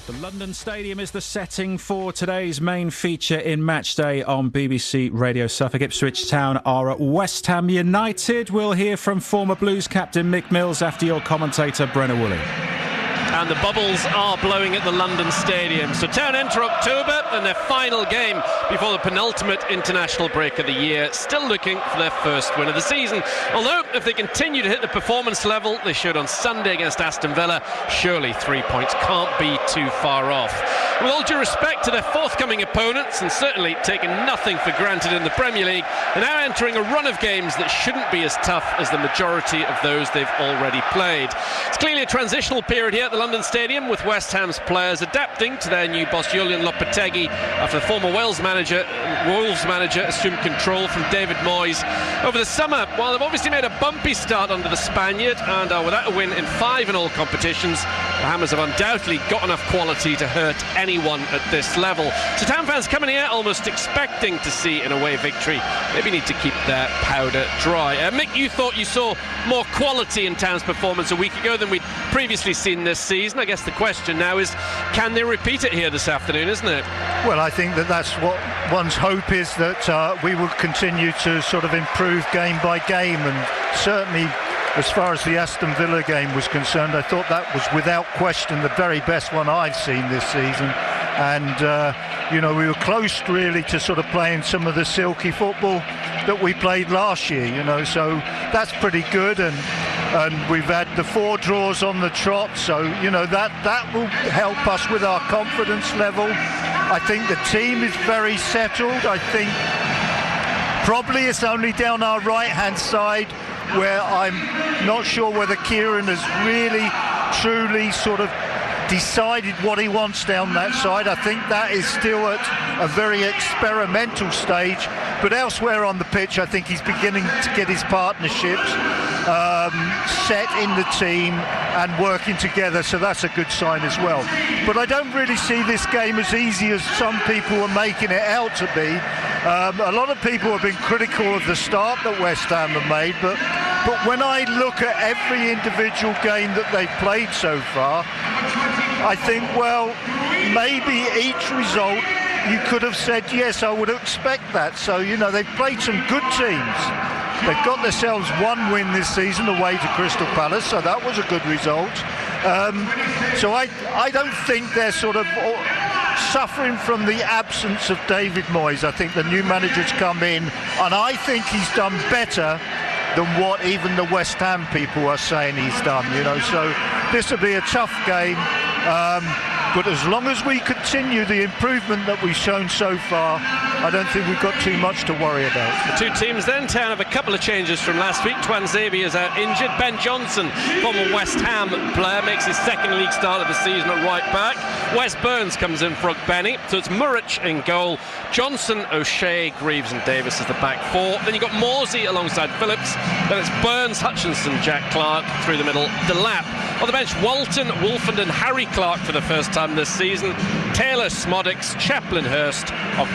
The London Stadium is the setting for today's main feature in Matchday on BBC Radio Suffolk. Ipswich Town are at West Ham United. We'll hear from former Blues captain Mick Mills after your commentator Brenna Woolley. And the bubbles are blowing at the London Stadium. So Town enter October and their final game before the penultimate international break of the year, still looking for their first win of the season. Although if they continue to hit the performance level they showed on Sunday against Aston Villa, surely 3 points can't be too far off. With all due respect to their forthcoming opponents, and certainly taking nothing for granted in the Premier League, they're now entering a run of games that shouldn't be as tough as the majority of those they've already played. It's clearly a transitional period here at the London Stadium, with West Ham's players adapting to their new boss Julian Lopetegui after the former Wolves manager assumed control from David Moyes over the summer. While they've obviously made a bumpy start under the Spaniard and are without a win in 5 in all competitions, the Hammers have undoubtedly got enough quality to hurt anyone at this level. So Town fans coming here almost expecting to see an away victory. Maybe need to keep their powder dry. Mick, you thought you saw more quality in Town's performance a week ago than we'd previously seen this season. I guess the question now is, can they repeat it here this afternoon, isn't it? Well, I think that's what one's hope is, that we will continue to sort of improve game by game, and certainly as far as the Aston Villa game was concerned, I thought that was without question the very best one I've seen this season. And we were close really to sort of playing some of the silky football that we played last year, so that's pretty good. And we've had the 4 draws on the trot, so that will help us with our confidence level. I think the team is very settled. I think probably it's only down our right hand side where I'm not sure whether Kieran has really truly sort of decided what he wants down that side. I think that is still at a very experimental stage, but elsewhere on the pitch I think he's beginning to get his partnerships set in the team and working together, so that's a good sign as well. But I don't really see this game as easy as some people are making it out to be. A lot of people have been critical of the start that West Ham have made, but when I look at every individual game that they've played so far, I think, well, maybe each result you could have said, yes, I would expect that. So, they've played some good teams. They've got themselves 1 win this season away to Crystal Palace, so that was a good result. So I don't think they're sort of suffering from the absence of David Moyes. I think the new manager's come in, and I think he's done better than what even the West Ham people are saying he's done, so this will be a tough game, but as long as we continue the improvement that we've shown so far, I don't think we've got too much to worry about. The two teams then, Town have a couple of changes from last week. Tuanzebe is out injured. Ben Johnson, former West Ham player, makes his second league start of the season at right back. Wes Burns comes in for Benny, so it's Murich in goal. Johnson, O'Shea, Greaves and Davis as the back 4. Then you've got Morsey alongside Phillips. Then it's Burns, Hutchinson, Jack Clark through the middle, Delap. On the bench, Walton, Wolfenden, Harry Clark for the first time this season. Taylor, Smodix, Chaplin, Hurst,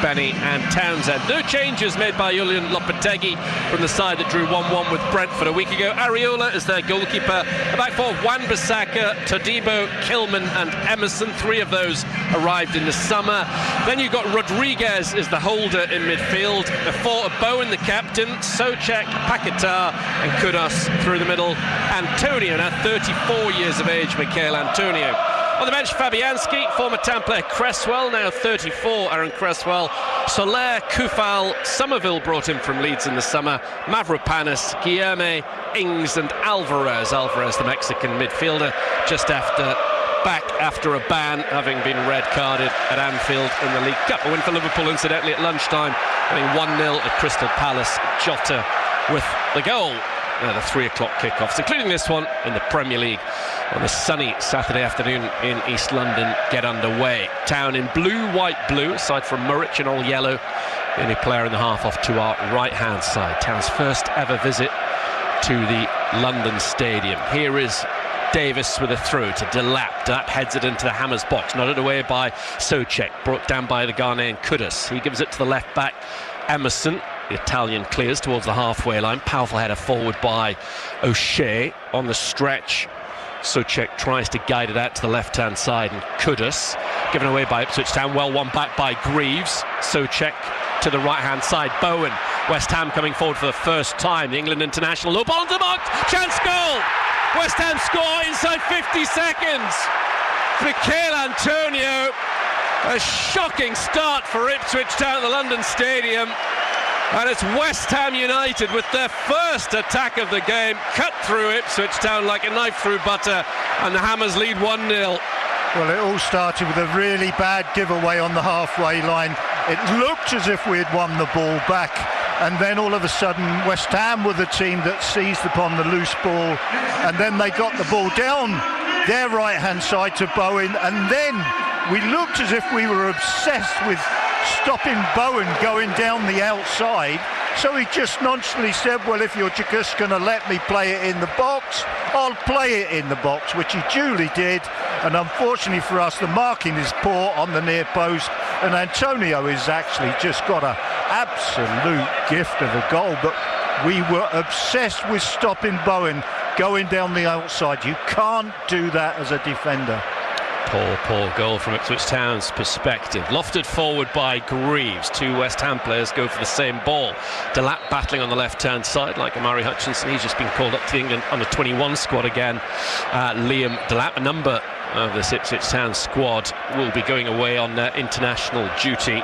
Benny and Townsend. No changes made by Julian Lopetegui from the side that drew 1-1 with Brentford a week ago. Areola is their goalkeeper. A back 4, Wan-Bissaka, Todibo, Kilman and Emerson. 3 of those arrived in the summer. Then you've got Rodriguez is the holder in midfield. The 4 are Bowen, the captain, Souček, Paquetá and Kudus through the middle. Antonio, now 34 years of age, Michail Antonio. On the bench, Fabianski, former Town player Cresswell, now 34, Aaron Cresswell, Soler, Kufal, Somerville brought in from Leeds in the summer, Mavropanos, Guilherme, Ings and Alvarez. Alvarez, the Mexican midfielder, back after a ban, having been red carded at Anfield in the League Cup. A win for Liverpool, incidentally, at lunchtime, winning 1-0 at Crystal Palace. Jota with the goal. The 3 o'clock kickoffs, including this one in the Premier League on a sunny Saturday afternoon in East London, get underway. Town in blue, white, blue, aside from Murich in all yellow. The only player in the half off to our right-hand side. Town's first ever visit to the London Stadium. Here is Davis with a throw to Delap. Delap heads it into the Hammers box, nodded away by Souček, brought down by the Ghanaian Kudus. He gives it to the left back, Emerson. The Italian clears towards the halfway line. Powerful header forward by O'Shea on the stretch. Souček tries to guide it out to the left-hand side, and Kudus given away by Ipswich Town, well won back by Greaves. Souček to the right-hand side, Bowen. West Ham coming forward for the first time. The England international, low ball on the mark, chance goal! West Ham score inside 50 seconds. Michail Antonio, a shocking start for Ipswich Town at the London Stadium. And it's West Ham United with their first attack of the game, cut through Ipswich Town like a knife through butter, and the Hammers lead 1-0. Well, it all started with a really bad giveaway on the halfway line. It looked as if we had won the ball back, and then all of a sudden West Ham were the team that seized upon the loose ball, and then they got the ball down their right-hand side to Bowen, and then we looked as if we were obsessed with stopping Bowen going down the outside. So he just nonchalantly said, well, if you're just going to let me play it in the box, I'll play it in the box, which he duly did. And unfortunately for us, the marking is poor on the near post, and Antonio has actually just got an absolute gift of a goal. But we were obsessed with stopping going down the outside. You can't do that as a defender. Poor goal from Ipswich Town's perspective. Lofted forward by Greaves. Two West Ham players go for the same ball. Delap battling on the left-hand side like Amari Hutchinson. He's just been called up to the England under-21 squad again. Liam Delap, a number of this Ipswich Town squad, will be going away on international duty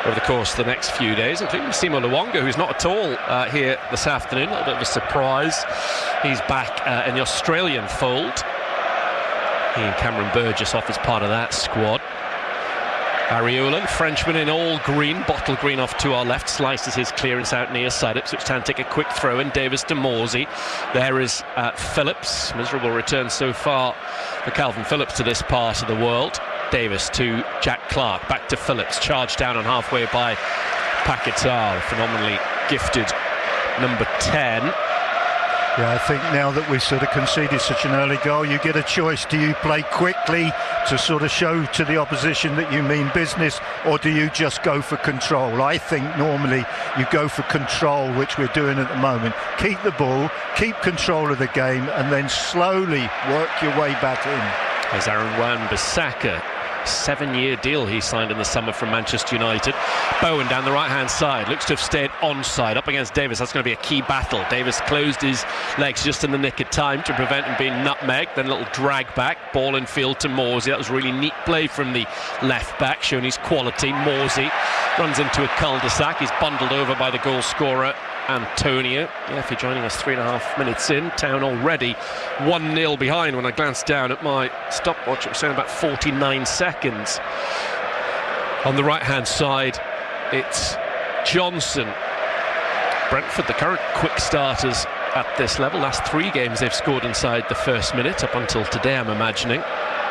over the course of the next few days, including Simo Luongo, who's not at all here this afternoon. A little bit of a surprise. He's back in the Australian fold. He and Cameron Burgess off as part of that squad. Areola, the Frenchman in all green, bottle green off to our left, slices his clearance out near side. Ipswich Town take a quick throw in. Davis to Morsey. There is Phillips. Miserable return so far for Calvin Phillips to this part of the world. Davis to Jack Clark. Back to Phillips. Charged down on halfway by Paquetá, phenomenally gifted number 10. Yeah, I think now that we've sort of conceded such an early goal, you get a choice. Do you play quickly to sort of show to the opposition that you mean business, or do you just go for control? I think normally you go for control, which we're doing at the moment. Keep the ball, keep control of the game, and then slowly work your way back in. There's Aaron Wan-Bissaka. 7-year deal he signed in the summer from Manchester United. Bowen down the right-hand side, looks to have stayed onside, up against Davis. That's going to be a key battle. Davis closed his legs just in the nick of time to prevent him being nutmegged. Then a little drag back, ball in field to Morsey. That was really neat play from the left back, showing his quality. Morsey runs into a cul-de-sac. He's bundled over by the goal scorer Antonio. Yeah, if you're joining us 3.5 minutes in, Town already 1-0 behind. When I glanced down at my stopwatch, it was saying about 49 seconds. On the right-hand side, it's Johnson. Brentford, the current quick starters at this level. Last 3 games they've scored inside the first minute, up until today, I'm imagining.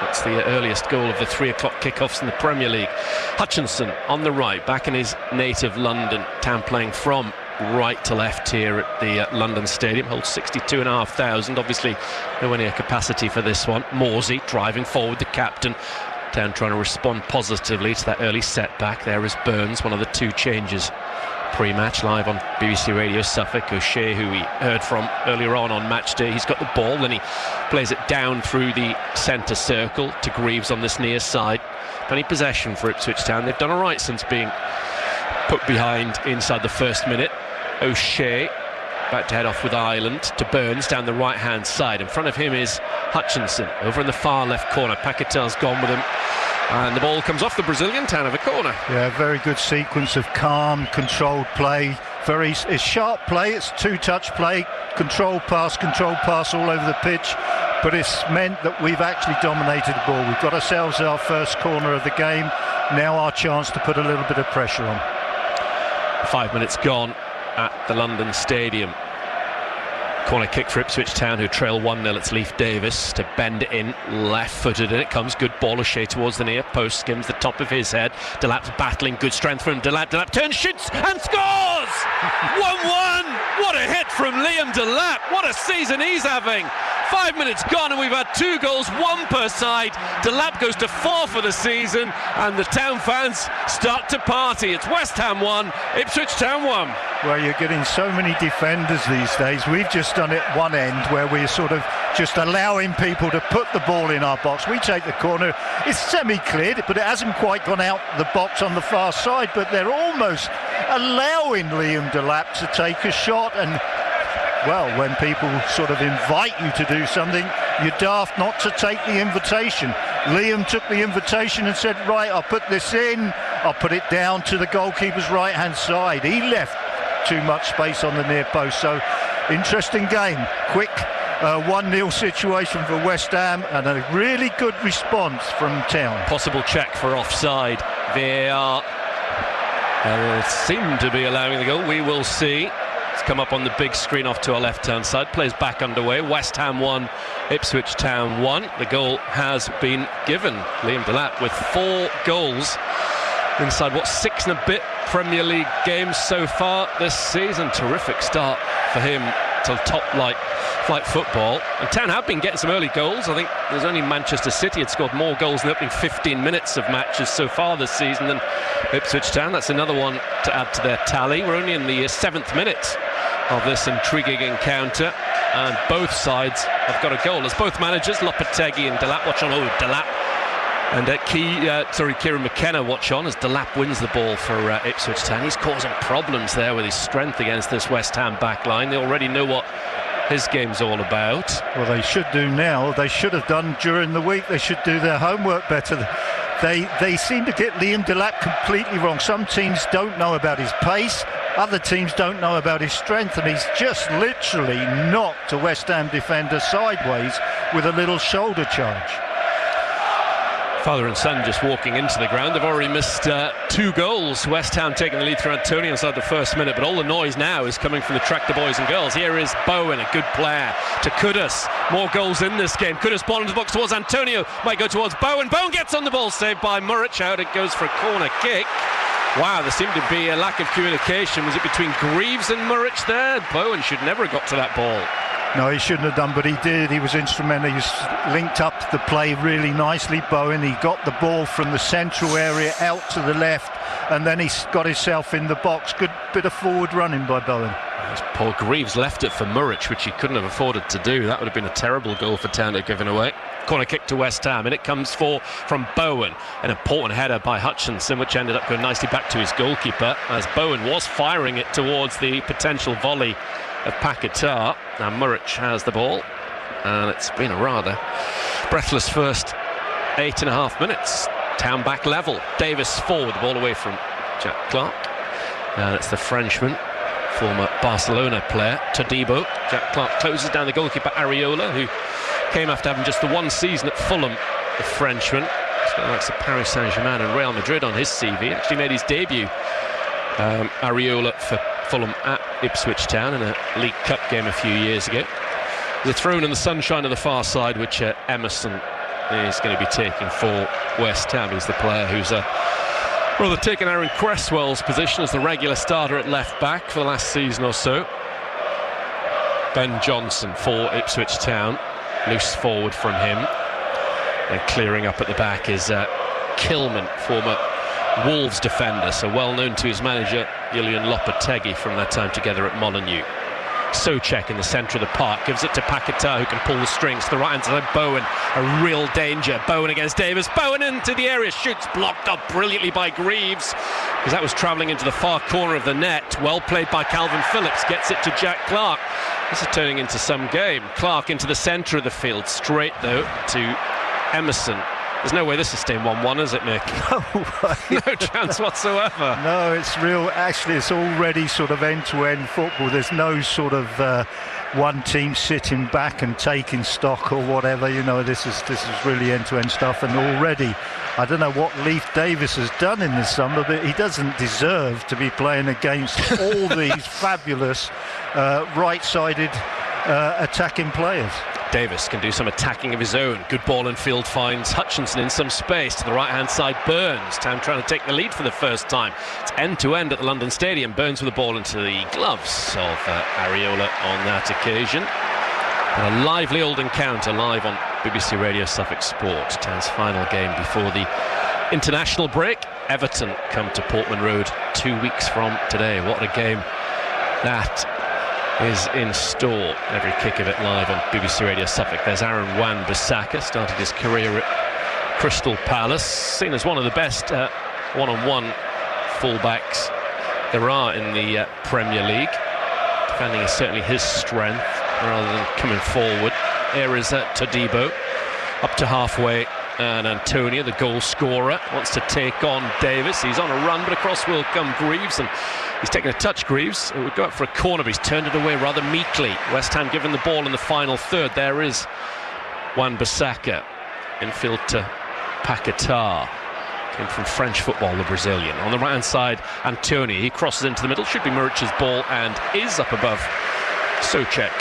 That's the earliest goal of the 3 o'clock kickoffs in the Premier League. Hutchinson on the right, back in his native London. Town playing from right to left here at the London Stadium. Holds 62,500. Obviously nowhere near capacity for this one. Morsey driving forward, the captain. Town trying to respond positively to that early setback. There is Burns, one of the 2 changes pre-match, live on BBC Radio Suffolk. O'Shea, who we heard from earlier on match day, he's got the ball, then he plays it down through the centre circle to Greaves on this near side. Plenty possession for Ipswich Town. They've done all right since being put behind inside the first minute. O'Shea about to head off with Ireland to Burns down the right-hand side. In front of him is Hutchinson over in the far left corner. Paquetá's gone with him, and the ball comes off the Brazilian. Town of a corner. Yeah, very good sequence of calm, controlled play. It's sharp play. It's 2-touch play, control pass all over the pitch. But it's meant that we've actually dominated the ball. We've got ourselves our first corner of the game. Now our chance to put a little bit of pressure on. 5 minutes gone at the London Stadium. Corner kick for Ipswich Town, who trail 1-0. It's Leif Davis to bend it in, left-footed, and it comes. Good ball, O'Shea towards the near post, skims the top of his head. Delap's battling, good strength from Delap turns, shoots and scores! 1-1. What a hit from Liam Delap. What a season he's having. 5 minutes gone and we've had 2 goals, 1 per side. Delap goes to 4 for the season, and the Town fans start to party. It's West Ham 1, Ipswich Town 1. Well, you're getting so many defenders these days. We've just done it one end where we're sort of just allowing people to put the ball in our box. We take the corner. It's semi-cleared, but it hasn't quite gone out the box on the far side, but they're almost allowing Liam Delap to take a shot. And well, when people sort of invite you to do something, you're daft not to take the invitation. Liam took the invitation and said, right, I'll put this in, I'll put it down to the goalkeeper's right hand side. He left too much space on the near post. So interesting game, quick 1-0 situation for West Ham, and a really good response from Town. Possible check for offside. VAR seem to be allowing the goal. We will see. It's come up on the big screen off to our left-hand side. Plays back underway. West Ham 1, Ipswich Town 1. The goal has been given. Liam Delap with 4 goals inside, 6 and a bit Premier League games so far this season. Terrific start for him to top flight football. And Town have been getting some early goals. I think there's only Manchester City had scored more goals in the opening 15 minutes of matches so far this season than Ipswich Town. That's another one to add to their tally. We're only in the 7th minute of this intriguing encounter, and both sides have got a goal. As both managers, Lopetegui and Delap, watch on. Delap and Kieran McKenna watch on as Delap wins the ball for Ipswich Town. He's causing problems there with his strength against this West Ham back line. They already know what his game's all about. Well, they should do now. They should have done during the week. They should do their homework better. They seem to get Liam Delap completely wrong. Some teams don't know about his pace, other teams don't know about his strength, and he's just literally knocked a West Ham defender sideways with a little shoulder charge. Father and son just walking into the ground. They've already missed 2 goals. West Ham taking the lead through Antonio inside the first minute, but all the noise now is coming from the tractor boys and girls. Here is Bowen, a good player, to Kudus. More goals in this game. Kudus ball into the box towards Antonio, might go towards Bowen. Bowen gets on the ball, saved by Muric. Out it goes for a corner kick. Wow, there seemed to be a lack of communication. Was it between Greaves and Muric there? Bowen should never have got to that ball. No, he shouldn't have done, but he did. He was instrumental. He was linked up the play really nicely, Bowen. He got the ball from the central area out to the left, and then he got himself in the box. Good bit of forward running by Bowen. Paul Greaves left it for Muric, which he couldn't have afforded to do. That would have been a terrible goal for Town to have given away. Corner kick to West Ham, and it comes from Bowen. An important header by Hutchinson, which ended up going nicely back to his goalkeeper, as Bowen was firing it towards the potential volley of Paquetá. Now Muric has the ball, and it's been a rather breathless first 8.5 minutes. Town back level. Davis forward, the ball away from Jack Clark, and it's the Frenchman, former Barcelona player, Todibo. Jack Clark closes down the goalkeeper Areola, who came after having just the 1 season at Fulham. The Frenchman, he's got the likes of Paris Saint-Germain and Real Madrid on his CV. Actually made his debut, Areola, for Fulham at Ipswich Town in a League Cup game a few years ago. The thrown in the sunshine on the far side, which Emerson is going to be taking for West Ham. He's the player who's rather taken Aaron Cresswell's position as the regular starter at left back for the last season or so. Ben Johnson for Ipswich Town, loose forward from him, and clearing up at the back is Kilman, former Wolves defender, so well known to his manager Julian Lopetegui from their time together at Molineux. Souček in the centre of the park gives it to Paquetá, who can pull the strings to the right hand side. Bowen, a real danger. Bowen against Davis. Bowen into the area, shoots, blocked up brilliantly by Greaves, because that was travelling into the far corner of the net. Well played by Calvin Phillips, gets it to Jack Clark. This is turning into some game. Clark into the centre of the field, straight though to Emerson. There's no way this is staying 1-1, is it, Nick? No chance whatsoever. No, it's real. Actually, it's already sort of end-to-end football. There's no sort of one team sitting back and taking stock or whatever. You know, this is really end-to-end stuff. And already, I don't know what Leif Davis has done in the summer, but he doesn't deserve to be playing against all these fabulous right-sided attacking players. Davis can do some attacking of his own. Good ball in field, finds Hutchinson in some space to the right hand side. Burns, Town trying to take the lead for the first time. It's end to end at the London Stadium. Burns with the ball into the gloves of Areola on that occasion. And a lively old encounter live on BBC Radio Suffolk Sport. Town's final game before the international break. Everton come to Portman Road 2 weeks from today. What a game that is in store. Every kick of it live on BBC Radio Suffolk. There's Aaron Wan-Bissaka, started his career at Crystal Palace, seen as one of the best one-on-one fullbacks there are in the Premier League. Defending is certainly his strength rather than coming forward. Here is Todibo up to halfway, and Antonio, the goal scorer, wants to take on Davis. He's on a run, but across will come Greaves, and he's taking a touch. Greaves, it would go up for a corner, but he's turned it away rather meekly. West Ham given the ball in the final third. There is Wan-Bissaka, infield to Paquetá. Came from French football, the Brazilian. On the right hand side, Antonio, he crosses into the middle, should be Murich's ball, and is up above Souček.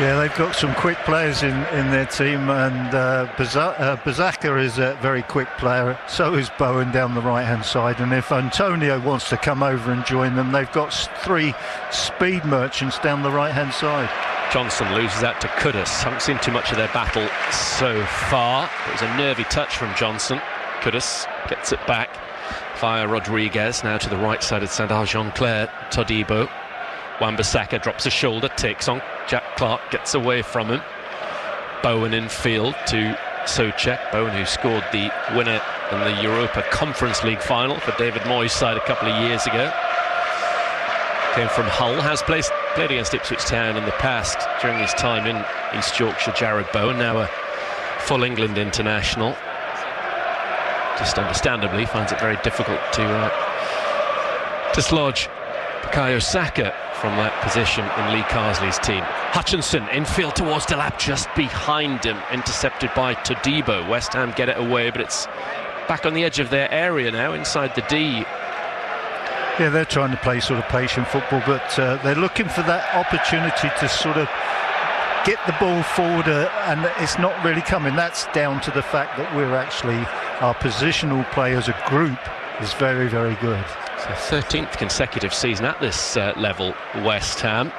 Yeah, they've got some quick players in their team, and Bissaka is a very quick player. So is Bowen down the right-hand side, and if Antonio wants to come over and join them, they've got 3 speed merchants down the right-hand side. Johnson loses that to Kudus. Haven't seen too much of their battle so far. It was a nervy touch from Johnson. Kudus gets it back via Rodriguez, now to the right side of Sandal Jean-Claire. Todibo. Wan-Bissaka drops a shoulder, takes on Jack Clark, gets away from him. Bowen in field to Souček. Bowen, who scored the winner in the Europa Conference League final for David Moyes' side a couple of years ago. Came from Hull, has played against Ipswich Town in the past during his time in East Yorkshire. Jared Bowen, now a full England international. Just understandably finds it very difficult to dislodge Bukayo Saka from that position in Lee Carsley's team. Hutchinson infield towards Delap, just behind him, intercepted by Todibo. West Ham get it away, but it's back on the edge of their area now, inside the D. Yeah, they're trying to play sort of patient football, but they're looking for that opportunity to sort of get the ball forward, and it's not really coming. That's down to the fact that our positional play as a group is very, very good. It's their 13th consecutive season at this level, West Ham.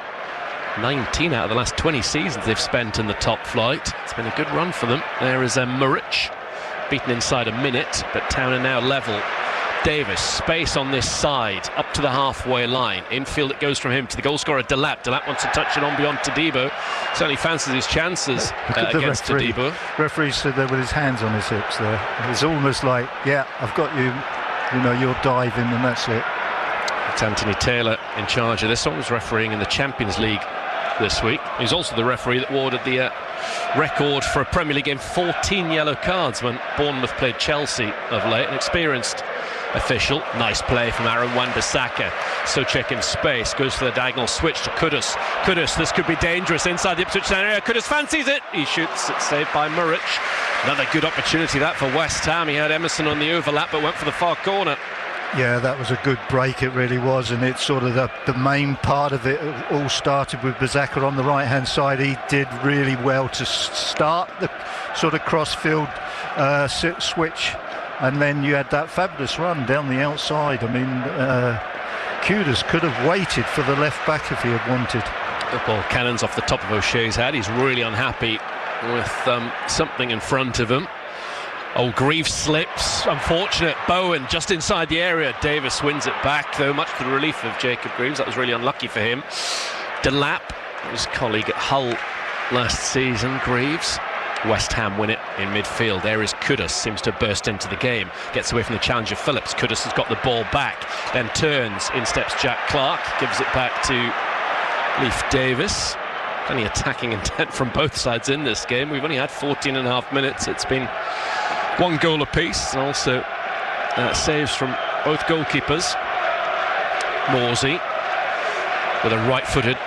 19 out of the last 20 seasons they've spent in the top flight. It's been a good run for them. There is Murich, beaten inside a minute, but Town are now level. Davis, space on this side, up to the halfway line. Infield, it goes from him to the goalscorer Delap. Delap wants to touch it on beyond Todibo. Certainly fancies his chances against Todibo. Referee stood there with his hands on his hips there. It's almost like, yeah, I've got you, you're diving, and that's it. It's Anthony Taylor in charge of this one. Was refereeing in the Champions League this week. He's also the referee that awarded the record for a Premier League game, 14 yellow cards when Bournemouth played Chelsea of late. An experienced official. Nice play from Aaron Wan-Bissaka. Souček in space, goes for the diagonal switch to Kudus. Kudus, this could be dangerous inside the Ipswich area. Kudus fancies it. He shoots. It's saved by Murich. Another good opportunity that for West Ham. He had Emerson on the overlap, but went for the far corner. Yeah, that was a good break, it really was, and it's sort of the main part of it all started with Bissaka on the right-hand side. He did really well to start the sort of cross-field switch, and then you had that fabulous run down the outside. I mean, Kudus could have waited for the left-back if he had wanted. The ball cannons off the top of O'Shea's head. He's really unhappy with something in front of him. Oh, Greaves slips. Unfortunate. Bowen just inside the area. Davis wins it back, though, much to the relief of Jacob Greaves. That was really unlucky for him. Delap, his colleague at Hull last season. Greaves. West Ham win it in midfield. There is Kudus, seems to burst into the game. Gets away from the challenger Phillips. Kudus has got the ball back, then turns. In steps Jack Clark. Gives it back to Leif Davis. Any attacking intent from both sides in this game. We've only had 14.5 minutes. It's been one goal apiece, and also saves from both goalkeepers. Morsey with a right-footed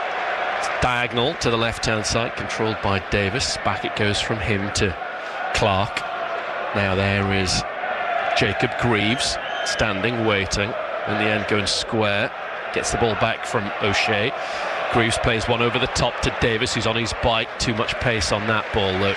diagonal to the left-hand side, controlled by Davis. Back it goes from him to Clark. Now there is Jacob Greaves, standing, waiting. In the end, going square. Gets the ball back from O'Shea. Greaves plays one over the top to Davis, who's on his bike. Too much pace on that ball, though.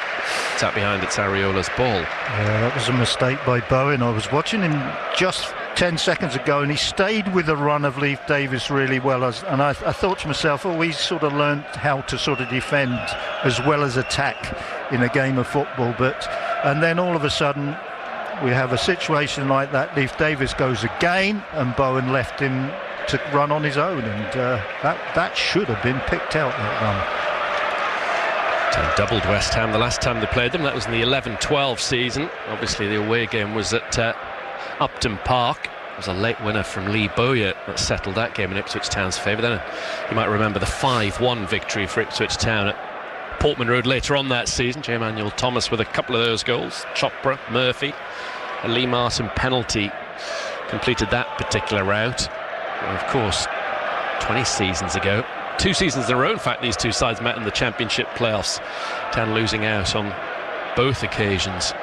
It's out behind, it's Areola's ball. Yeah, that was a mistake by Bowen. I was watching him just 10 seconds ago, and he stayed with the run of Leif Davis really well. And I thought to myself, oh, he's sort of learned how to sort of defend as well as attack in a game of football. And then all of a sudden, we have a situation like that. Leif Davis goes again, and Bowen left him to run on his own, and that should have been picked out, that run. Doubled West Ham the last time they played them. That was in the 11-12 season. Obviously the away game was at Upton Park. It was a late winner from Lee Bowyer that settled that game in Ipswich Town's favour. Then you might remember the 5-1 victory for Ipswich Town at Portman Road later on that season. J. Manuel Thomas with a couple of those goals. Chopra, Murphy, a Lee Martin penalty completed that particular rout. And of course, 20 seasons ago, 2 seasons in a row, in fact, these two sides met in the Championship playoffs. Town losing out on both occasions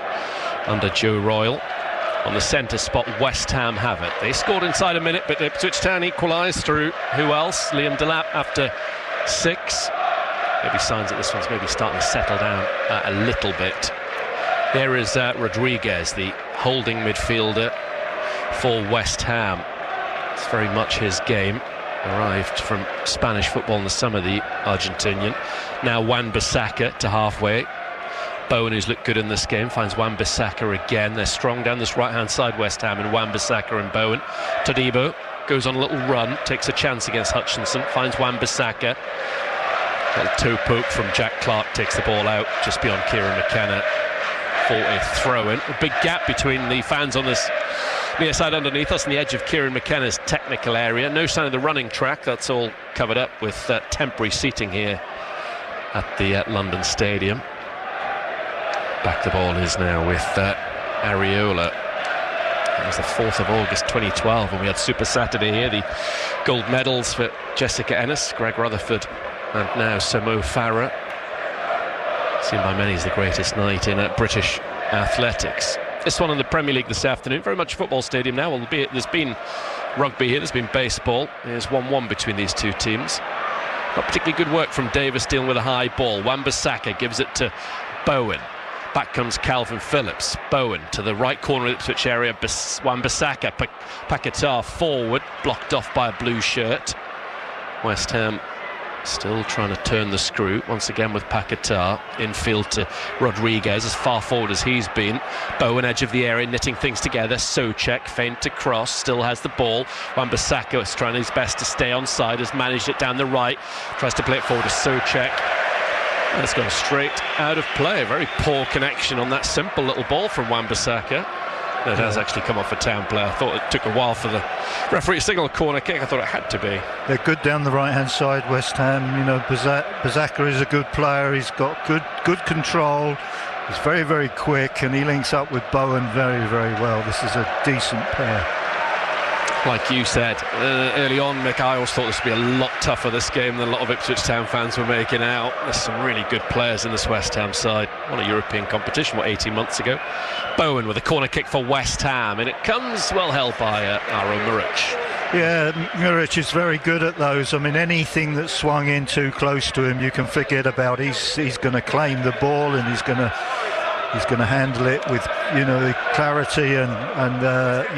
under Joe Royle. On the centre spot, West Ham have it. They scored inside a minute, but Ipswich Town equalised through who else? Liam Delap after 6. Maybe signs that this one's maybe starting to settle down a little bit. There is Rodriguez, the holding midfielder for West Ham. It's very much his game. Arrived from Spanish football in the summer, the Argentinian. Now Wan-Bissaka to halfway. Bowen, who's looked good in this game, finds Wan-Bissaka again. They're strong down this right-hand side, West Ham, and Wan-Bissaka and Bowen. Todibo goes on a little run, takes a chance against Hutchinson, finds Wan-Bissaka. Little toe poke from Jack Clark, takes the ball out just beyond Kieran McKenna for a throw-in. A big gap between the fans on this near side underneath us and the edge of Kieran McKenna's technical area. No sign of the running track. That's all covered up with temporary seating here at the London Stadium. Back the ball is now with Areola. It was the 4th of August 2012 when we had Super Saturday here. The gold medals for Jessica Ennis, Greg Rutherford and now Samo Farah. Seen by many as the greatest night in British athletics. This one in the Premier League this afternoon, very much a football stadium now, albeit there's been rugby here, there's been baseball. There's 1-1 between these two teams. Not particularly good work from Davis dealing with a high ball. Wan-Bissaka gives it to Bowen. Back comes Calvin Phillips. Bowen to the right corner of the Ipswich area. Wan-Bissaka, Paquetá forward, blocked off by a blue shirt. West Ham still trying to turn the screw once again with Paquetá. Infield to Rodriguez, as far forward as he's been. Bowen edge of the area, knitting things together. Souček feint to cross, still has the ball. Wan-Bissaka is trying his best to stay on side, has managed it down the right, tries to play it forward to Souček. And it's gone straight out of play. A very poor connection on that simple little ball from Wan-Bissaka. It has actually come off a Town player. I thought it took a while for the referee to signal a corner kick. I thought it had to be. They're good down the right-hand side, West Ham. You know, Bissaka is a good player. He's got good control. He's very, very quick, and he links up with Bowen very, very well. This is a decent pair. Like you said early on, Mick, I always thought this would be a lot tougher, this game, than a lot of Ipswich Town fans were making out. There's some really good players in this West Ham side. Won a European competition, 18 months ago. Bowen with a corner kick for West Ham, and it comes well held by Aro Muric. Yeah, Muric is very good at those. I mean, anything that's swung in too close to him, you can forget about. He's going to claim the ball, and he's going to handle it with, you know, the clarity and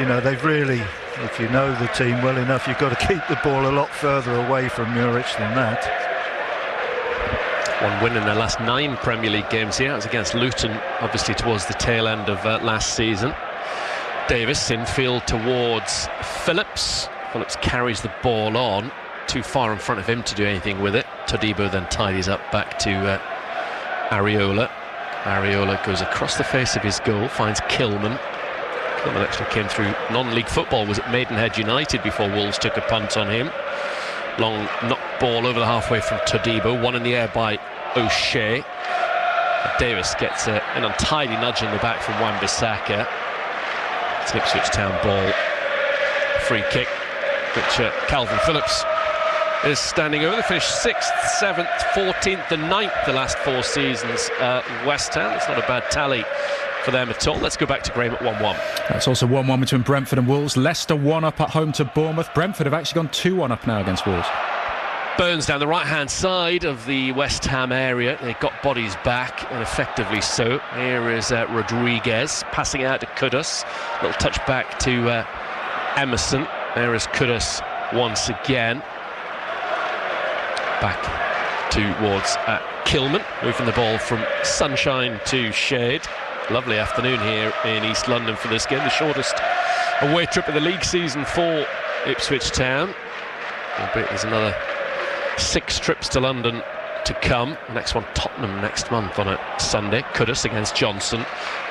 you know, they've really, if you know the team well enough, you've got to keep the ball a lot further away from Muric than that. One win in their last 9 Premier League games here. It was against Luton, obviously towards the tail end of last season. Davis infield towards Phillips. Phillips carries the ball on, too far in front of him to do anything with it. Todibo then tidies up back to Areola. Areola goes across the face of his goal, finds Kilman. Kilman actually came through non-league football, was at Maidenhead United before Wolves took a punt on him. Long knock ball over the halfway from Todibo, one in the air by O'Shea. Davis gets an untidy nudge in the back from Wan-Bissaka. It's an Ipswich Town ball. Free kick, which Calvin Phillips is standing over. They finished 6th, 7th, 14th and 9th the last 4 seasons. West Ham, it's not a bad tally for them at all. Let's go back to Graham at 1-1. That's also 1-1 between Brentford and Wolves. Leicester 1-up at home to Bournemouth. Brentford have actually gone 2-1 up now against Wolves. Burns down the right-hand side of the West Ham area. They got bodies back, and effectively so. Here is Rodriguez passing out to Kudus. Little touch back to Emerson. There is Kudus once again. Back towards Kilman, moving the ball from sunshine to shade. Lovely afternoon here in East London for this game, the shortest away trip of the league season for Ipswich Town. But there's another 6 trips to London to come. The next one, Tottenham, next month on a Sunday. Kudus against Johnson.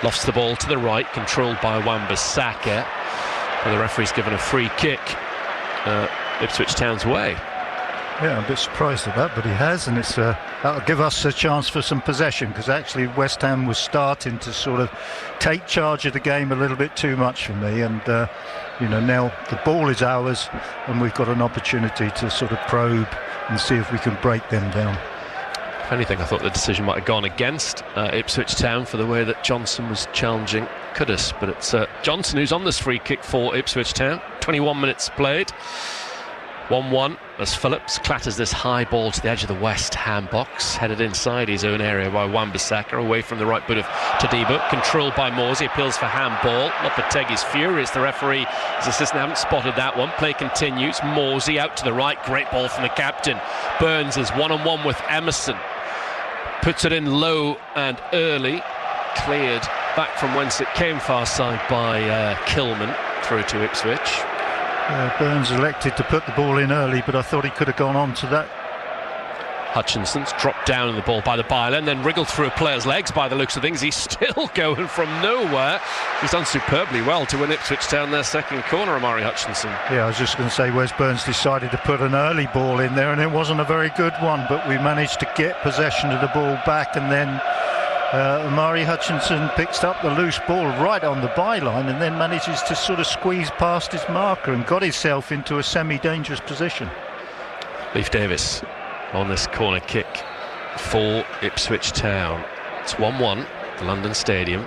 Lofts the ball to the right, controlled by Wan-Bissaka. And the referee's given a free kick Ipswich Town's way. Yeah, I'm a bit surprised at that, but he has, and it's that'll give us a chance for some possession, because actually West Ham was starting to sort of take charge of the game a little bit too much for me, and now the ball is ours, and we've got an opportunity to sort of probe and see if we can break them down. If anything, I thought the decision might have gone against Ipswich Town for the way that Johnson was challenging Kudus, but it's Johnson who's on this free kick for Ipswich Town. 21 minutes played. 1-1 as Phillips clatters this high ball to the edge of the West Ham box, headed inside his own area by Wan-Bissaka, away from the right boot of Todibo, controlled by Morsey, appeals for handball. Lopetegui's furious, the referee, his assistant haven't spotted that one. Play continues, Morsey out to the right, great ball from the captain. Burns is one-on-one with Emerson, puts it in low and early, cleared back from whence it came far side by Kilman, through to Ipswich. Burns elected to put the ball in early, but I thought he could have gone on to that. Hutchinson's dropped down on the ball by the byline, then wriggled through a player's legs by the looks of things. He's still going from nowhere. He's done superbly well to win Ipswich Town their second corner, Amari Hutchinson. Yeah, I was just going to say, Wes Burns decided to put an early ball in there, and it wasn't a very good one, but we managed to get possession of the ball back, and then Amari Hutchinson picks up the loose ball right on the byline and then manages to sort of squeeze past his marker and got himself into a semi-dangerous position. Leif Davis on this corner kick for Ipswich Town. It's 1-1 at the London Stadium.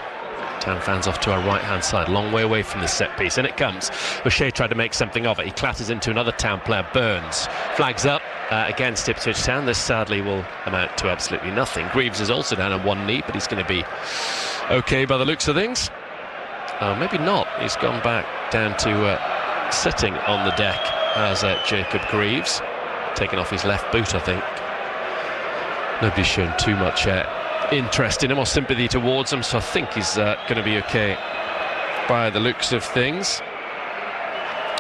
Town fans off to our right-hand side, long way away from the set piece, and it comes. O'Shea tried to make something of it. He clatters into another Town player, Burns. Flags up against Ipswich Town. This sadly will amount to absolutely nothing. Greaves is also down on one knee, but he's going to be okay by the looks of things. Maybe not. He's gone back down to sitting on the deck as Jacob Greaves, taking off his left boot, I think. Nobody's shown too much interest in him or sympathy towards him, so I think he's going to be okay by the looks of things.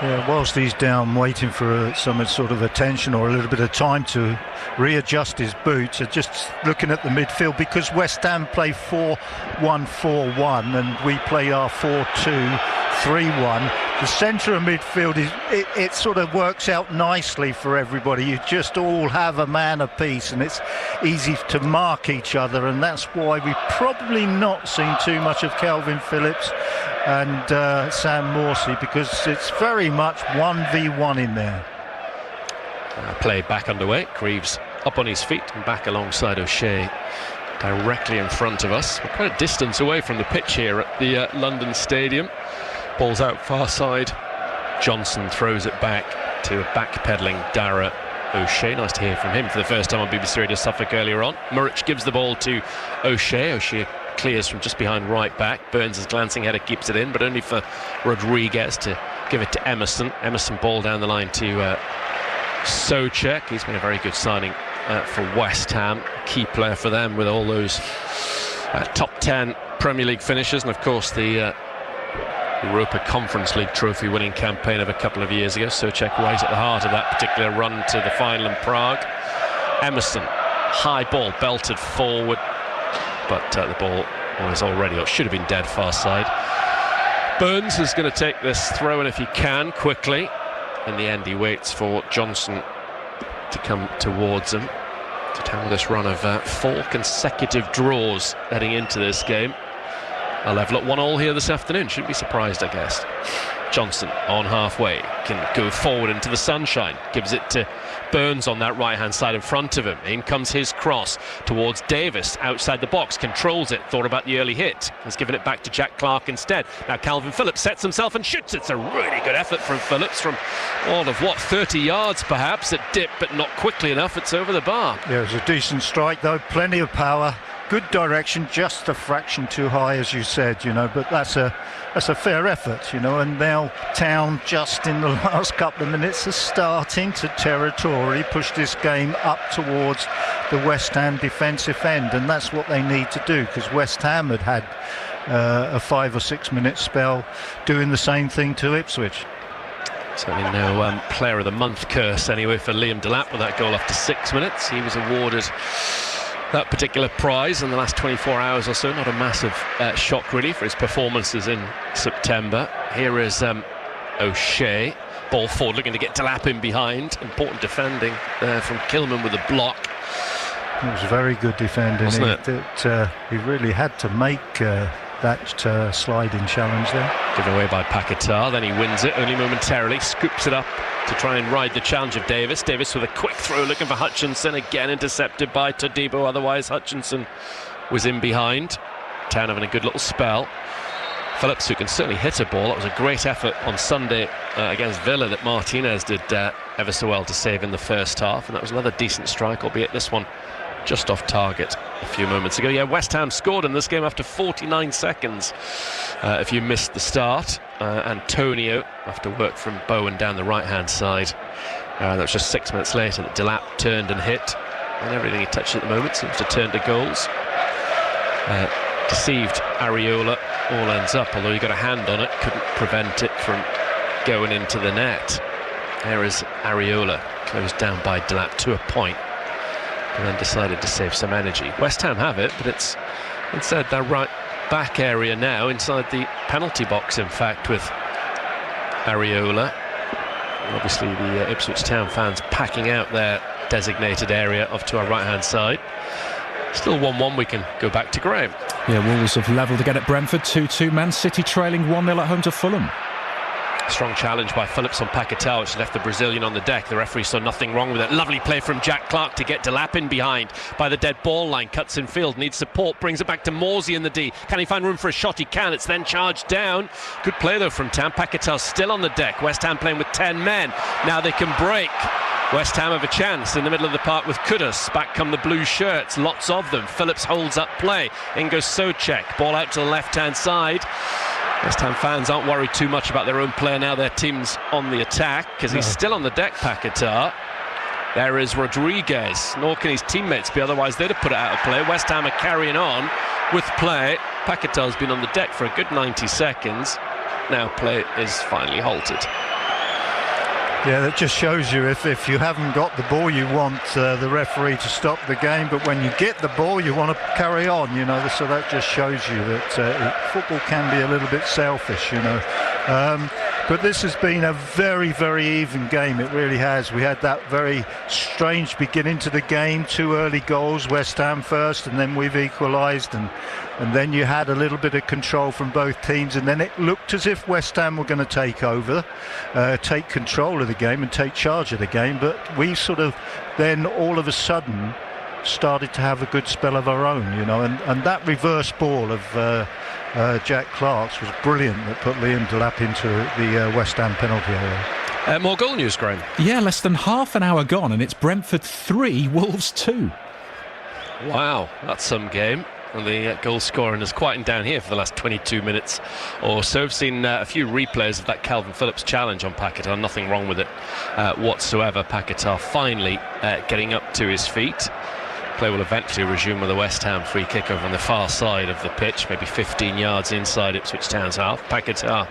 Yeah, whilst he's down waiting for some sort of attention or a little bit of time to readjust his boots, just looking at the midfield, because West Ham play 4-1-4-1 and we play our 4-2-3-1. The centre of midfield it sort of works out nicely for everybody. You just all have a man apiece, and it's easy to mark each other, and that's why we've probably not seen too much of Calvin Phillips and Sam Morsey, because it's very much 1v1 in there. Play back underway. Greaves up on his feet and back alongside O'Shea, directly in front of us. We're quite a distance away from the pitch here at the London Stadium. Ball's out far side. Johnson throws it back to a back-pedalling Dara O'Shea. Nice to hear from him for the first time on BBC Radio Suffolk earlier on. Muric gives the ball to O'Shea. O'Shea clears from just behind right back. Burns' glancing header keeps it in, but only for Rodriguez to give it to Emerson. Emerson ball down the line to Souček. He's been a very good signing for West Ham. Key player for them with all those top 10 Premier League finishes, and of course the Europa Conference League trophy winning campaign of a couple of years ago. Souček right at the heart of that particular run to the final in Prague. Emerson, high ball belted forward, but the ball was already, or should have been, dead far side. Burns is going to take this throw in if he can quickly. In the end, he waits for Johnson to come towards him. To tell this run of 4 consecutive draws heading into this game. A level at 1-1 here this afternoon. Shouldn't be surprised, I guess. Johnson on halfway can go forward into the sunshine, gives it to Burns on that right hand side in front of him. In comes his cross towards Davis outside the box, controls it, thought about the early hit, has given it back to Jack Clark instead. Now Calvin Phillips sets himself and shoots. It's a really good effort from Phillips from all of 30 yards perhaps. It dipped but not quickly enough. It's over the bar. Yeah, it was a decent strike though, plenty of power, good direction, just a fraction too high, as you said, but that's a fair effort, and now Town, just in the last couple of minutes, are starting to territorially push this game up towards the West Ham defensive end, and that's what they need to do, because West Ham had a 5 or 6 minute spell doing the same thing to Ipswich. Certainly no player of the month curse anyway for Liam Delap with that goal after 6 minutes. He was awarded that particular prize in the last 24 hours or so. Not a massive shock really for his performances in September. Here is O'Shea, ball forward, looking to get Delap in behind. Important defending from Kilman with a block. It was very good defending. He really had to make that sliding challenge there. Given away by Paquetá, then he wins it only momentarily, scoops it up to try and ride the challenge of Davis. Davis with a quick throw looking for Hutchinson, again intercepted by Todibo. Otherwise Hutchinson was in behind. Town having a good little spell. Phillips, who can certainly hit a ball. That was a great effort on Sunday against Villa that Martinez did ever so well to save in the first half, and that was another decent strike, albeit this one just off target a few moments ago. Yeah, West Ham scored in this game after 49 seconds. If you missed the start, Antonio, after work from Bowen down the right-hand side. That was just 6 minutes later that Delap turned and hit, and everything he touched at the moment seems to turn to goals. Deceived Areola, all ends up, although he got a hand on it, couldn't prevent it from going into the net. There is Areola, closed down by Delap to a point, and then decided to save some energy. West Ham have it, but it's inside their right back area now, inside the penalty box in fact, with Areola. And obviously the Ipswich Town fans packing out their designated area off to our right hand side. Still 1-1, we can go back to Graham. Yeah, Wolves have levelled again at Brentford, 2-2. Man City trailing 1-0 at home to Fulham. Strong challenge by Phillips on Paquetá, which left the Brazilian on the deck. The referee saw nothing wrong with it. Lovely play from Jack Clark to get Delap in behind by the dead ball line. Cuts in field, needs support, brings it back to Morsey in the D. Can he find room for a shot? He can. It's then charged down. Good play though from Tam. Paquetá still on the deck. West Ham playing with 10 men. Now they can break. West Ham have a chance in the middle of the park with Kudus. Back come the blue shirts, lots of them. Phillips holds up play. In goes Souček. Ball out to the left-hand side. West Ham fans aren't worried too much about their own player now. Their team's on the attack because he's still on the deck, Paquetá. There is Rodriguez. Nor can his teammates be, otherwise they'd have put it out of play. West Ham are carrying on with play. Paquetá's been on the deck for a good 90 seconds. Now play is finally halted. Yeah, that just shows you if you haven't got the ball, you want the referee to stop the game, but when you get the ball, you want to carry on, you know. So that just shows you that football can be a little bit selfish, you know. But this has been a very, very even game. It really has. We had that very strange beginning to the game. 2 early goals, West Ham first, and then we've equalised, and then you had a little bit of control from both teams, and then it looked as if West Ham were going to take over, take control of the game and take charge of the game. But we sort of then all of a sudden started to have a good spell of our own, you know, and that reverse ball of Jack Clark's was brilliant, that put Liam Delap into the West Ham penalty area. More goal news, Graham. Yeah, less than half an hour gone, and it's Brentford 3, Wolves 2. Wow, that's some game. And the goal scoring has quietened down here for the last 22 minutes or so. I've seen a few replays of that Calvin Phillips challenge on Paquetá. Nothing wrong with it whatsoever. Paquetá finally getting up to his feet. Play will eventually resume with a West Ham free kick over on the far side of the pitch, maybe 15 yards inside Ipswich Town's half. Paquetá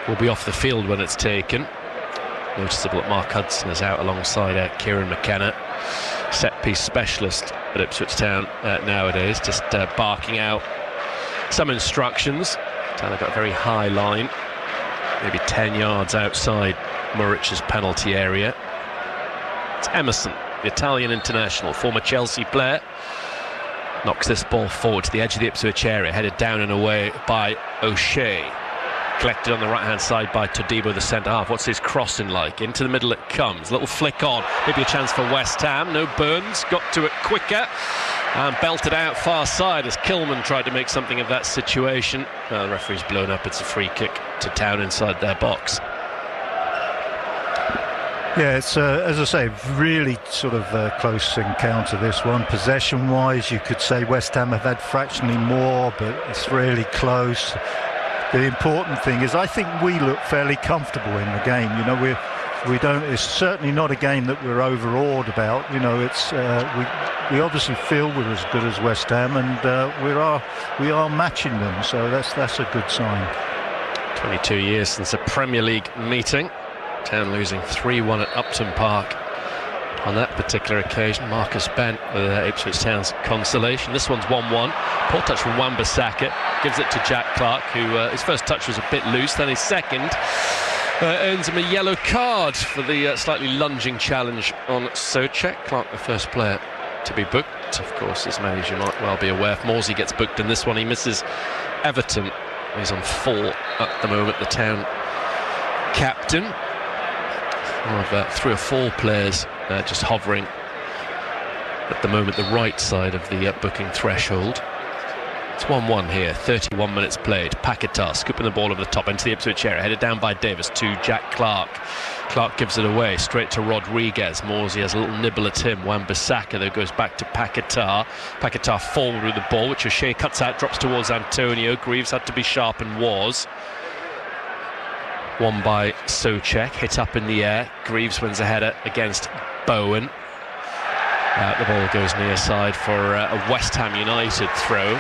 will be off the field when it's taken. Noticeable that Mark Hudson is out alongside Kieran McKenna, set-piece specialist at Ipswich Town nowadays, just barking out some instructions. Town have got a very high line, maybe 10 yards outside Murich's penalty area. It's Emerson, the Italian international, former Chelsea player, knocks this ball forward to the edge of the Ipswich area, headed down and away by O'Shea. Collected on the right-hand side by Todibo, the centre-half. What's his crossing like? Into the middle it comes. Little flick on. Maybe a chance for West Ham. No Burns. Got to it quicker. And belted out far side as Kilman tried to make something of that situation. The referee's blown up. It's a free kick to Town inside their box. Yeah, it's, as I say, really sort of close encounter, this one. Possession-wise, you could say West Ham have had fractionally more, but it's really close. The important thing is I think we look fairly comfortable in the game. You know, we don't. It's certainly not a game that we're overawed about. You know, it's we obviously feel we're as good as West Ham, and we are matching them. So that's a good sign. 22 years since a Premier League meeting. Town losing 3-1 at Upton Park on that particular occasion. Marcus Bent with Ipswich Town's consolation. This one's 1-1. Poor touch from Wan-Bissaka. Gives it to Jack Clark, who his first touch was a bit loose, then his second earns him a yellow card for the slightly lunging challenge on Souček. Clark, the first player to be booked. Of course, as many as you might well be aware, if Morsey gets booked in this one, he misses Everton. He's on 4 at the moment, the Town captain. One of 3 or 4 players just hovering at the moment the right side of the booking threshold. It's 1-1 here, 31 minutes played. Paquetá scooping the ball over the top into the Ipswich area, headed down by Davis to Jack Clark. Clark gives it away straight to Rodriguez. Morsey has a little nibble at him. Wan-Bissaka though goes back to Paquetá. Paquetá forward with the ball, which O'Shea cuts out, drops towards Antonio. Greaves had to be sharp and was. Won by Souček, hit up in the air. Greaves wins a header against Bowen. The ball goes near side for a West Ham United throw.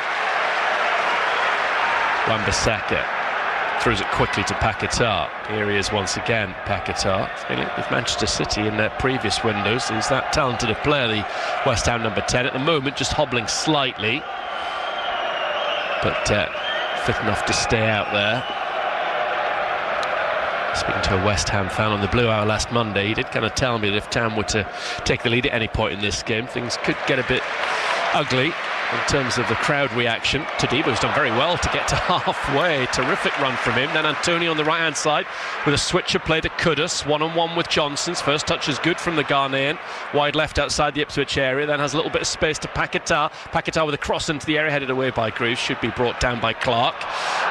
Wan-Bissaka throws it quickly to Paquetá. Here he is once again, Paquetá. He's been with Manchester City in their previous windows. He's that talented a player, the West Ham number 10. At the moment, just hobbling slightly, but fit enough to stay out there. Speaking to a West Ham fan on the Blue Hour last Monday, he did kind of tell me that if Town were to take the lead at any point in this game, things could get a bit ugly in terms of the crowd reaction. Todibo's done very well to get to halfway. Terrific run from him. Then Antonio on the right hand side with a switcher play to Kudus. 1-on-1 with Johnson's first touch is good from the Ghanaian. Wide left outside the Ipswich area, then has a little bit of space to Paquetá. Paquetá with a cross into the area, headed away by Greaves. Should be brought down by Clark.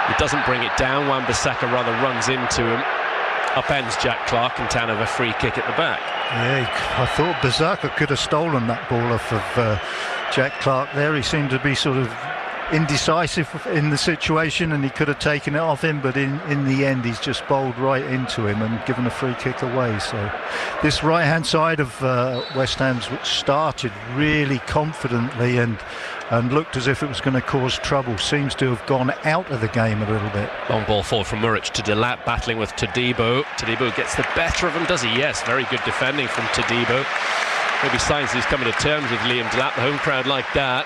He doesn't bring it down. Wan-Bissaka rather runs into him. Upends Jack Clark, and Town have a free kick at the back. Yeah, I thought Bissaka could have stolen that ball off of Jack Clark there. He seemed to be sort of indecisive in the situation, and he could have taken it off him, but in the end he's just bowled right into him and given a free kick away. So this right hand side of West Ham's, which started really confidently and looked as if it was going to cause trouble, seems to have gone out of the game a little bit. Long ball forward from Muric to Delap, battling with Todibo. Todibo gets the better of him, does he? Yes, very good defending from Todibo. Maybe signs he's coming to terms with Liam Delap. The home crowd like that.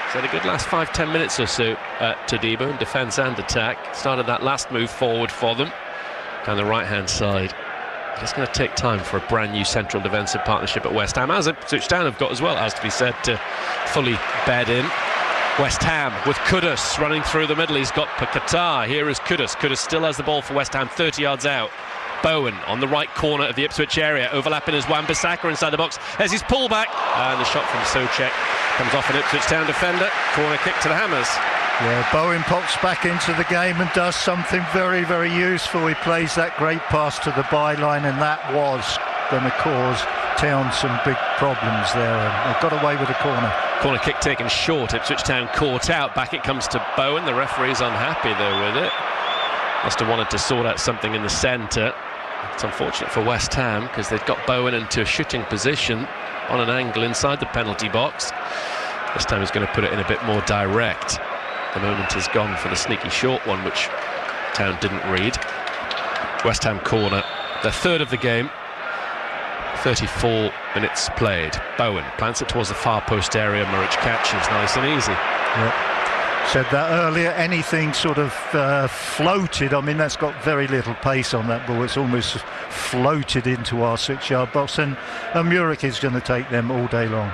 He's had a good last 5-10 minutes or so at Todibo in defence and attack. Started that last move forward for them down the right hand side. It's going to take time for a brand new central defensive partnership at West Ham, as Ipswich Town have got as well, has to be said, to fully bed in. West Ham with Kudus running through the middle. He's got Paquetá. Here is Kudus. Kudus still has the ball for West Ham, 30 yards out. Bowen on the right corner of the Ipswich area, overlapping as Wan-Bissaka inside the box. There's his pullback, and the shot from Souček comes off an Ipswich Town defender. Corner kick to the Hammers. Yeah, Bowen pops back into the game and does something very, very useful. He plays that great pass to the byline, and that was going to cause Town some big problems there. And they got away with the corner. Corner kick taken short. Ipswich Town caught out. Back it comes to Bowen. The referee's unhappy though with it. Must have wanted to sort out something in the centre. It's unfortunate for West Ham because they've got Bowen into a shooting position on an angle inside the penalty box. This time he's going to put it in a bit more direct. The moment is gone for the sneaky short one, which Town didn't read. West Ham corner, their third of the game. 34 minutes played. Bowen plants it towards the far post area. Muric catches, nice and easy. Yep. Said that earlier, anything sort of floated, I mean that's got very little pace on that ball, it's almost floated into our 6-yard box, and Muric is going to take them all day long.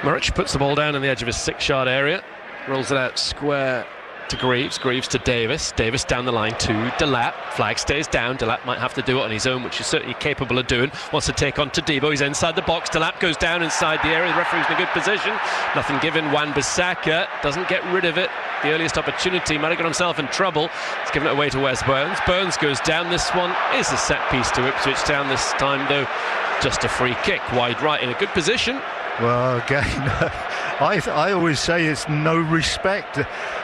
Muric puts the ball down on the edge of his 6-yard area, rolls it out square to Greaves, Greaves to Davis, Davis down the line to Delap, flag stays down, Delap might have to do it on his own, which he's certainly capable of doing, wants to take on Todibo, he's inside the box, Delap goes down inside the area, the referee's in a good position, nothing given, Wan-Bissaka doesn't get rid of it, the earliest opportunity, might have got himself in trouble, he's given it away to Wes Burns, Burns goes down, this one is a set piece to Ipswich Town, this time though just a free kick, wide right in a good position. Well, again, I always say it's no respect.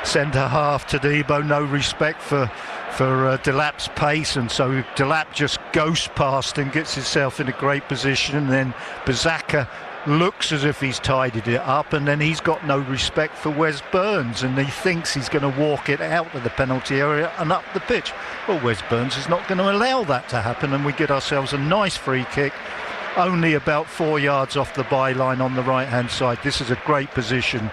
Centre half Todibo, no respect for Delap's pace, and so Delap just goes past and gets himself in a great position. And then Bissaka looks as if he's tidied it up, and then he's got no respect for Wes Burns, and he thinks he's going to walk it out of the penalty area and up the pitch. Well, Wes Burns is not going to allow that to happen, and we get ourselves a nice free kick, only about 4 yards off the byline on the right-hand side. This is a great position.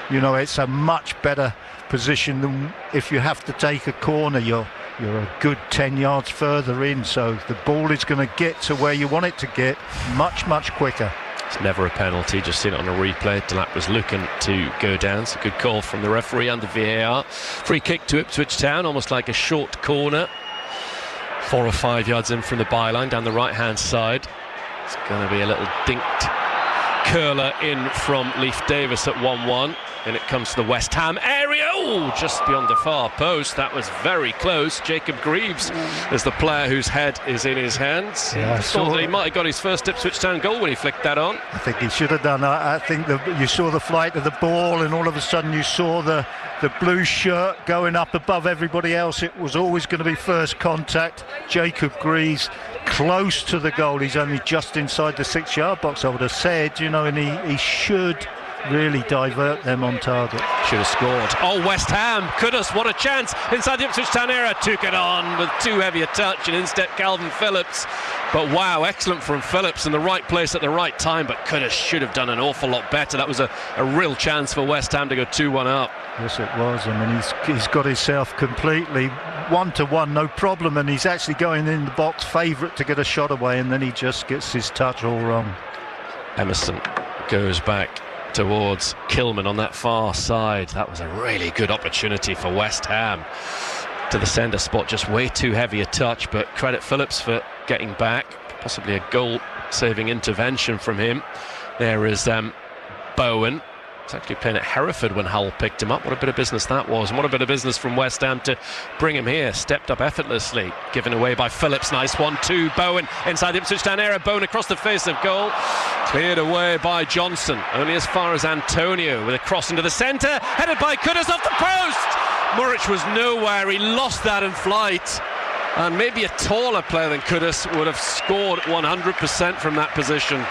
You know, it's a much better position than if you have to take a corner. You're a good 10 yards further in, so the ball is going to get to where you want it to get much quicker. It's never a penalty, just seen it on a replay. Delap was looking to go down. It's a good call from the referee under VAR. Free kick to Ipswich Town, almost like a short corner. 4 or 5 yards in from the byline down the right-hand side. It's going to be a little dinked curler in from Leif Davis at 1-1. And it comes to the West Ham area. Oh, just beyond the far post. That was very close. Jacob Greaves is the player whose head is in his hands. Yeah, I thought that he might have got his first Ipswich Town goal when he flicked that on. I think he should have done. I think you saw the flight of the ball, and all of a sudden you saw the blue shirt going up above everybody else. It was always going to be first contact. Jacob Greaves close to the goal. He's only just inside the 6-yard box, I would have said, you know, and he should really divert them on target. Should have scored. Oh, West Ham, Kudus, what a chance inside the Ipswich Town area. Took it on with too heavy a touch, and in stepped Calvin Phillips. But wow, excellent from Phillips, in the right place at the right time. But Kudus should have done an awful lot better. That was a real chance for West Ham to go 2-1 up. Yes, it was. I mean, he's got himself completely 1-to-1, no problem, and he's actually going in the box, favourite to get a shot away, and then he just gets his touch all wrong. Emerson goes back towards Kilman on that far side. That was a really good opportunity for West Ham. To the centre spot, just way too heavy a touch, but credit Phillips for getting back. Possibly a goal-saving intervention from him. There is Bowen. He's actually playing at Hereford when Hull picked him up. What a bit of business that was, and what a bit of business from West Ham to bring him here. Stepped up effortlessly, given away by Phillips. Nice 1-2. Bowen inside the Ipswich Town area. Bowen across the face of goal, cleared away by Johnson, only as far as Antonio, with a cross into the centre, headed by Kudus off the post. Muric was nowhere. He lost that in flight, and maybe a taller player than Kudus would have scored 100% from that position.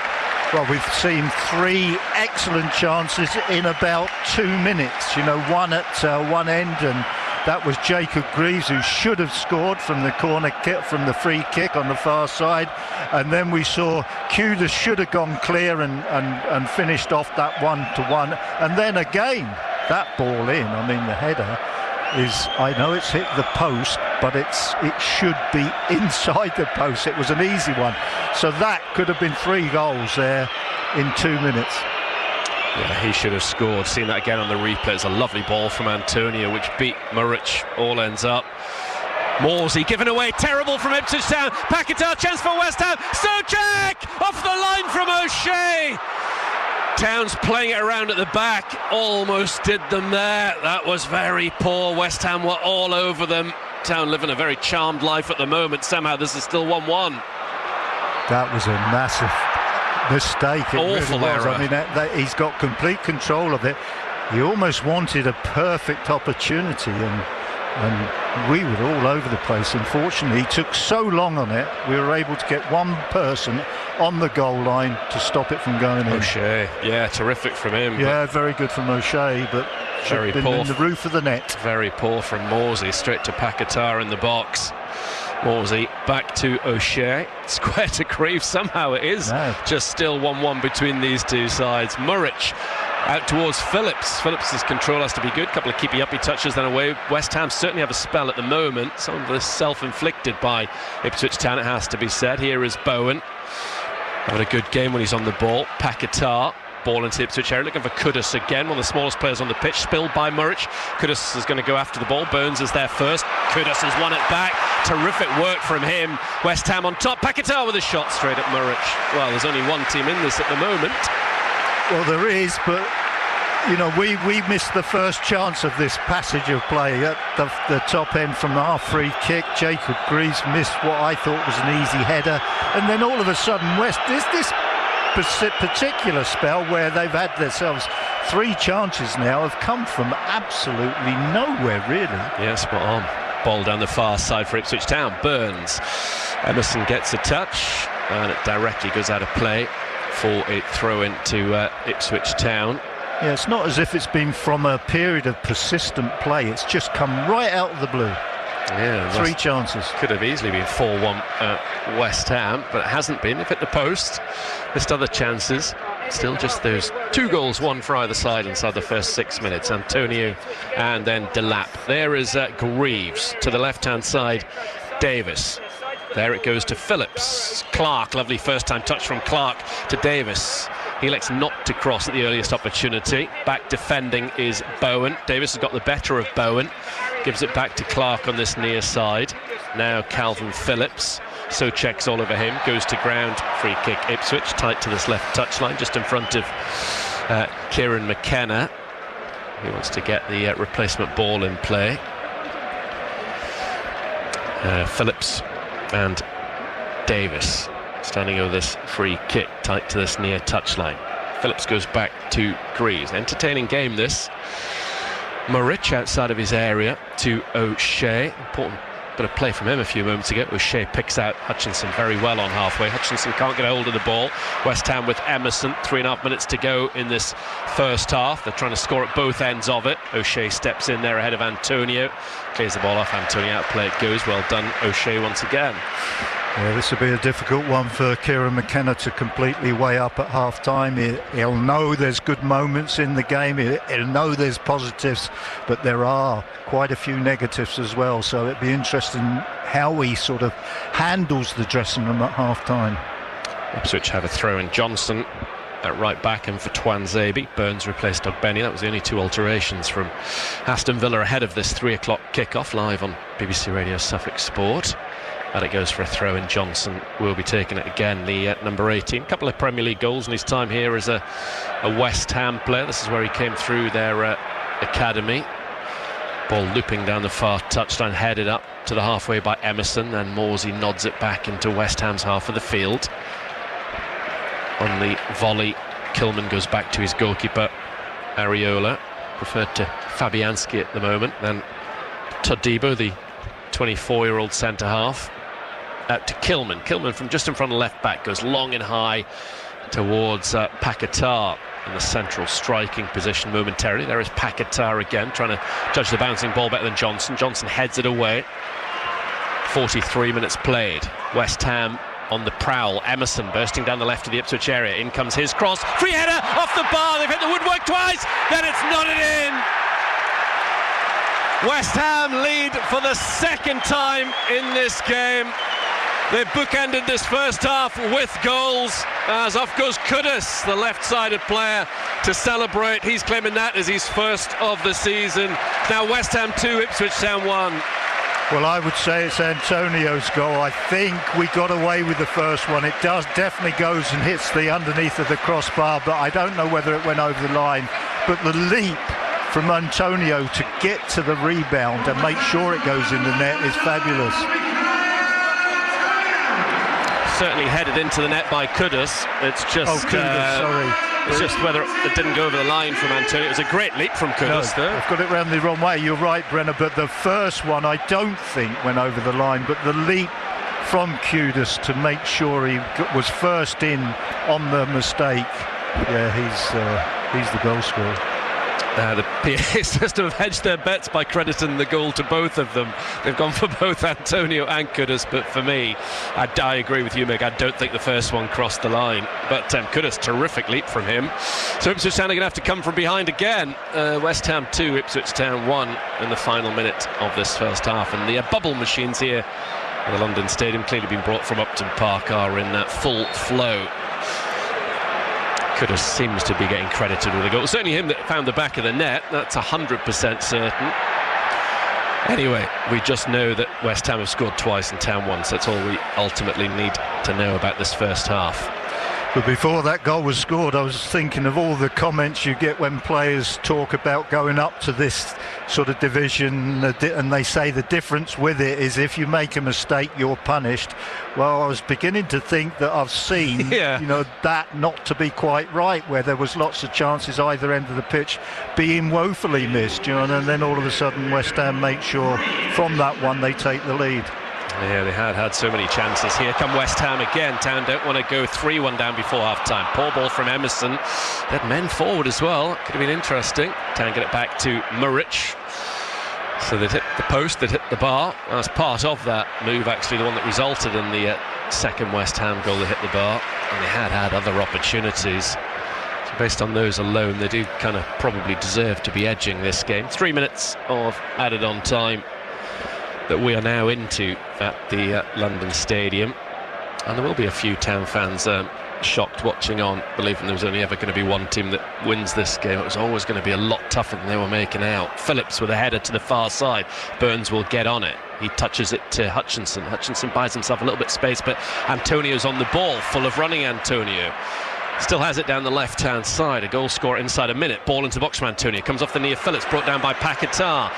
Well, we've seen 3 excellent chances in about 2 minutes. You know, one at one end, and that was Jacob Greaves, who should have scored from the corner kick, from the free kick on the far side. And then we saw Kudus should have gone clear and finished off that 1-to-1. And then again, that ball in. I mean, the header is, I know it's hit the post, but it should be inside the post. It was an easy one, so that could have been 3 goals there in 2 minutes. Yeah, he should have scored. Seen that again on the replay. It's a lovely ball from Antonio, which beat Muric. All ends up. Morsey given away, terrible from Ipswich Town. Paquetá, chance for West Ham. Sojak off the line from O'Shea. Town's playing it around at the back, almost did them there. That was very poor. West Ham were all over them. Town living a very charmed life at the moment. Somehow this is still 1-1. That was a massive mistake. Awful really error. I mean, he's got complete control of it. He almost wanted a perfect opportunity, and we were all over the place. Unfortunately, he took so long on it. We were able to get one person on the goal line to stop it from going in. O'Shea, yeah, terrific from him. Yeah, very good from O'Shea, but very poor in the roof of the net. Very poor from Morsey, straight to Paquetá in the box. Morsey back to O'Shea, square to Greaves. Somehow it is just still 1-1 between these two sides. Muric out towards Phillips. Phillips's control has to be good. Couple of keepy-uppy touches then away. West Ham certainly have a spell at the moment. Some of this self-inflicted by Ipswich Town, it has to be said. Here is Bowen, having a good game when he's on the ball. Paquetá, ball into Ipswich area, looking for Kudus again, one of the smallest players on the pitch, spilled by Muric. Kudus is going to go after the ball. Burns is there first. Kudus has won it back. Terrific work from him. West Ham on top. Paquetá with a shot straight at Muric. Well, there's only one team in this at the moment. Well, there is, but you know, we missed the first chance of this passage of play at the top end from our free kick. Jacob Greaves missed what I thought was an easy header, and then all of a sudden West, this particular spell where they've had themselves 3 chances now have come from absolutely nowhere, really. Yeah, spot on. Ball down the far side for Ipswich Town. Burns. Emerson gets a touch, and it directly goes out of play for a throw into Ipswich Town. Yeah, it's not as if it's been from a period of persistent play. It's just come right out of the blue. Yeah, 3 chances. Could have easily been 4-1 West Ham, but it hasn't been. They've hit the post, missed other chances. Still just those 2 goals, one for either side inside the first 6 minutes. Antonio and then Delap. There is Greaves to the left-hand side. Davis. There it goes to Phillips. Clark, lovely first-time touch from Clark to Davis. He elects not to cross at the earliest opportunity. Back defending is Bowen. Davis has got the better of Bowen. Gives it back to Clark on this near side. Now Calvin Phillips. So checks all over him. Goes to ground. Free kick Ipswich. Tight to this left touchline, just in front of Kieran McKenna. He wants to get the replacement ball in play. Phillips and Davis standing over this free kick, tight to this near touchline. Phillips goes back to Greaves. Entertaining game this. Murich outside of his area to O'Shea. Important bit of play from him a few moments ago. O'Shea picks out Hutchinson very well on halfway. Hutchinson can't get a hold of the ball. West Ham with Emerson. 3.5 minutes to go in this first half. They're trying to score at both ends of it. O'Shea steps in there ahead of Antonio. Clears the ball off Antonio. Out play it goes. Well done, O'Shea, once again. Yeah, this will be a difficult one for Kieran McKenna to completely weigh up at half-time. He'll know there's good moments in the game. He'll know there's positives, but there are quite a few negatives as well. So it'd be interesting how he sort of handles the dressing room at half-time. Ipswich have a throw in. Johnson at right back, and for Twanzebe. Burns replaced Ogbenny. That was the only 2 alterations from Aston Villa ahead of this 3 o'clock kickoff live on BBC Radio Suffolk Sport. And it goes for a throw in. Johnson will be taking it again, the number 18. A couple of Premier League goals in his time here as a West Ham player. This is where he came through their academy. Ball looping down the far touchline, headed up to the halfway by Emerson, and Morsey nods it back into West Ham's half of the field. On the volley, Kilman goes back to his goalkeeper, Areola, preferred to Fabianski at the moment. Then Todibo, the 24-year-old centre-half, to Kilman. Kilman from just in front of left back goes long and high towards Paquetá in the central striking position momentarily. There is Paquetá again, trying to judge the bouncing ball better than Johnson. Johnson heads it away. 43 minutes played. West Ham on the prowl. Emerson bursting down the left of the Ipswich area. In comes his cross. Free header off the bar. They've hit the woodwork twice. Then it's nodded in. West Ham lead for the second time in this game. They bookended this first half with goals, as off goes Kudus, the left-sided player, to celebrate. He's claiming that as his first of the season. Now West Ham 2, Ipswich Town 1. Well, I would say it's Antonio's goal. I think we got away with the first one. It definitely goes and hits the underneath of the crossbar, but I don't know whether it went over the line. But the leap from Antonio to get to the rebound and make sure it goes in the net is fabulous. Certainly headed into the net by Kudus. It's just sorry. It's just whether it didn't go over the line from Antonio. It was a great leap from Kudus, though. I've got it round the wrong way. You're right, Brenner, but the first one I don't think went over the line, but the leap from Kudus to make sure he was first in on the mistake. Yeah, he's the goal scorer. The PA system have hedged their bets by crediting the goal to both of them. They've gone for both Antonio and Kudus, but for me, I agree with you, Mick. I don't think the first one crossed the line. But Kudus, terrific leap from him. So Ipswich Town are going to have to come from behind again. West Ham 2, Ipswich Town 1 in the final minute of this first half. And the bubble machines here at the London Stadium, clearly been brought from Upton Park, are in full flow. Kudus seems to be getting credited with a goal. Certainly him that found the back of the net. That's 100% certain. Anyway, we just know that West Ham have scored twice and Town once. That's all we ultimately need to know about this first half. But before that goal was scored, I was thinking of all the comments you get when players talk about going up to this sort of division, and they say the difference with it is if you make a mistake, you're punished. Well, I was beginning to think that I've seen, that not to be quite right, where there was lots of chances either end of the pitch being woefully missed, and then all of a sudden West Ham make sure from that one they take the lead. Yeah, they had so many chances. Here come West Ham again. Town don't want to go 3-1 down before half-time. Poor ball from Emerson. They had men forward as well. Could have been interesting. Town get it back to Muric. So they'd hit the post, they'd hit the bar. As part of that move, actually, the one that resulted in the second West Ham goal, they hit the bar. And they had other opportunities. So based on those alone, they do kind of probably deserve to be edging this game. 3 minutes of added-on time that we are now into at the London Stadium, and there will be a few Town fans shocked watching on, believing there was only ever going to be one team that wins this game. It was always going to be a lot tougher than they were making out. Phillips with a header to the far side. Burns will get on it. He touches it to Hutchinson. Hutchinson buys himself a little bit of space, but Antonio's on the ball, full of running Antonio. Still has it down the left-hand side. A goal scorer inside a minute. Ball into the box from Antonio. Comes off the knee of Phillips, brought down by Paquetá.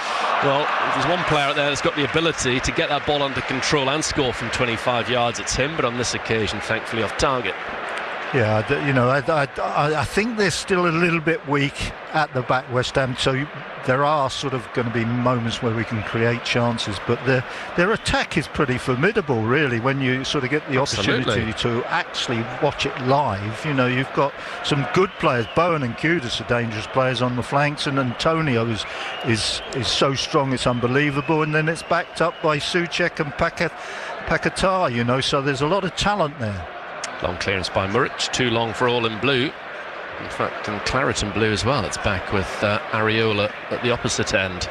Well, if there's one player out there that's got the ability to get that ball under control and score from 25 yards, it's him. But on this occasion, thankfully off target. Yeah, I think they're still a little bit weak at the back, West Ham. So there are sort of going to be moments where we can create chances, but their attack is pretty formidable, really, when you sort of get the opportunity to actually watch it live. You know, you've got some good players. Bowen and Kudus are dangerous players on the flanks, and Antonio is so strong it's unbelievable. And then it's backed up by Souček and Paquetá, you know, so there's a lot of talent there. Long clearance by Muric, too long for all in blue. In fact, in claret and blue as well. It's back with Areola at the opposite end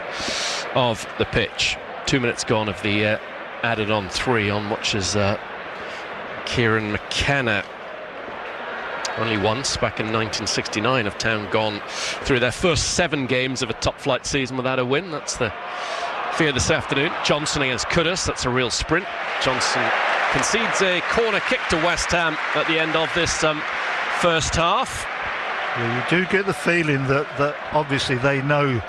of the pitch. 2 minutes gone of the added on 3 on what is Kieran McKenna. Only once, back in 1969, have Town gone through their first 7 games of a top-flight season without a win. That's the fear this afternoon. Johnson against Kudus, that's a real sprint. Johnson concedes a corner kick to West Ham at the end of this first half. Yeah, you do get the feeling that obviously they know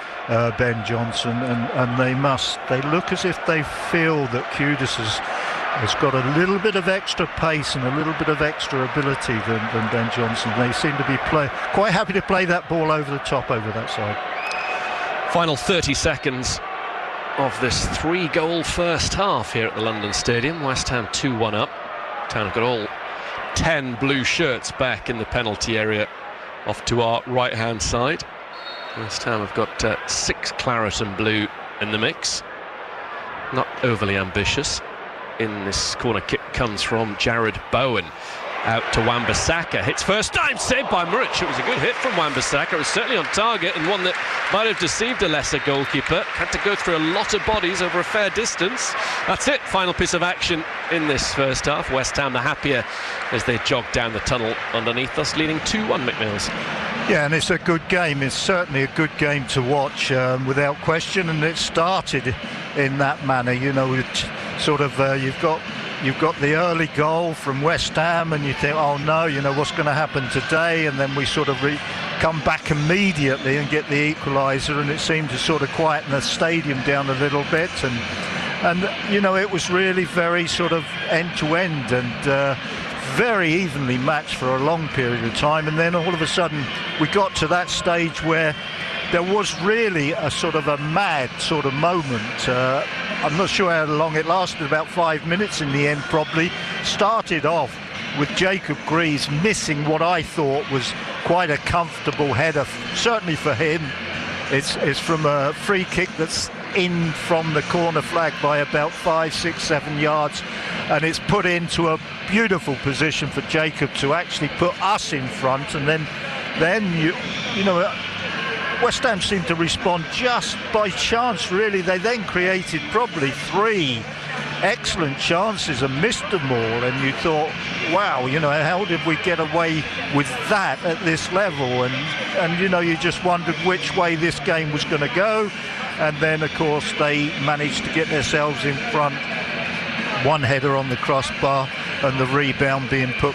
Ben Johnson, and they look as if they feel that Kudus has got a little bit of extra pace and a little bit of extra ability than Ben Johnson. They seem to be quite happy to play that ball over the top over that side. Final 30 seconds of this 3-goal first half here at the London Stadium. West Ham 2-1 up. Town have got all 10 blue shirts back in the penalty area off to our right hand side. West Ham have got 6 claret and blue in the mix. Not overly ambitious. In this corner kick comes from Jared Bowen. Out to Wan-Bissaka, hits first time, saved by Muric. It was a good hit from Wan-Bissaka. It was certainly on target, and one that might have deceived a lesser goalkeeper. Had to go through a lot of bodies over a fair distance. That's it, final piece of action in this first half. West Ham the happier as they jog down the tunnel underneath us, leading 2-1, McMills. Yeah, and it's a good game. It's certainly a good game to watch, without question, and it started in that manner. You know, sort of you've got the early goal from West Ham, and you think, oh no, you know, what's going to happen today? And then we sort of come back immediately and get the equaliser, and it seemed to sort of quieten the stadium down a little bit. And you know, it was really very sort of end to end and very evenly matched for a long period of time. And then all of a sudden we got to that stage where there was really a sort of a mad sort of moment. I'm not sure how long it lasted, about 5 minutes in the end probably. Started off with Jacob Greaves missing what I thought was quite a comfortable header, certainly for him. It's from a free kick that's in from the corner flag by about 5, 6, 7 yards, and it's put into a beautiful position for Jacob to actually put us in front. And then you know, West Ham seemed to respond just by chance, really. They then created probably 3 excellent chances and missed them all, and you thought, wow, you know, how did we get away with that at this level? And you know, you just wondered which way this game was going to go. And then of course they managed to get themselves in front. One header on the crossbar and the rebound being put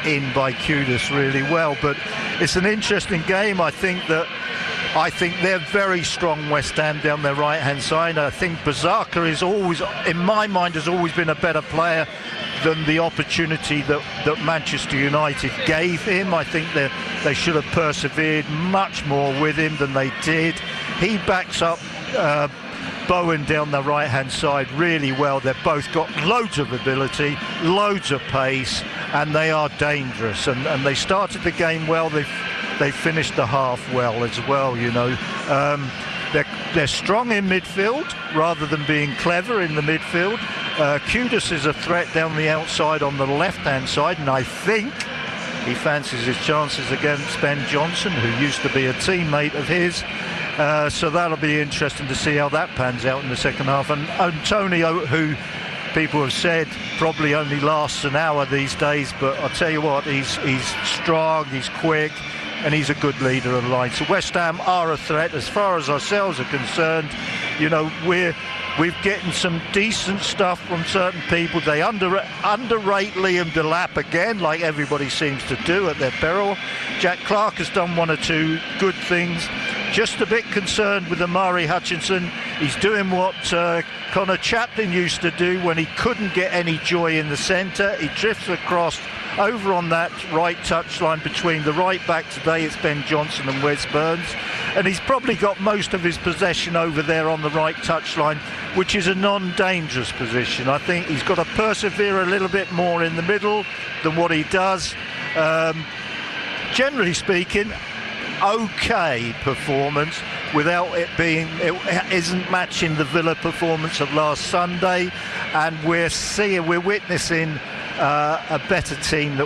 in by Kudus really well. But it's an interesting game. I think they're very strong, West Ham, down their right-hand side. I think Bazaka is always, in my mind, has always been a better player than the opportunity that Manchester United gave him. I think they should have persevered much more with him than they did. He backs up Bowen down the right-hand side really well. They've both got loads of ability, loads of pace, and they are dangerous. And they started the game well. They finished the half well as well, you know. They're strong in midfield rather than being clever in the midfield. Kudus is a threat down the outside on the left-hand side, and I think he fancies his chances against Ben Johnson, who used to be a teammate of his. So that'll be interesting to see how that pans out in the second half. And Antonio, who people have said probably only lasts an hour these days, but I'll tell you what, he's strong, he's quick, and he's a good leader of the line. So West Ham are a threat as far as ourselves are concerned. You know, we've getting some decent stuff from certain people. They underrate Liam Delap again, like everybody seems to do at their peril. Jack Clark has done one or two good things. Just a bit concerned with Amari Hutchinson. He's doing what Connor Chaplin used to do when he couldn't get any joy in the centre. He drifts across over on that right touchline between the right back today. It's Ben Johnson and Wes Burns. And he's probably got most of his possession over there on the right touchline, which is a non-dangerous position. I think he's got to persevere a little bit more in the middle than what he does. Generally speaking, okay performance without it isn't matching the Villa performance of last Sunday, and we're witnessing a better team.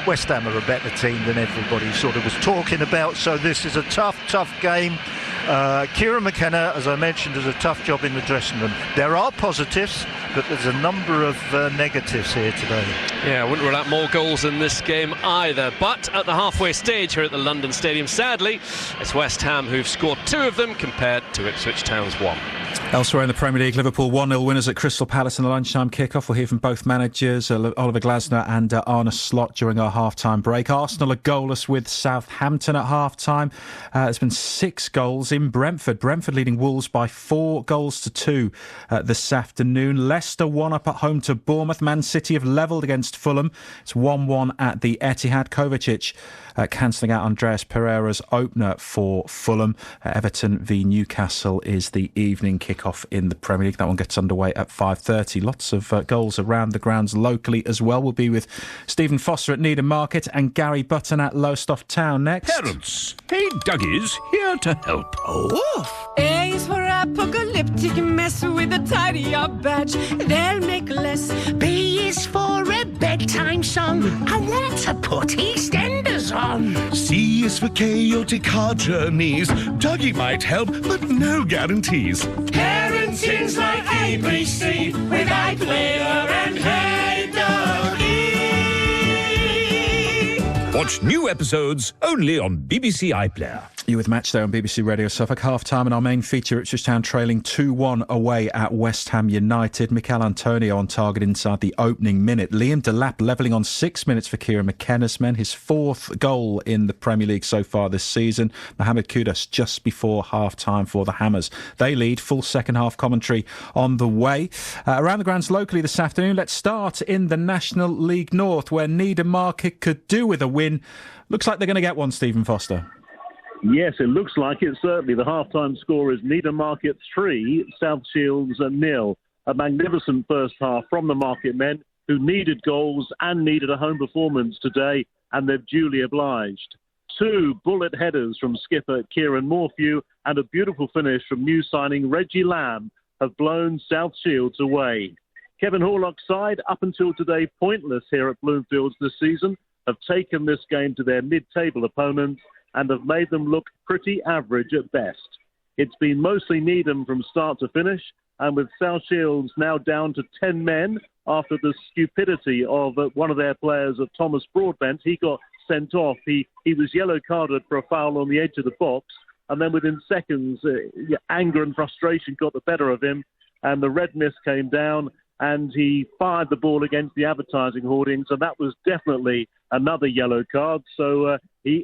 West Ham are a better team than everybody sort of was talking about. So this is a tough game. Kieran McKenna, as I mentioned, does a tough job in the dressing room. There are positives, but there's a number of negatives here today. Yeah, I wouldn't rule out more goals in this game either. But at the halfway stage here at the London Stadium, sadly, it's West Ham who've scored 2 of them compared to Ipswich Town's 1. Elsewhere in the Premier League, Liverpool 1-0 winners at Crystal Palace in the lunchtime kickoff. We'll hear from both managers, Oliver Glasner and Arne Slot, during our half-time break. Arsenal are goalless with Southampton at half-time. There's been 6 goals in Brentford. Brentford leading Wolves by 4-2 this afternoon. Leicester 1-up at home to Bournemouth. Man City have levelled against Fulham. It's 1-1 at the Etihad. Kovacic cancelling out Andreas Pereira's opener for Fulham. Everton v Newcastle is the evening kickoff in the Premier League. That one gets underway at 5:30. Lots of goals around the grounds locally as well. We'll be with Stephen Foster at Needham Market and Gary Button at Lowestoft Town next. Parents, hey Dougie's here to help. Oh! A is for apocalyptic mess with a tidy-up badge. They'll make less. B is for a bedtime song. I want to put EastEnders on. C is for chaotic car journeys. Dougie might help, but no guarantees. Parenting's like ABC with iPlayer and Hey Dougie. Watch new episodes only on BBC iPlayer. You with Matchday on BBC Radio Suffolk. Half-time and our main feature, Ipswich Town trailing 2-1 away at West Ham United. Mikel Antonio on target inside the opening minute. Liam Delap levelling on 6 minutes for Kieran McKenna's men. His 4th goal in the Premier League so far this season. Mohamed Kudus just before half-time for the Hammers. They lead. Full second-half commentary on the way. Around the grounds locally this afternoon, let's start in the National League North, where Needham Market could do with a win. Looks like they're going to get one, Stephen Foster. Yes, it looks like it, certainly. The half-time score is Needham Market 3, South Shields 0. A magnificent first half from the Market men, who needed goals and needed a home performance today, and they've duly obliged. 2 bullet headers from skipper Kieran Morphew and a beautiful finish from new signing Reggie Lamb have blown South Shields away. Kevin Horlock's side, up until today pointless here at Bloomfields this season, have taken this game to their mid-table opponents and have made them look pretty average at best. It's been mostly Needham from start to finish, and with South Shields now down to 10 men after the stupidity of one of their players, Thomas Broadbent. He got sent off. He was yellow-carded for a foul on the edge of the box, and then within seconds, anger and frustration got the better of him, and the red mist came down, and he fired the ball against the advertising hoardings, and that was definitely another yellow card. So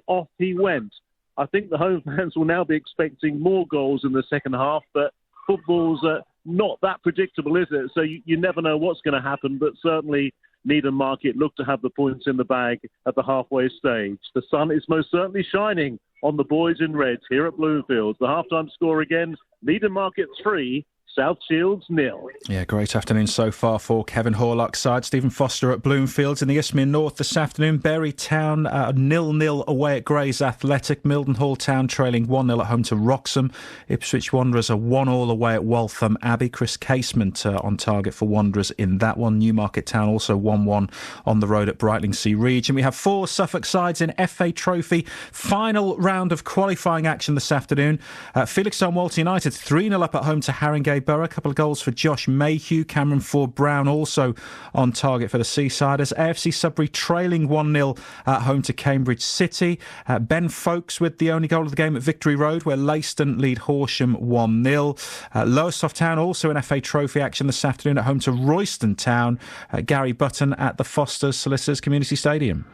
off he went. I think the home fans will now be expecting more goals in the second half, but football's not that predictable, is it? So you never know what's going to happen, but certainly Needham Market look to have the points in the bag at the halfway stage. The sun is most certainly shining on the boys in red here at Bloomfields. The halftime score again, Needham Market 3, South Shields 0. Yeah, great afternoon so far for Kevin Horlock's side. Stephen Foster at Bloomfields in the Isthmian North this afternoon. Bury Town 0-0 away at Grays Athletic. Mildenhall Town trailing 1-0 at home to Wroxham. Ipswich Wanderers are 1-1 away at Waltham Abbey. Chris Casement on target for Wanderers in that one. Newmarket Town also 1-1 on the road at Brightlingsea Region. We have 4 Suffolk sides in FA Trophy. Final round of qualifying action this afternoon. Felixstowe Walter United 3-0 up at home to Haringey Borough. A couple of goals for Josh Mayhew. Cameron Ford-Brown also on target for the Seasiders. AFC Sudbury trailing 1-0 at home to Cambridge City. Ben Folkes with the only goal of the game at Victory Road, where Leiston lead Horsham 1-0. Lowestoft Town also in FA Trophy action this afternoon at home to Royston Town. Gary Button at the Fosters Solicitors Community Stadium.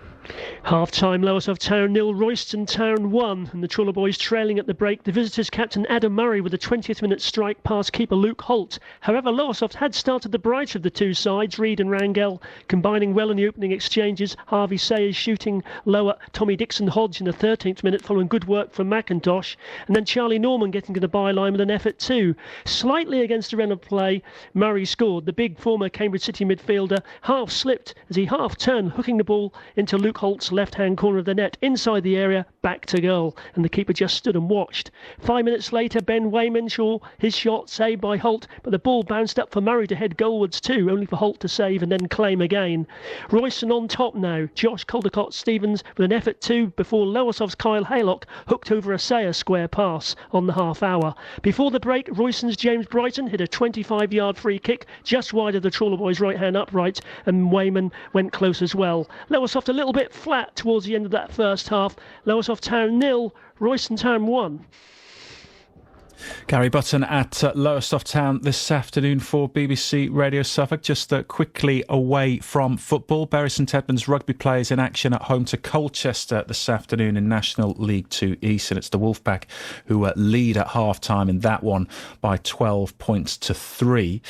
Half-time, Lowestoft Town 0, Royston Town 1, and the Trawler boys trailing at the break. The visitors' captain Adam Murray with a 20th minute strike past keeper Luke Holt. However, Lowestoft had started the brighter of the two sides, Reid and Rangel combining well in the opening exchanges. Harvey Sayers shooting lower, Tommy Dixon-Hodge in the 13th minute following good work from McIntosh, and then Charlie Norman getting to the byline with an effort too. Slightly against the run of play, Murray scored. The big former Cambridge City midfielder half slipped as he half turned, hooking the ball into Luke Holt's left-hand corner of the net, inside the area, back to goal, and the keeper just stood and watched. 5 minutes later, Ben Waymonshaw, his shot saved by Holt, but the ball bounced up for Murray to head goalwards too, only for Holt to save and then claim again. Royston on top now. Josh Caldecott-Stevens with an effort too before Lowestoft's Kyle Haylock hooked over a Sayer square pass on the half hour. Before the break, Royston's James Brighton hit a 25-yard free kick just wide of the Trawler boys' right-hand upright, and Wayman went close as well. Lowestoft a little bit flat towards the end of that first half. Lowestoft Town 0, Royston Town 1. Gary Button at Lowestoft Town this afternoon for BBC Radio Suffolk. Just quickly away from football, Bury St Edmunds rugby players in action at home to Colchester this afternoon in National League 2 East, and it's the Wolfpack who lead at half-time in that one by 12 points to 3.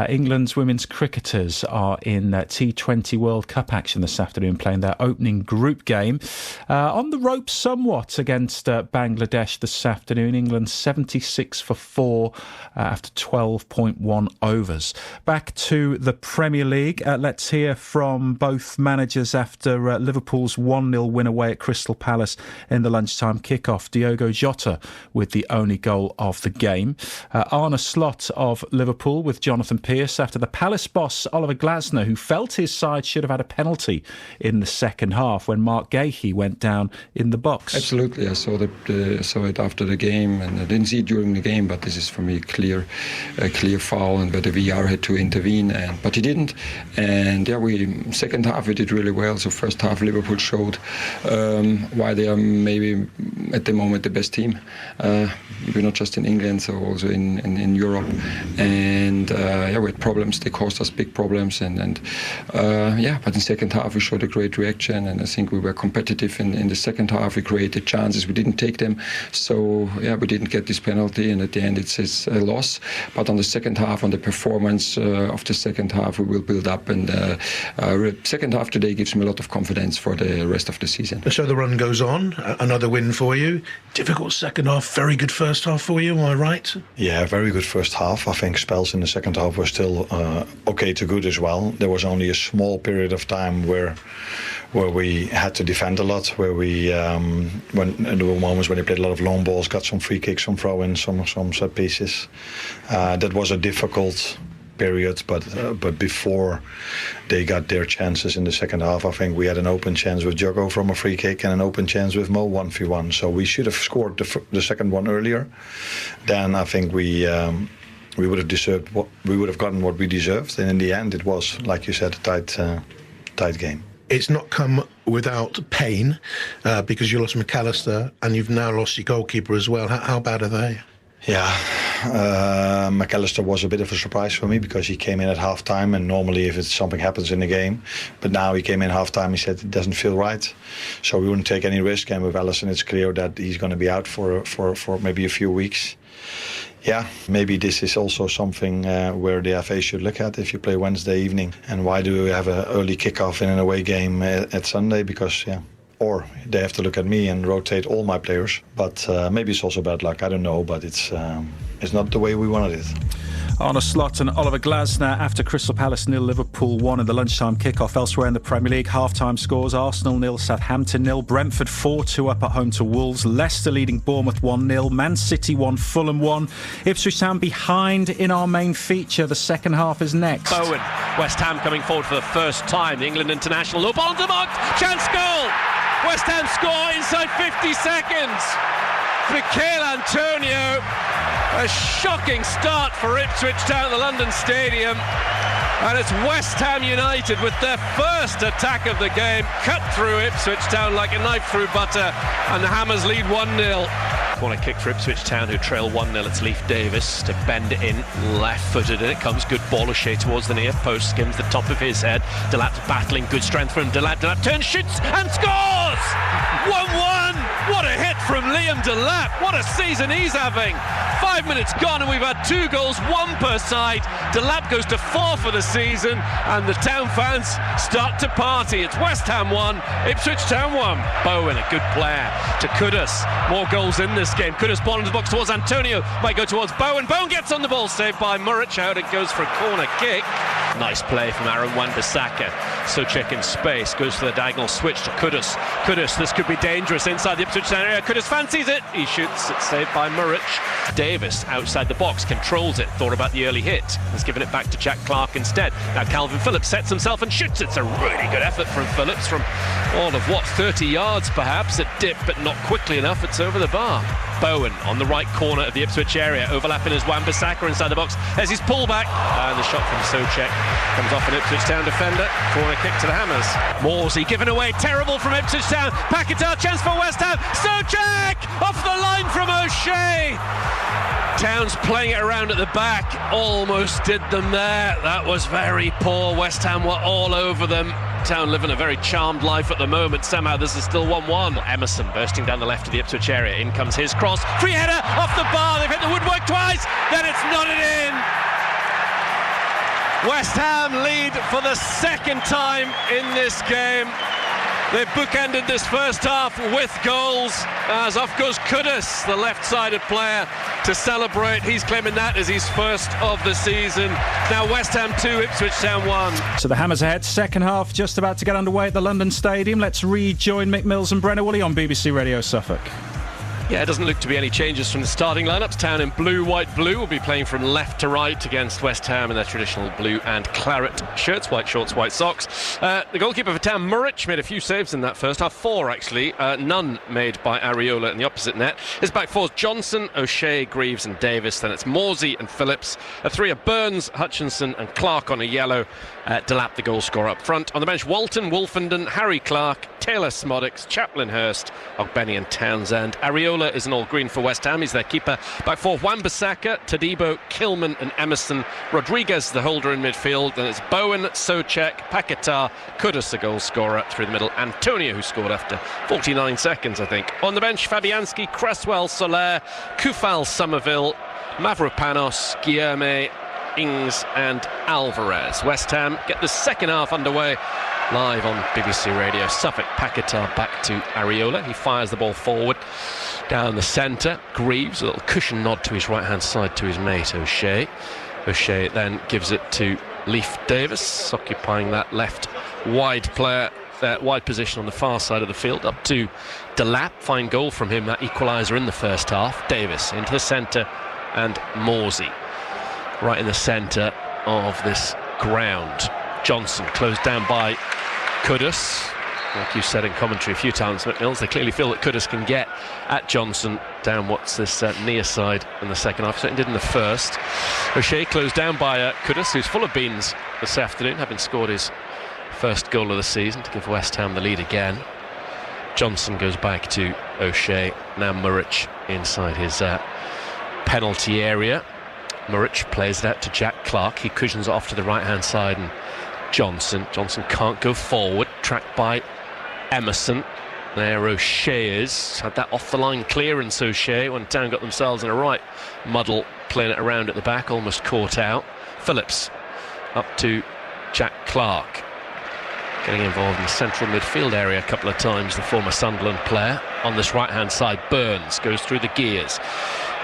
England's women's cricketers are in T20 World Cup action this afternoon, playing their opening group game. On the ropes somewhat against Bangladesh this afternoon. England 76 for 4 after 12.1 overs. Back to the Premier League. Let's hear from both managers after Liverpool's 1-0 win away at Crystal Palace in the lunchtime kickoff. Diogo Jota with the only goal of the game. Arne Slot of Liverpool with Jonathan Pearce after the Palace boss Oliver Glasner, who felt his side should have had a penalty in the second half when Mark Gahey went down in the box. Absolutely, I saw it after the game, and I didn't see it during the game, but this is for me a clear foul, and but the VR had to intervene, but he didn't. And yeah, second half we did really well. So first half Liverpool showed why they are maybe at the moment the best team. Maybe not just in England, so also in Europe. And yeah, we had problems. They caused us big problems, and but in second half we showed a great reaction, and I think we were competitive in the second half. We created chances, we didn't take them. So yeah, we didn't get this penalty, and at the end it's a loss. But on the second half, on the performance of the second half, we will build up, and second half today gives me a lot of confidence for the rest of the season. So the run goes on, another win for you. Difficult second half, very good first half for you, am I right? Yeah, very good first half. I think spells in the second half were still okay to good as well. There was only a small period of time where we had to defend a lot, where we when there were moments when they played a lot of long balls, got some free kicks, some throw-ins, some set pieces. That was a difficult period, but before they got their chances in the second half, I think we had an open chance with Jogo from a free kick and an open chance with Mo 1v1. So we should have scored the second one earlier. Then I think we would have gotten what we deserved, and in the end it was, like you said, a tight game. It's not come without pain because you lost McAllister and you've now lost your goalkeeper as well. How bad are they? Yeah, McAllister was a bit of a surprise for me because he came in at half-time, and normally if something happens in the game, but now he came in half-time, he said it doesn't feel right, so we wouldn't take any risk. And with Alisson it's clear that he's going to be out for maybe a few weeks. Yeah, maybe this is also something where the FA should look at if you play Wednesday evening. And why do we have an early kickoff in an away game at Sunday? Because, or they have to look at me and rotate all my players. But maybe it's also bad luck, I don't know, but it's not the way we wanted it. On a slot and Oliver Glasner after Crystal Palace 0, Liverpool 1 in the lunchtime kickoff. Elsewhere in the Premier League, half-time scores: Arsenal 0, Southampton 0, Brentford 4-2 up at home to Wolves, Leicester leading Bournemouth 1-0, Man City 1, Fulham 1. Ipswich Town behind in our main feature. The second half is next. Bowen, West Ham coming forward for the first time. The England international, low ball on the mark, chance goal! West Ham score inside 50 seconds. Michail Antonio. A shocking start for Ipswich Town at the London Stadium. And it's West Ham United with their first attack of the game. Cut through Ipswich Town like a knife through butter. And the Hammers lead 1-0. Corner kick for Ipswich Town, who trail 1-0. It's Leif Davis to bend it in, left-footed, and it comes. Good ball, O'Shea towards the near post, skims the top of his head. Delap's battling, good strength from Delap. Delap turns, shoots, and scores! 1-1! What a hit from Liam Delap! What a season he's having! 5 minutes gone, and we've had 2 goals, 1 per side. Delap goes to 4 for the season, and the Town fans start to party. It's West Ham 1, Ipswich Town 1. Bowen, a good player to Kudus. More goals in this game. Kudus ball into the box towards Antonio, might go towards Bowen. Bowen gets on the ball, saved by Muric. Out it goes for a corner kick. Nice play from Aaron Wan-Bissaka. Souček in space, goes for the diagonal switch to Kudus. Kudus, this could be dangerous inside the Ipswich Town area. Kudus fancies it. He shoots, it's saved by Muric. Davis outside the box, controls it, thought about the early hit, has given it back to Jack Clark instead. Now Calvin Phillips sets himself and shoots. It's a really good effort from Phillips from all of 30 yards perhaps. It dipped, but not quickly enough. It's over the bar. Bowen on the right corner of the Ipswich area, overlapping as Wan-Bissaka inside the box. There's his pullback, and the shot from Souček comes off an Ipswich Town defender. Corner kick to the Hammers. Morsey given away, terrible from Ipswich Town. Paquetá, chance for West Ham. Souček off the line from O'Shea. Town's playing it around at the back, almost did them there. That was very poor. West Ham were all over them. Town living a very charmed life at the moment. Somehow this is still 1-1. Emerson bursting down the left of the Ipswich area. In comes his cross. Free header off the bar. They've hit the woodwork twice. Then it's knotted in. West Ham lead for the second time in this game. They've bookended this first half with goals, as off goes Kudus, the left-sided player, to celebrate. He's claiming that as his first of the season. Now West Ham 2, Ipswich Town 1. So the Hammers ahead, second half just about to get underway at the London Stadium. Let's rejoin Mick Mills and Brenna Woolley on BBC Radio Suffolk. Yeah, it doesn't look to be any changes from the starting lineups. Town in blue, white, blue will be playing from left to right against West Ham in their traditional blue and claret shirts, white shorts, white socks. The goalkeeper for Town, Muric, made a few saves in that first half, 4 actually, none made by Areola in the opposite net. His back four's Johnson, O'Shea, Greaves and Davis. Then it's Morsey and Phillips. 3 are Burns, Hutchinson and Clark on a yellow. Delap, the goal scorer up front. On the bench, Walton, Wolfenden, Harry Clark, Taylor Smoddix, Chaplin-Hurst, Ogbeni and Townsend. Areola is an all-green for West Ham. He's their keeper. Back four, Wan-Bissaka, Tadibo, Kilman and Emerson. Rodriguez, the holder in midfield. Then it's Bowen, Souček, Paquetá, Kudus, the goal scorer through the middle. Antonio, who scored after 49 seconds, I think. On the bench, Fabianski, Cresswell, Soler, Kufal, Somerville, Mavropanos, Guilherme, Ings and Alvarez. West Ham get the second half underway live on BBC Radio Suffolk. Paquetá back to Areola. He fires the ball forward down the centre. Greaves, a little cushion nod to his right hand side to his mate O'Shea. O'Shea then gives it to Leif Davis, occupying that left wide position on the far side of the field, up to Delap. Fine goal from him, that equaliser in the first half. Davis into the centre and Morsey right in the centre of this ground. Johnson closed down by Kudus. Like you said in commentary a few times, McMills, they clearly feel that Kudus can get at Johnson down what's this near side in the second half. Certainly did in the first. O'Shea closed down by Kudus, who's full of beans this afternoon, having scored his first goal of the season to give West Ham the lead again. Johnson goes back to O'Shea. Now Muric inside his penalty area. Muric plays it out to Jack Clark. He cushions it off to the right-hand side, and Johnson can't go forward. Tracked by Emerson. There O'Shea is. Had that off-the-line clearance, O'Shea, when Town got themselves in a right muddle, playing it around at the back, almost caught out. Phillips up to Jack Clark. Getting involved in the central midfield area a couple of times, the former Sunderland player. On this right-hand side, Burns goes through the gears.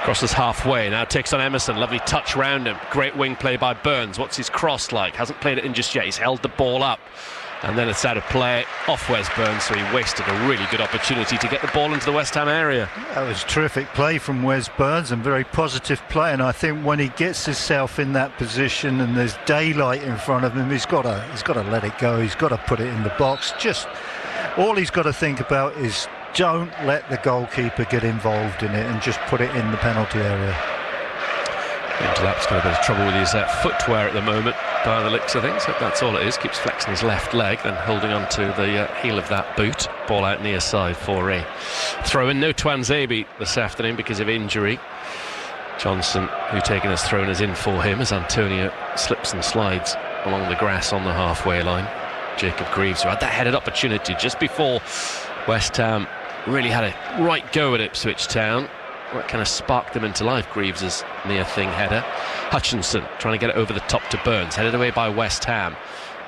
Crosses halfway, now takes on Emerson. Lovely touch round him. Great wing play by Burns. What's his cross like? Hasn't played it in just yet. He's held the ball up. And then it's out of play off Wes Burns, so he wasted a really good opportunity to get the ball into the West Ham area. That was terrific play from Wes Burns and very positive play. And I think when he gets himself in that position and there's daylight in front of him, he's got to let it go. He's got to put it in the box. Just all he's got to think about is don't let the goalkeeper get involved in it and just put it in the penalty area. Delap's got a bit of trouble with his footwear at the moment, by the looks of things. That's all it is. Keeps flexing his left leg, then holding on to the heel of that boot. Ball out near side for a throw in. No Twanzebe this afternoon because of injury. Johnson, who taking his throw, is in for him as Antonio slips and slides along the grass on the halfway line. Jacob Greaves, who had that headed opportunity just before West Ham really had a right go at Ipswich Town. That kind of sparked them into life. Greaves' near thing header. Hutchinson trying to get it over the top to Burns, headed away by West Ham.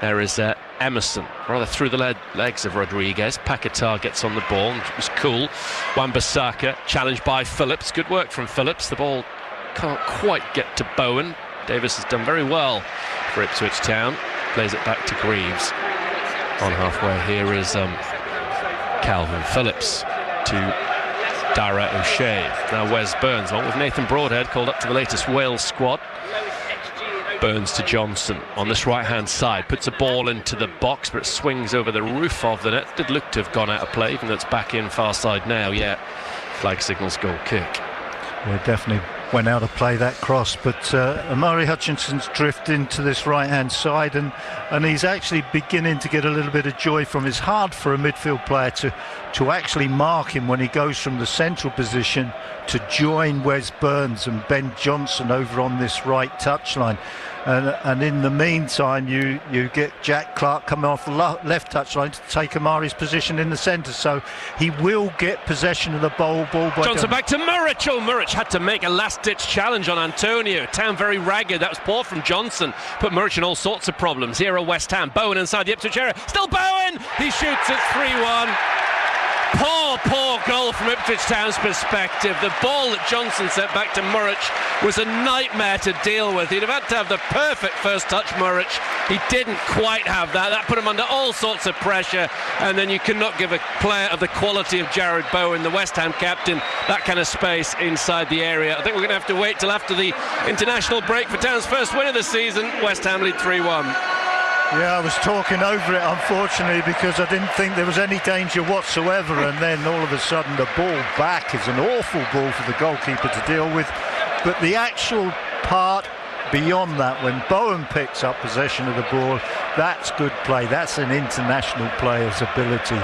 There is Emerson, rather through the legs of Rodriguez. Paquetá gets on the ball, and it was cool. Wan-Bissaka challenged by Phillips. Good work from Phillips. The ball can't quite get to Bowen. Davis has done very well for Ipswich Town. Plays it back to Greaves. On halfway here is Calvin Phillips to Dara O'Shea. Now Wes Burns, along with Nathan Broadhead, called up to the latest Wales squad. Burns to Johnson on this right hand side, puts a ball into the box, but it swings over the roof of the net. Did look to have gone out of play, even though it's back in far side now. Yeah, flag signals goal kick. Yeah, definitely went out of play, that cross, but Amari Hutchinson's drifted into this right hand side, and he's actually beginning to get a little bit of joy from it. It's hard for a midfield player to actually mark him when he goes from the central position to join Wes Burns and Ben Johnson over on this right touchline. And in the meantime, you get Jack Clark coming off the left touchline to take Amari's position in the centre. So he will get possession of the ball. Johnson back to Muric. Oh, Muric had to make a last-ditch challenge on Antonio. Town very ragged. That was poor from Johnson. Put Muric in all sorts of problems. Here are West Ham. Bowen inside the Ipswich area. Still Bowen! He shoots it 3-1. Poor goal from Ipswich Town's perspective. The ball that Johnson sent back to Muric was a nightmare to deal with. He'd have had to have the perfect first touch, Muric. He didn't quite have that. That put him under all sorts of pressure, and then you cannot give a player of the quality of Jared Bowen, the West Ham captain, that kind of space inside the area. I think we're going to have to wait till after the international break for Town's first win of the season. West Ham lead 3-1. Yeah, I was talking over it, unfortunately, because I didn't think there was any danger whatsoever, and then all of a sudden the ball back is an awful ball for the goalkeeper to deal with. But the actual part beyond that, when Bowen picks up possession of the ball, that's good play. That's an international player's ability.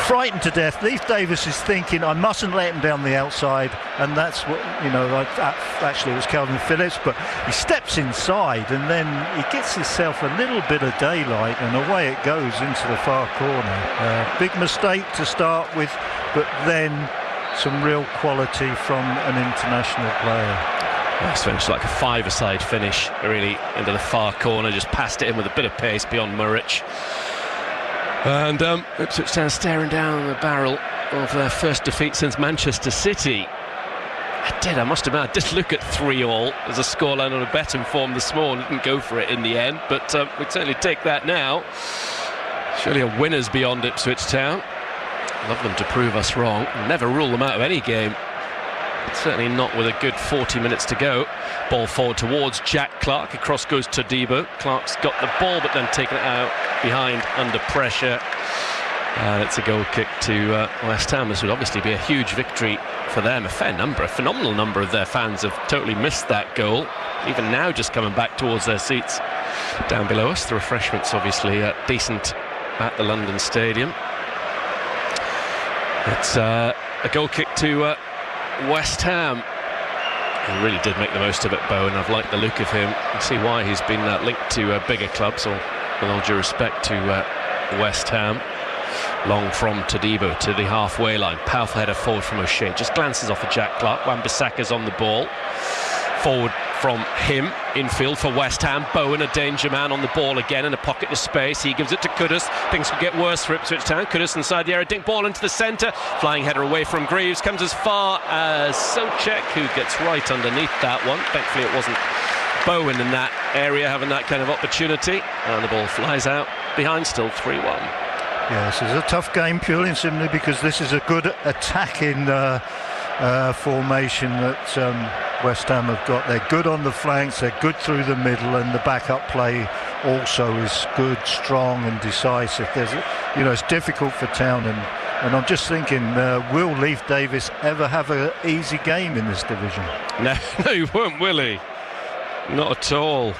Frightened to death. Leif Davis is thinking, I mustn't let him down the outside, and that's what, actually it was Calvin Phillips, but he steps inside and then he gets himself a little bit of daylight, and away it goes into the far corner. Big mistake to start with, but then some real quality from an international player. Nice finish, like a five-a-side finish, really into the far corner, just passed it in with a bit of pace beyond Muric. And Ipswich Town staring down the barrel of their first defeat since Manchester City. I must admit, I did look at 3-3 as a scoreline on a betting form this morning. Didn't go for it in the end, but we'd certainly take that now. Surely a winner's beyond Ipswich Town. Love them to prove us wrong. Never rule them out of any game. Certainly not with a good 40 minutes to go. Ball forward towards Jack Clark. Across goes to Debo. Clark's got the ball, but then taken it out behind under pressure. And it's a goal kick to West Ham. This would obviously be a huge victory for them. A phenomenal number of their fans have totally missed that goal. Even now just coming back towards their seats down below us. The refreshments obviously decent at the London Stadium. It's a goal kick to West Ham. He really did make the most of it, Bowen. I've liked the look of him. You see why he's been linked to bigger clubs, or with all due respect to West Ham. Long from Todibo to the halfway line. Powerful header forward from O'Shea. Just glances off of Jack Clark. Wan-Bissaka's on the ball. Forward from him infield for West Ham. Bowen, a danger man on the ball again in a pocket of space. He gives it to Kudus. Things could get worse for Ipswich Town. Kudus inside the area, dink ball into the centre. Flying header away from Greaves. Comes as far as Socek, who gets right underneath that one. Thankfully it wasn't Bowen in that area having that kind of opportunity. And the ball flies out behind, still 3-1. Yes, it's a tough game purely and simply because this is a good attacking formation that West Ham have got. They're good on the flanks, they're good through the middle, and the backup play also is good, strong and decisive. It's difficult for Town, and I'm just thinking, will Leif Davis ever have an easy game in this division? No, he won't, will he? Not at all.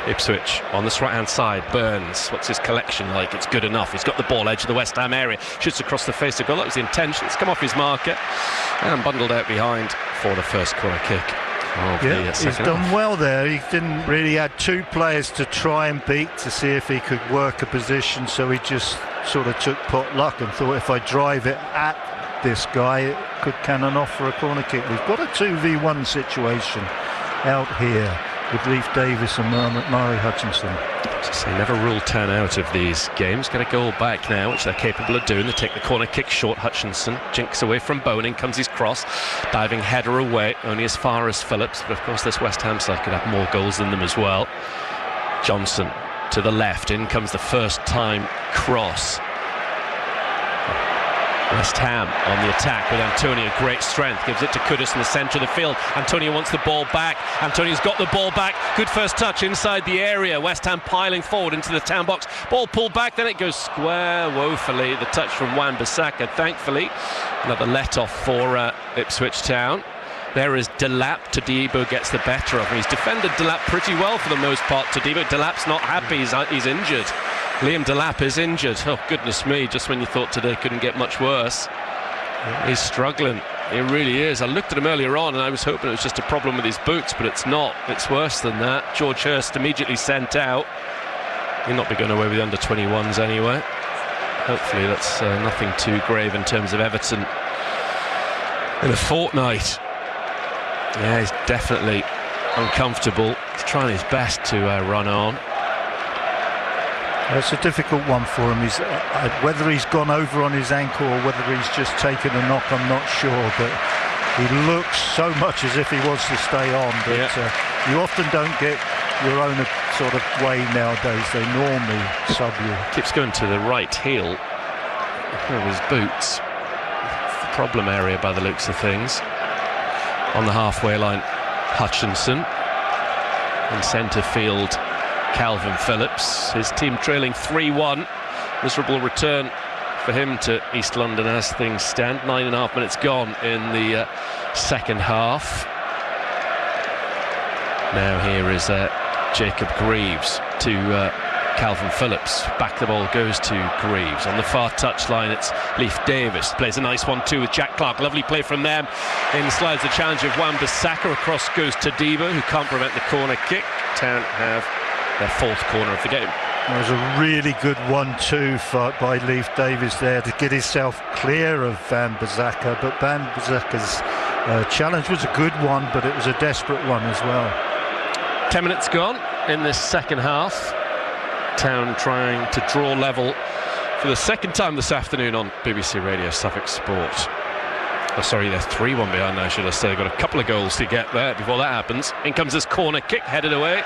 Ipswich on this right hand side. Burns, what's his collection like? It's good enough. He's got the ball, edge of the West Ham area, shoots across the face of goal. That was the intention. It's come off his marker and bundled out behind for the first corner kick. He's done well there. He didn't really add two players to try and beat to see if he could work a position, so he just sort of took pot luck and thought, if I drive it at this guy, it could cannon off for a corner kick. We've got a 2v1 situation out here with Leif Davis and Murray Hutchinson. So never rule Town out of these games. Get a goal back now, which they're capable of doing. They take the corner kick short. Hutchinson jinks away from Bowen. In comes his cross. Diving header away, only as far as Phillips. But of course this West Ham side could have more goals than them as well. Johnson to the left. In comes the first time cross. West Ham on the attack with Antonio, great strength, gives it to Kudus in the centre of the field. Antonio wants the ball back. Antonio's got the ball back. Good first touch inside the area. West Ham piling forward into the Town box. Ball pulled back, then it goes square woefully. The touch from Wan-Bissaka, thankfully. Another let-off for Ipswich Town. There is Delap. Todibo gets the better of him. He's defended Delap pretty well for the most part. Todibo, Delap's not happy. He's injured. Liam Delap is injured. Oh, goodness me, just when you thought today couldn't get much worse. He's struggling. He really is. I looked at him earlier on and I was hoping it was just a problem with his boots, but it's not. It's worse than that. George Hurst immediately sent out. He'll not be going away with the under-21s anyway. Hopefully that's nothing too grave in terms of Everton in a fortnight. Yeah, he's definitely uncomfortable. He's trying his best to run on. It's a difficult one for him. Whether he's gone over on his ankle or whether he's just taken a knock, I'm not sure, but he looks so much as if he wants to stay on, but you often don't get your own sort of way nowadays. They normally sub you. Keeps going to the right heel with his boots. It's the problem area by the looks of things. On the halfway line, Hutchinson. In centre field, Calvin Phillips. His team trailing 3-1. Miserable return for him to East London as things stand. 9.5 minutes gone in the second half. Now here is Jacob Greaves to Calvin Phillips. Back the ball goes to Greaves. On the far touchline it's Leif Davis. Plays a nice 1-2 with Jack Clark. Lovely play from them. In slides the challenge of Wan-Bissaka. Across goes Todibo, who can't prevent the corner kick. Town have their fourth corner of the game. It was a really good 1-2 by Leif Davis there to get himself clear of Wan-Bissaka, but Wan-Bissaka's challenge was a good one, but it was a desperate one as well. 10 minutes gone in this second half. Town trying to draw level for the second time this afternoon on BBC Radio Suffolk Sport. Oh, sorry, they're 3-1 behind now, should I say. They've got a couple of goals to get there before that happens. In comes this corner kick, headed away.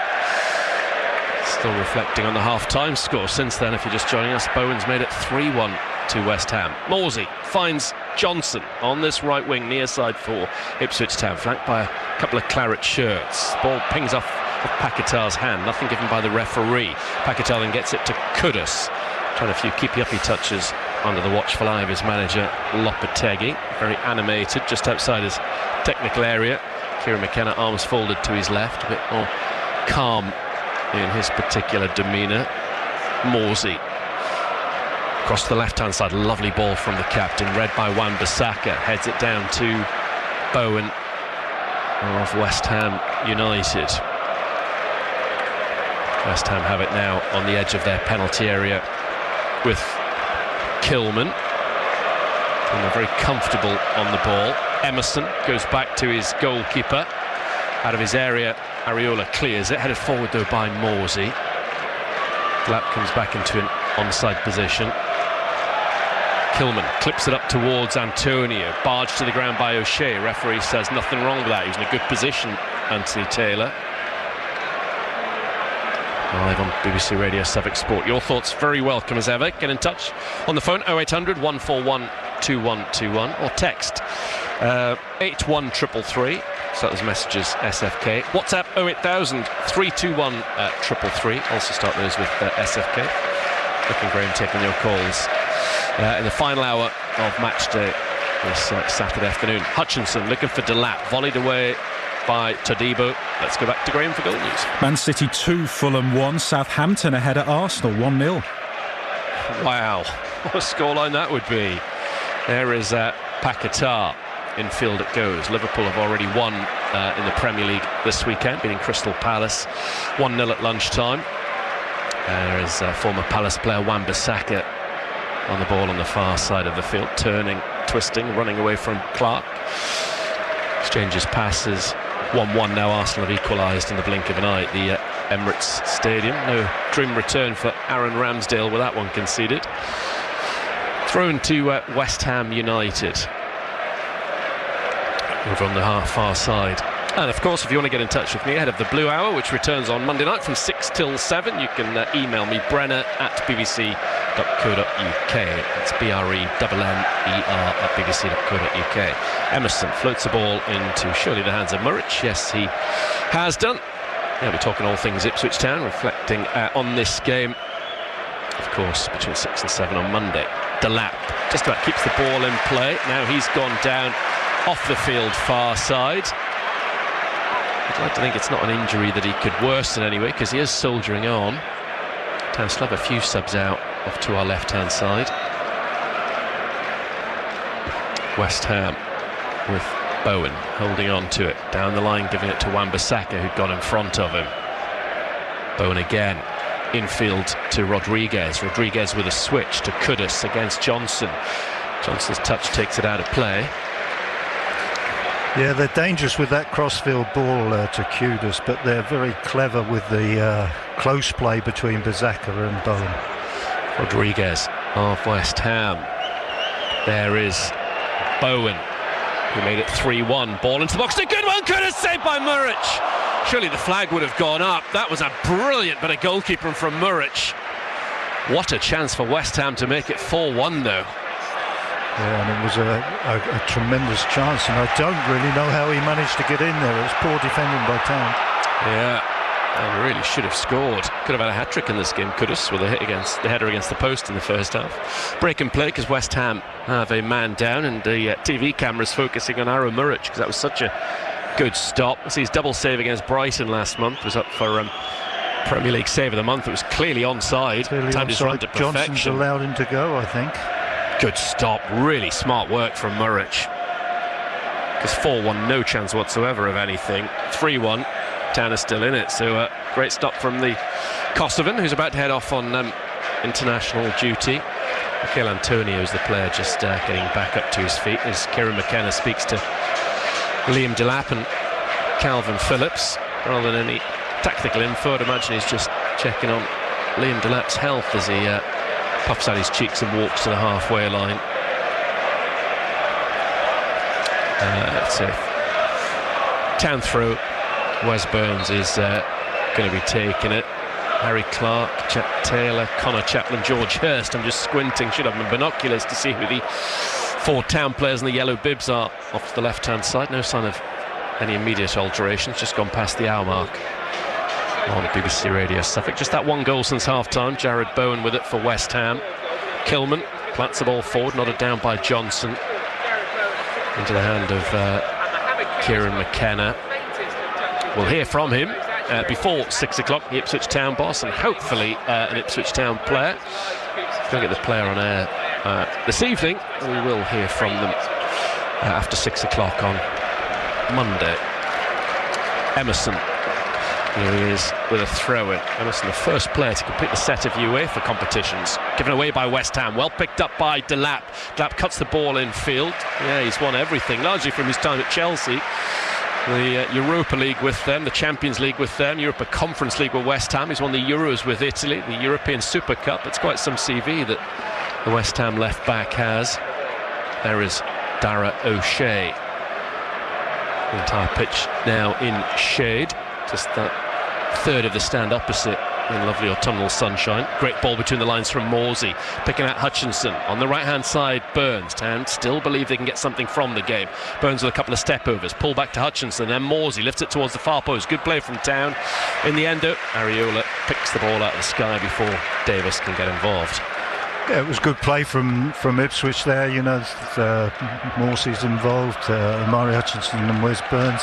Still reflecting on the half-time score since then. If you're just joining us, Bowen's made it 3-1 to West Ham. Morsey finds Johnson on this right wing, near side for Ipswich Town, flanked by a couple of claret shirts. Ball pings off of Paquetá's hand, nothing given by the referee. Paquetá then gets it to Kudus, trying a few keepy-uppy touches under the watchful eye of his manager Lopetegui. Very animated just outside his technical area. Kieran McKenna, arms folded to his left, a bit more calm in his particular demeanour. Morsey across the left-hand side, lovely ball from the captain, read by Wan-Bissaka, heads it down to Bowen of West Ham United. West Ham have it now on the edge of their penalty area with Kilman, and they're very comfortable on the ball. Emerson goes back to his goalkeeper. out of his area. Areola clears it, headed forward though by Morsey. Delap comes back into an onside position. Kilman clips it up towards Antonio, barged to the ground by O'Shea. Referee says nothing wrong with that. He was in a good position, Anthony Taylor. Live on BBC Radio Suffolk Sport. Your thoughts very welcome as ever. Get in touch on the phone 0800 141 2121 or text 81333. So those messages SFK. WhatsApp 08000 321 333. Also start those with SFK. Looking Graham taking your calls in the final hour of match day this Saturday afternoon. Hutchinson looking for Delap, volleyed away by Todibo. Let's go back to Graham for goal news. Man City 2, Fulham 1, Southampton ahead at Arsenal 1-0. Wow, what a scoreline that would be. There is Paquetá. Infield it goes. Liverpool have already won in the Premier League this weekend, beating Crystal Palace 1-0 at lunchtime. There is former Palace player Wan-Bissaka on the ball on the far side of the field, turning, twisting, running away from Clark. Exchanges passes. 1-1 now. Arsenal have equalised in the blink of an eye at the Emirates Stadium. No dream return for Aaron Ramsdale with that one conceded. Thrown to West Ham United over on the far side. And of course, if you want to get in touch with me ahead of the Blue Hour, which returns on Monday night from 6 till 7, you can email me brenner@bbc.co.uk. It's BRENNER@bbc.co.uk. Emerson floats the ball into surely the hands of Muric. Yes, he has done. Yeah, we're talking all things Ipswich Town, reflecting on this game, of course, between 6 and 7 on Monday. Delap just about keeps the ball in play. Now he's gone down off the field far side. I'd like to think it's not an injury that he could worsen anyway, because he is soldiering on. Town still have a few subs out off to our left-hand side. West Ham with Bowen holding on to it. Down the line, giving it to Wan-Bissaka, who'd got in front of him. Bowen again. Infield to Rodriguez. Rodriguez with a switch to Kudus against Johnson. Johnson's touch takes it out of play. Yeah, they're dangerous with that crossfield ball to Kudus, but they're very clever with the close play between Bissaka and Bowen. Rodriguez of West Ham. There is Bowen, who made it 3-1. Ball into the box. A good one. Kudus saved by Muric. Surely the flag would have gone up. That was a brilliant bit of goalkeeping from Muric. What a chance for West Ham to make it 4-1 though. Yeah, and it was a tremendous chance, and I don't really know how he managed to get in there. It was poor defending by Town. Yeah, and really should have scored. Could have had a hat-trick in this game, Kudus, with a hit against the header against the post in the first half. Break and play, because West Ham have a man down, and the TV cameras focusing on Aaron Muric, because that was such a good stop. His double save against Brighton last month was up for Premier League Save of the Month. It was clearly onside. Timed his run to perfection. Johnson's allowed him to go, I think. Good stop, really smart work from Muric. Because 4-1, no chance whatsoever of anything. 3-1, Town is still in it. So great stop from the Kosovan, who's about to head off on international duty. Michael Antonio is the player just getting back up to his feet as Kieran McKenna speaks to Liam Delap and Calvin Phillips. Rather than any tactical info, I'd imagine he's just checking on Liam Delap's health as he puffs out his cheeks and walks to the halfway line. It's a Town throw. Wes Burns is going to be taking it. Harry Clark, Jack Taylor, Connor Chaplin, George Hurst. I'm just squinting, should have my binoculars to see who the 4 Town players in the yellow bibs are off to the left-hand side. No sign of any immediate alterations, just gone past the hour mark on BBC Radio Suffolk. Just that one goal since half-time. Jared Bowen with it for West Ham. Kilman plants the ball forward, nodded down by Johnson. Into the hand of Kieran McKenna. We'll hear from him before 6 o'clock, the Ipswich Town boss, and hopefully an Ipswich Town player. Going to get the player on air this evening. We will hear from them after 6 o'clock on Monday. Emerson. Here he is with a throw-in. Emerson, the first player to complete the set of UEFA competitions. Given away by West Ham. Well picked up by Delap. Delap cuts the ball in field. Yeah, he's won everything, largely from his time at Chelsea. The Europa League with them, the Champions League with them, Europa Conference League with West Ham. He's won the Euros with Italy, the European Super Cup. It's quite some CV that the West Ham left back has. There is Dara O'Shea. The entire pitch now in shade. Just that third of the stand opposite in lovely autumnal sunshine. Great ball between the lines from Morsey, picking out Hutchinson. On the right hand side, Burns. Town still believe they can get something from the game. Burns with a couple of step overs, pull back to Hutchinson, then Morsey lifts it towards the far post. Good play from Town. In the end, Areola picks the ball out of the sky before Davis can get involved. Yeah, it was good play from Ipswich there. You know, Morsey's involved, Amari Hutchinson and Wes Burns.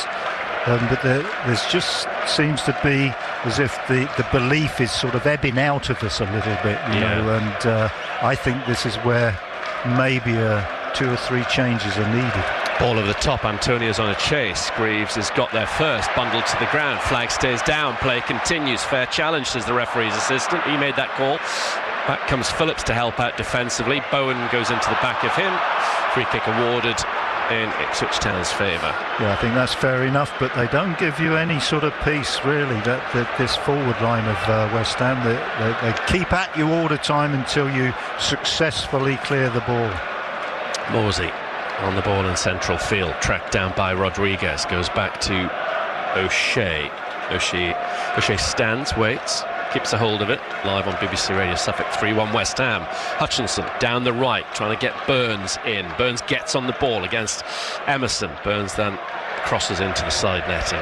But there's just seems to be as if the belief is sort of ebbing out of us a little bit, you know, and I think this is where maybe 2 or 3 changes are needed. Ball over the top, Antonio's on a chase. Greaves has got there first, bundled to the ground. Flag stays down, play continues. Fair challenge, says the referee's assistant. He made that call. Back comes Phillips to help out defensively. Bowen goes into the back of him. Free kick awarded in Ipswich Town's favour. Yeah, I think that's fair enough, but they don't give you any sort of peace, really, that this forward line of West Ham. They keep at you all the time until you successfully clear the ball. Morsey on the ball in central field, tracked down by Rodriguez, goes back to O'Shea. O'Shea stands, waits, keeps a hold of it. Live on BBC Radio Suffolk, 3-1 West Ham. Hutchinson down the right, trying to get Burns in. Burns gets on the ball against Emerson. Burns then crosses into the side netting.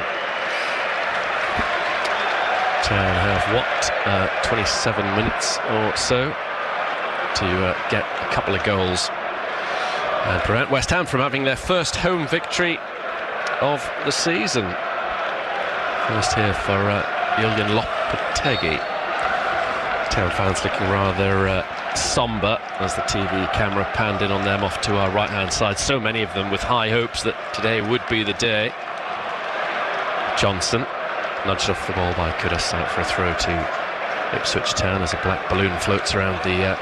Town have 27 minutes or so to get a couple of goals and prevent West Ham from having their first home victory of the season. First here for Julian Lopetegui. Town fans looking rather sombre as the TV camera panned in on them off to our right hand side. So many of them with high hopes that today would be the day. Johnson nudged off the ball by Kudus, out for a throw to Ipswich Town as a black balloon floats around the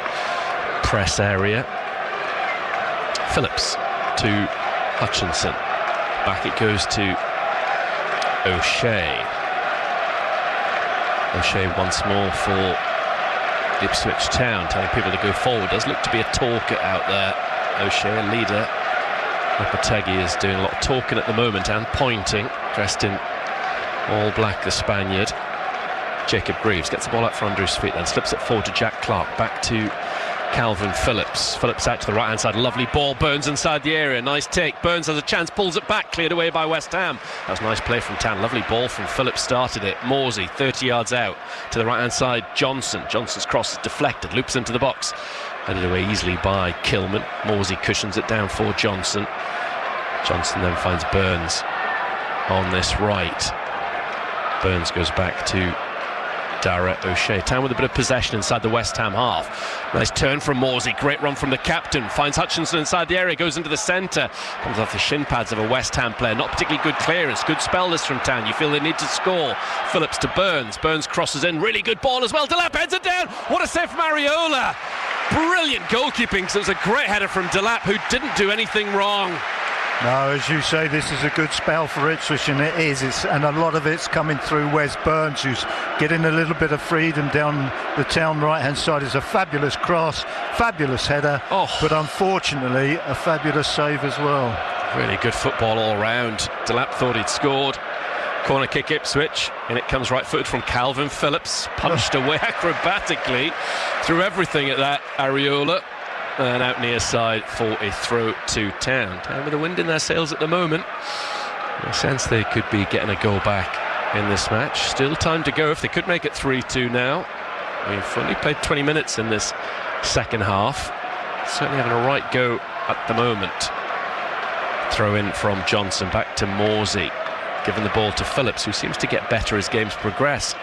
press area. Phillips to Hutchinson. Back it goes to O'Shea. O'Shea once more for Ipswich Town, telling people to go forward. Does look to be a talker out there. O'Shea, a leader. Lopetegui is doing a lot of talking at the moment and pointing, dressed in all black, the Spaniard. Jacob Greaves gets the ball out from under his feet, then slips it forward to Jack Clark, back to Calvin Phillips. Phillips out to the right hand side, lovely ball. Burns inside the area, nice take. Burns has a chance, pulls it back, cleared away by West Ham. That was a nice play from Town, lovely ball from Phillips, started it. Morsey 30 yards out to the right hand side. Johnson's cross is deflected, loops into the box, headed away easily by Kilman. Morsey cushions it down for Johnson. Johnson then finds Burns on this right. Burns goes back to Dara O'Shea. Town with a bit of possession inside the West Ham half. Nice turn from Morsey, great run from the captain, finds Hutchinson inside the area, goes into the centre, comes off the shin pads of a West Ham player. Not particularly good clearance, good spell this from Town. You feel they need to score. Phillips to Burns, Burns crosses in, really good ball as well. Delap heads it down, what a save from Areola. Brilliant goalkeeping, because it was a great header from Delap, who didn't do anything wrong. No, as you say, this is a good spell for Ipswich, and it is. And a lot of it's coming through Wes Burns, who's getting a little bit of freedom down the Town right-hand side. It's a fabulous cross, fabulous header, but unfortunately a fabulous save as well. Really good football all round. Delap thought he'd scored. Corner kick Ipswich, and it comes right-footed from Calvin Phillips. Punched away acrobatically through everything at that Areola. And out near side for a throw to Town. Town with the wind in their sails at the moment. In a sense they could be getting a goal back in this match. Still time to go if they could make it 3-2 now. We've only played 20 minutes in this second half. Certainly having a right go at the moment. Throw in from Johnson, back to Morsey. Giving the ball to Phillips, who seems to get better as games progress.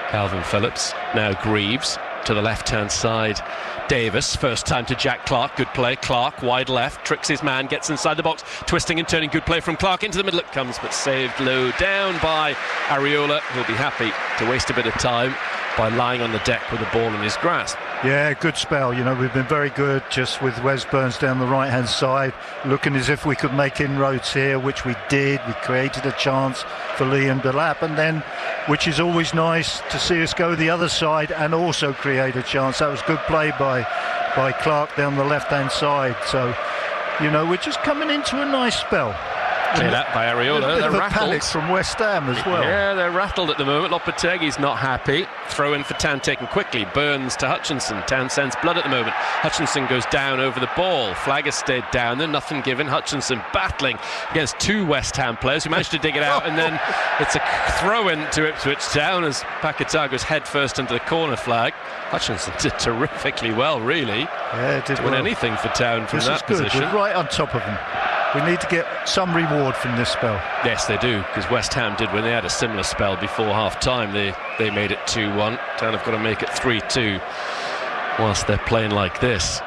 Calvin Phillips, now Greaves. to the left-hand side. Davis, first time to Jack Clark, good play. Clark, wide left, tricks his man, gets inside the box, twisting and turning, good play from Clark, into the middle it comes, but saved low down by Areola, who'll be happy to waste a bit of time by lying on the deck with the ball in his grasp. Yeah, good spell. You know, we've been very good just with Wes Burns down the right-hand side, looking as if we could make inroads here, which we did. We created a chance for Liam Delap, and then, which is always nice to see us go the other side and also create a chance. That was good play by Clark down the left-hand side. So, you know, we're just coming into a nice spell. Cleared out by Areola. They're rattled. Panic from West Ham as well. Yeah, they're rattled at the moment. Lopetegui's not happy. Throw in for Town taken quickly. Burns to Hutchinson. Town sends blood at the moment. Hutchinson goes down over the ball. Flag has stayed down there. Nothing given. Hutchinson battling against two West Ham players who managed to dig it out, and then it's a throw-in to Ipswich Town as Paquetá goes head first into the corner flag. Hutchinson did terrifically well, really. Yeah, did to win anything for Town from that position. We're right on top of them. We need to get some reward from this spell. Yes, they do, because West Ham did when they had a similar spell before half-time. They made it 2-1. Town have got to make it 3-2 whilst they're playing like this.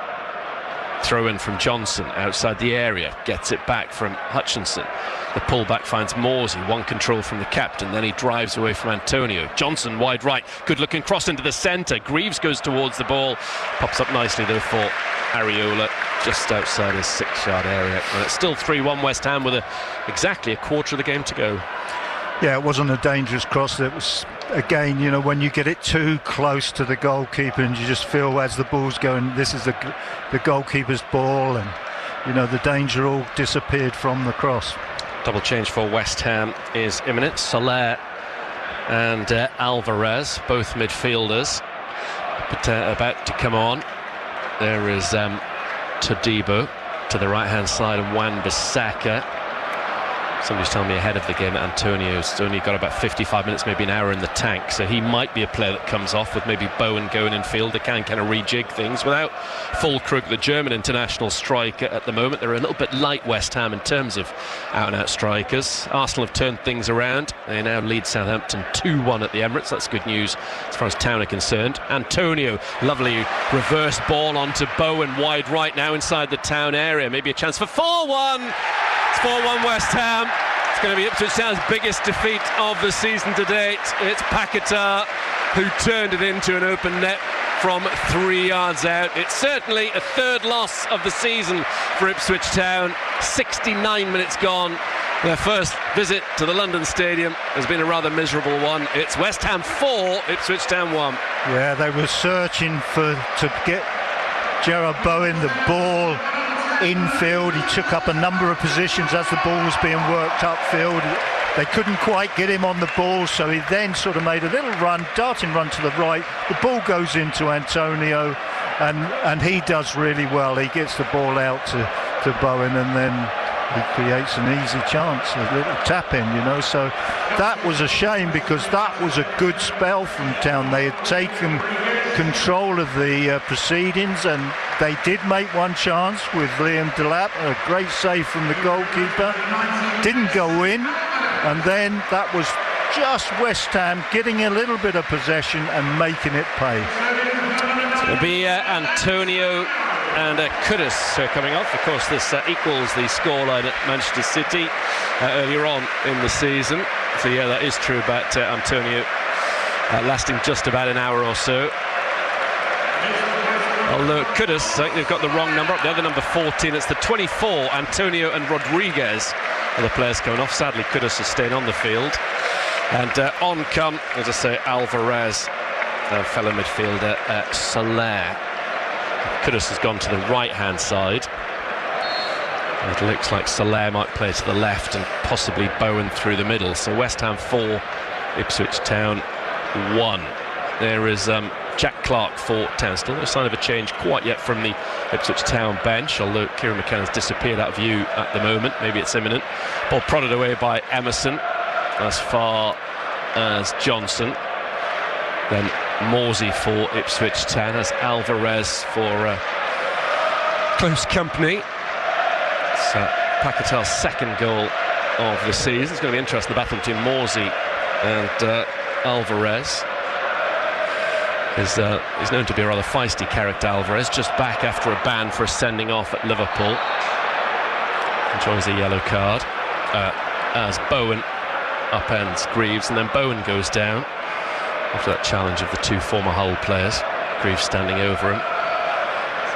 Throw in from Johnson outside the area, gets it back from Hutchinson. The pullback finds Morsey, one control from the captain, then he drives away from Antonio. Johnson wide right, good looking cross into the centre. Greaves goes towards the ball, pops up nicely though for Areola just outside his 6-yard area, and it's still 3-1 West Ham with exactly a quarter of the game to go. Yeah, it wasn't a dangerous cross. It was, again, you know, when you get it too close to the goalkeeper and you just feel as the ball's going, this is the goalkeeper's ball, and you know the danger all disappeared from the cross. Double change for West Ham is imminent. Soler and Alvarez, both midfielders, but about to come on. There is Todibo to the right-hand side and Wan-Bissaka. Somebody's telling me ahead of the game that Antonio's only got about 55 minutes, maybe an hour in the tank, so he might be a player that comes off with maybe Bowen going in field. They can kind of rejig things without Füllkrug, the German international striker. At the moment they're a little bit light, West Ham, in terms of out-and-out strikers. Arsenal have turned things around. They now lead Southampton 2-1 at the Emirates. That's good news as far as Town are concerned. Antonio, lovely reverse ball onto Bowen, wide right now inside the Town area. Maybe a chance for 4-1. It's 4-1 West Ham. It's going to be Ipswich Town's biggest defeat of the season to date. It's Paquetá who turned it into an open net from 3 yards out. It's certainly a third loss of the season for Ipswich Town. 69 minutes gone. Their first visit to the London Stadium has been a rather miserable one. It's West Ham 4, Ipswich Town 1. Yeah, they were searching to get Jarrod Bowen the ball infield. He took up a number of positions as the ball was being worked upfield. They couldn't quite get him on the ball, so he then sort of made a little run, darting run to the right. The ball goes into Antonio, and he does really well. He gets the ball out to Bowen, and then he creates an easy chance, a little tap in, you know. So that was a shame, because that was a good spell from Town. They had taken control of the proceedings, and they did make one chance with Liam Delap, a great save from the goalkeeper. Didn't go in, and then that was just West Ham getting a little bit of possession and making it pay. So it'll be Antonio and Kudus coming off. Of course, this equals the scoreline at Manchester City earlier on in the season. So yeah, that is true about Antonio lasting just about an hour or so. Although Kudus, I think they've got the wrong number up, the other number 14, it's the 24, Antonio and Rodriguez are the players coming off. Sadly, Kudus is staying on the field. And on come, as I say, Alvarez, fellow midfielder Soler. Kudus has gone to the right-hand side. It looks like Soler might play to the left and possibly Bowen through the middle. So West Ham 4, Ipswich Town 1. There is Jack Clark for Town. Still no sign of a change quite yet from the Ipswich Town bench, although Kieran McKenna's disappeared out of view at the moment. Maybe it's imminent. Ball prodded away by Emerson as far as Johnson. Then Morsey for Ipswich Town as Alvarez for close company. So Paquetá's second goal of the season. It's going to be interesting, the battle between Morsey and Alvarez. He's known to be a rather feisty character, Alvarez, just back after a ban for a sending off at Liverpool. Enjoys a yellow card as Bowen upends Greaves, and then Bowen goes down after that challenge of the two former Hull players. Greaves standing over him.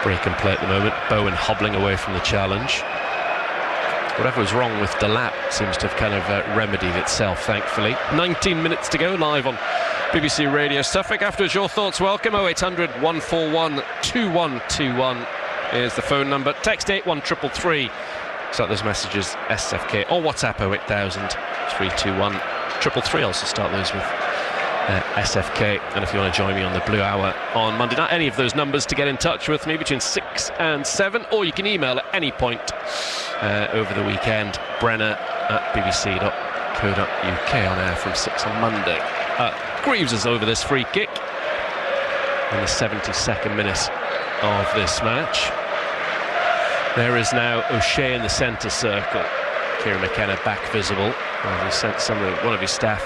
Break and play at the moment. Bowen hobbling away from the challenge. Whatever was wrong with Delap seems to have kind of remedied itself, thankfully. 19 minutes to go, live on BBC Radio Suffolk. Afterwards, your thoughts welcome. 0800 141 2121 is the phone number. Text 81333. Start those messages SFK or WhatsApp 08000 321 333. Also start those with SFK. And if you want to join me on the Blue Hour on Monday night, any of those numbers to get in touch with me between 6 and 7, or you can email at any point over the weekend. Brenner@bbc.co.uk on air from 6 on Monday. Greaves is over this free kick in the 72nd minute of this match. There is now O'Shea in the centre circle. Kieran McKenna back visible. He sent one of his staff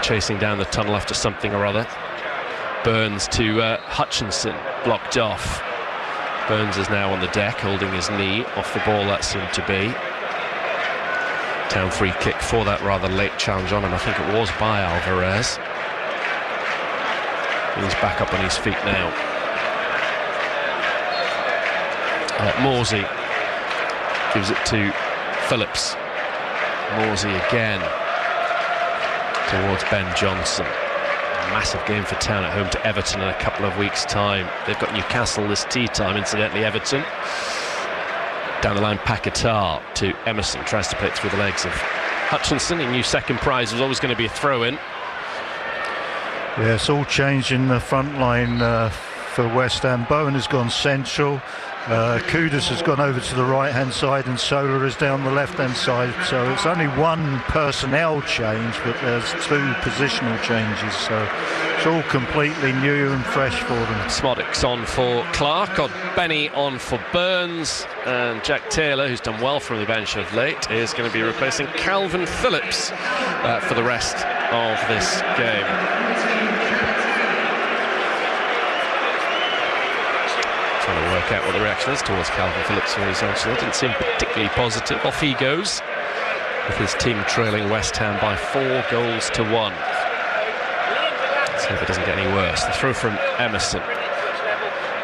chasing down the tunnel after something or other. Burns to Hutchinson, blocked off. Burns is now on the deck, holding his knee off the ball, that seemed to be. Town free kick for that rather late challenge on him. I think it was by Alvarez. He's back up on his feet now. Morsey gives it to Phillips. Morsey again towards Ben Johnson. A massive game for Town at home to Everton in a couple of weeks' time. They've got Newcastle this tea time, incidentally, Everton. Down the line, Paquetá to Emerson, tries to play it through the legs of Hutchinson. He knew second prize was always going to be a throw-in. Yeah, it's all changed in the front line for West Ham. Bowen has gone central. Kudus has gone over to the right-hand side, and Solar is down the left-hand side. So it's only one personnel change, but there's two positional changes. So it's all completely new and fresh for them. Smodics on for Clark, Benny on for Burns, and Jack Taylor, who's done well from the bench of late, is going to be replacing Calvin Phillips for the rest of this game. Trying to work out what the reaction is towards Calvin Phillips for his answer. It didn't seem particularly positive. Off he goes, with his team trailing West Ham by 4-1. Let's see if it doesn't get any worse. The throw from Emerson.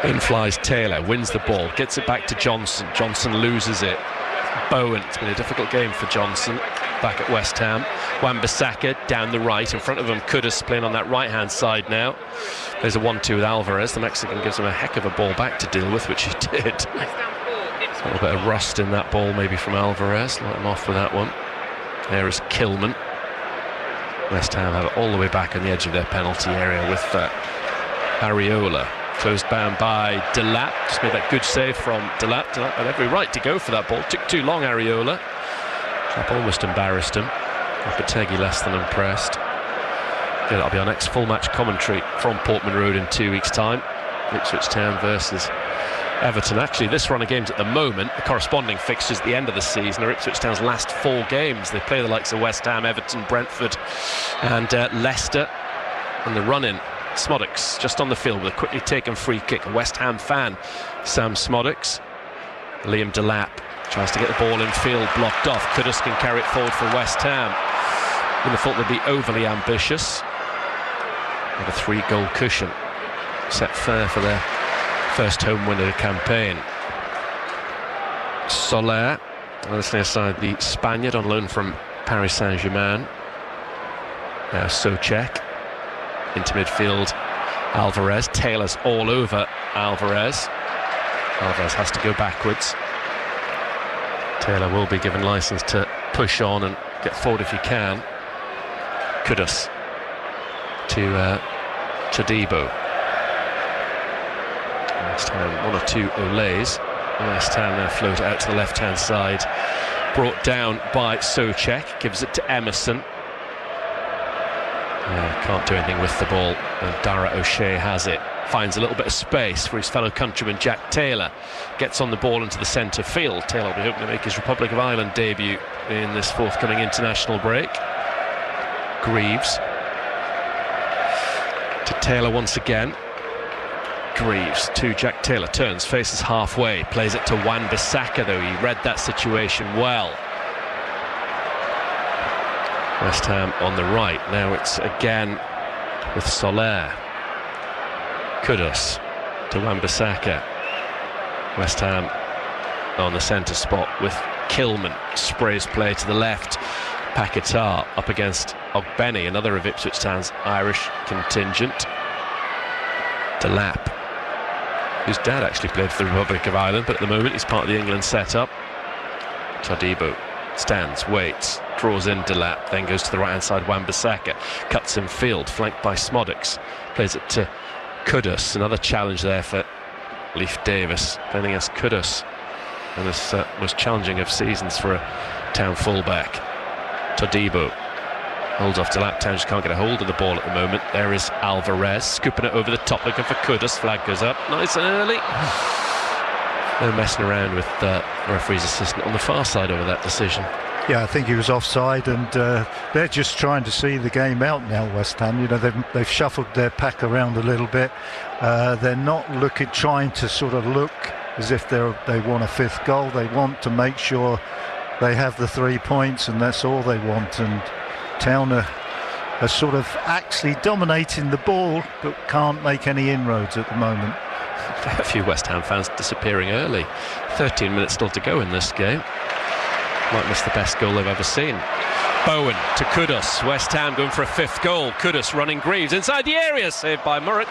In flies Taylor, wins the ball, gets it back to Johnson. Johnson loses it. Bowen, it's been a difficult game for Johnson back at West Ham. Wan-Bissaka down the right, in front of him Kudus playing on that right-hand side now. There's a 1-2 with Alvarez. The Mexican gives him a heck of a ball back to deal with, which he did. A little bit of rust in that ball maybe from Alvarez. Let him off with that one. There is Kilman. West Ham have it all the way back on the edge of their penalty area with Areola. Closed down by Delap. Just made that good save from Delap. Delap had every right to go for that ball. Took too long, Areola. That almost embarrassed him. Lopetegui less than impressed. Yeah, that'll be our next full match commentary from Portman Road in 2 weeks' time. Ipswich Town versus Everton. Actually, this run of games at the moment, the corresponding fixtures at the end of the season, are Ipswich Town's last 4 games. They play the likes of West Ham, Everton, Brentford and Leicester. And the run-in, Smodics just on the field with a quickly taken free kick. A West Ham fan, Sam Smodics. Liam Delap tries to get the ball in field, blocked off. Kudus can carry it forward for West Ham. Wouldn't have thought they'd be overly ambitious. With a 3-goal cushion set fair for their first home win of the campaign. Soler, listening aside, the Spaniard on loan from Paris Saint-Germain. Now Souček into midfield. Alvarez. Taylor's all over Alvarez. Alvarez has to go backwards. Taylor will be given licence to push on and get forward if he can. Kudus to Debo. West Ham, 1 or 2 Olays. West Ham now float out to the left-hand side. Brought down by Souček. Gives it to Emerson. Can't do anything with the ball. And Dara O'Shea has it. Finds a little bit of space for his fellow countryman Jack Taylor. Gets on the ball into the centre field. Taylor will be hoping to make his Republic of Ireland debut in this forthcoming international break. Greaves. To Taylor once again. Greaves to Jack Taylor, turns, faces halfway, plays it to Wan-Bissaka, though he read that situation well. West Ham on the right. Now it's again with Soler. Kudus to Wan-Bissaka. West Ham on the centre spot with Kilman. Sprays play to the left. Paquetá up against Ogbeni, another of Ipswich Town's Irish contingent. Delap, whose dad actually played for the Republic of Ireland, but at the moment he's part of the England setup. Todibo stands, waits, draws in Delap, then goes to the right-hand side. Wan-Bissaka cuts in field, flanked by Smodics. Plays it to Kudus. Another challenge there for Leif Davis, playing against Kudus. And this most challenging of seasons for a Town fullback. Todibo holds off Delap. Town just can't get a hold of the ball at the moment. There is Alvarez scooping it over the top, looking for Kudus. Flag goes up nice and early. No messing around with the referee's assistant on the far side over that decision. Yeah, I think he was offside, and they're just trying to see the game out now, West Ham. You know, they've shuffled their pack around a little bit. They're not trying to sort of look as if they want a fifth goal. They want to make sure they have the 3 points, and that's all they want. And Town are sort of actually dominating the ball, but can't make any inroads at the moment. A few West Ham fans disappearing early. 13 minutes still to go in this game. Might miss the best goal they've ever seen. Bowen to Kudus. West Ham going for a fifth goal. Kudus running Greaves inside the area, saved by Muric.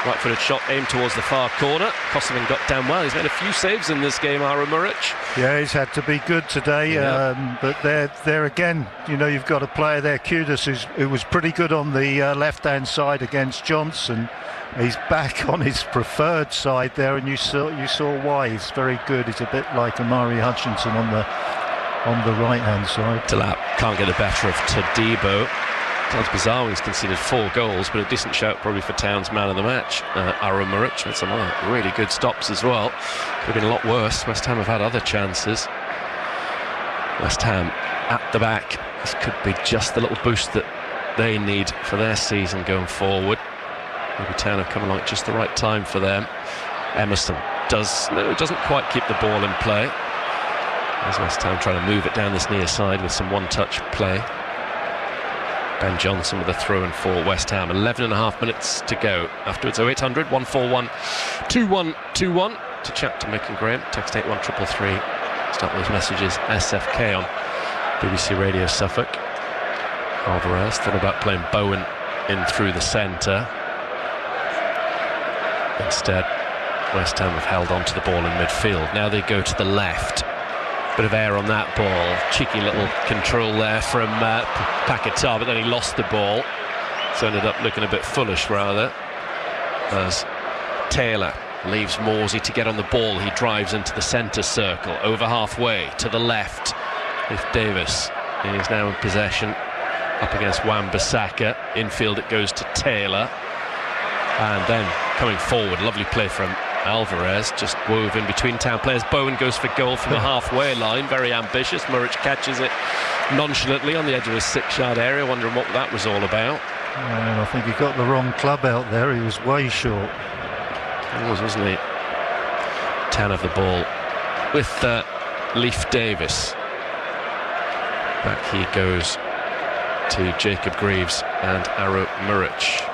Right-footed shot aimed towards the far corner. Kosovan got down well. He's made a few saves in this game, Aaron Muric. Yeah, he's had to be good today. Yeah. But there again, you know, you've got a player there, Kudus, who was pretty good on the left-hand side against Johnson. He's back on his preferred side there, and you saw why. He's very good. He's a bit like Amari Hutchinson on the right-hand side. Delap can't get the better of Todibo. Sounds bizarre when he's conceded 4 goals, but a decent shout probably for Town's man of the match. Aaron Muric with some really good stops as well. Could have been a lot worse. West Ham have had other chances. West Ham at the back. This could be just the little boost that they need for their season going forward. Maybe Town have come along at just the right time for them. Emerson doesn't quite keep the ball in play. As West Ham trying to move it down this near side with some one-touch play. Ben Johnson with a throw-in for West Ham. 11.5 minutes to go. Afterwards, 0800 141 2121 to chat to Mick and Graham. Text 81333. Start those messages. SFK on BBC Radio Suffolk. Alvarez thought about playing Bowen in through the centre. Instead, West Ham have held on to the ball in midfield. Now they go to the left. Bit of air on that ball. Cheeky little control there from Paquetá, but then he lost the ball. So ended up looking a bit foolish, rather, as Taylor leaves Morsey to get on the ball. He drives into the centre circle, over halfway to the left. If Davis is now in possession, up against Wan-Bissaka. Infield it goes to Taylor. And then coming forward, lovely play from Alvarez, just wove in between Town players. Bowen goes for goal from the halfway line, very ambitious. Muric catches it nonchalantly on the edge of his 6-yard area, wondering what that was all about. And I think he got the wrong club out there. He was way short. He was, wasn't he? Town of the ball with Leif Davis. Back he goes to Jacob Greaves and Aaron Muric.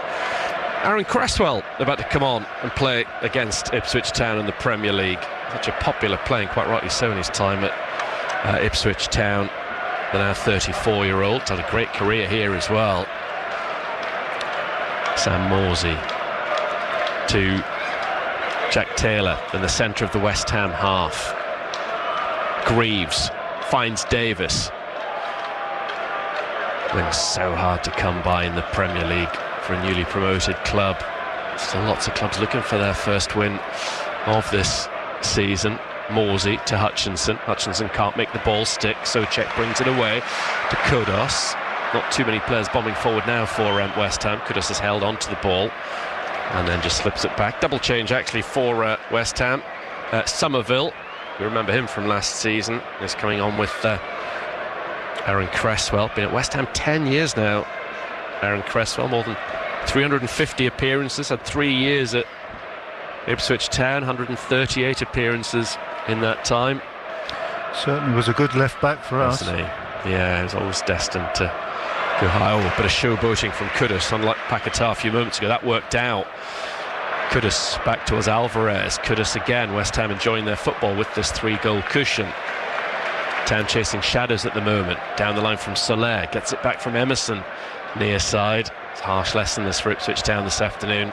Aaron Cresswell about to come on and play against Ipswich Town in the Premier League. Such a popular player, and quite rightly so in his time at Ipswich Town. The now 34-year-old had a great career here as well. Sam Morsey to Jack Taylor in the centre of the West Ham half. Greaves finds Davis. Been so hard to come by in the Premier League for a newly promoted club. Still lots of clubs looking for their first win of this season. Morsey to Hutchinson. Hutchinson can't make the ball stick, so Cech brings it away to Kudus. Not too many players bombing forward now for West Ham. Kudus has held on to the ball and then just slips it back. Double change actually for West Ham. Somerville, you remember him from last season, is coming on with Aaron Cresswell. Been at West Ham 10 years now. Aaron Cresswell, more than 350 appearances, had 3 years at Ipswich Town, 138 appearances in that time. Certainly was a good left back for us. Wasn't he? Yeah, he was always destined to go high. Oh, a bit of showboating from Kudus, unlike Paquetá a few moments ago. That worked out. Kudus back towards Alvarez. Kudus again. West Ham enjoying their football with this 3-goal cushion. Town chasing shadows at the moment. Down the line from Soler. Gets it back from Emerson. Near side. It's a harsh lesson this for Ipswich Town this afternoon.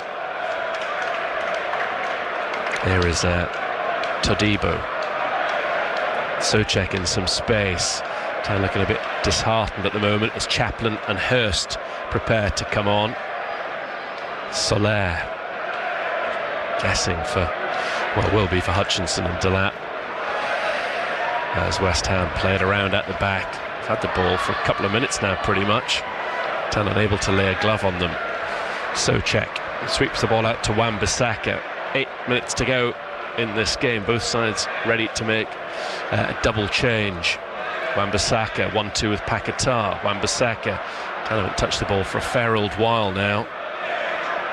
There is Todibo. Socek in some space. Town looking a bit disheartened at the moment as Chaplin and Hurst prepare to come on. Soler guessing for, well, will be for Hutchinson and Delap as West Ham played around at the back. They've had the ball for a couple of minutes now pretty much. Town unable to lay a glove on them. Socek sweeps the ball out to Wan-Bissaka. 8 minutes to go in this game, both sides ready to make a double change. Wan-Bissaka 1-2 with Paquetá. Wan-Bissaka haven't touched the ball for a fair old while now.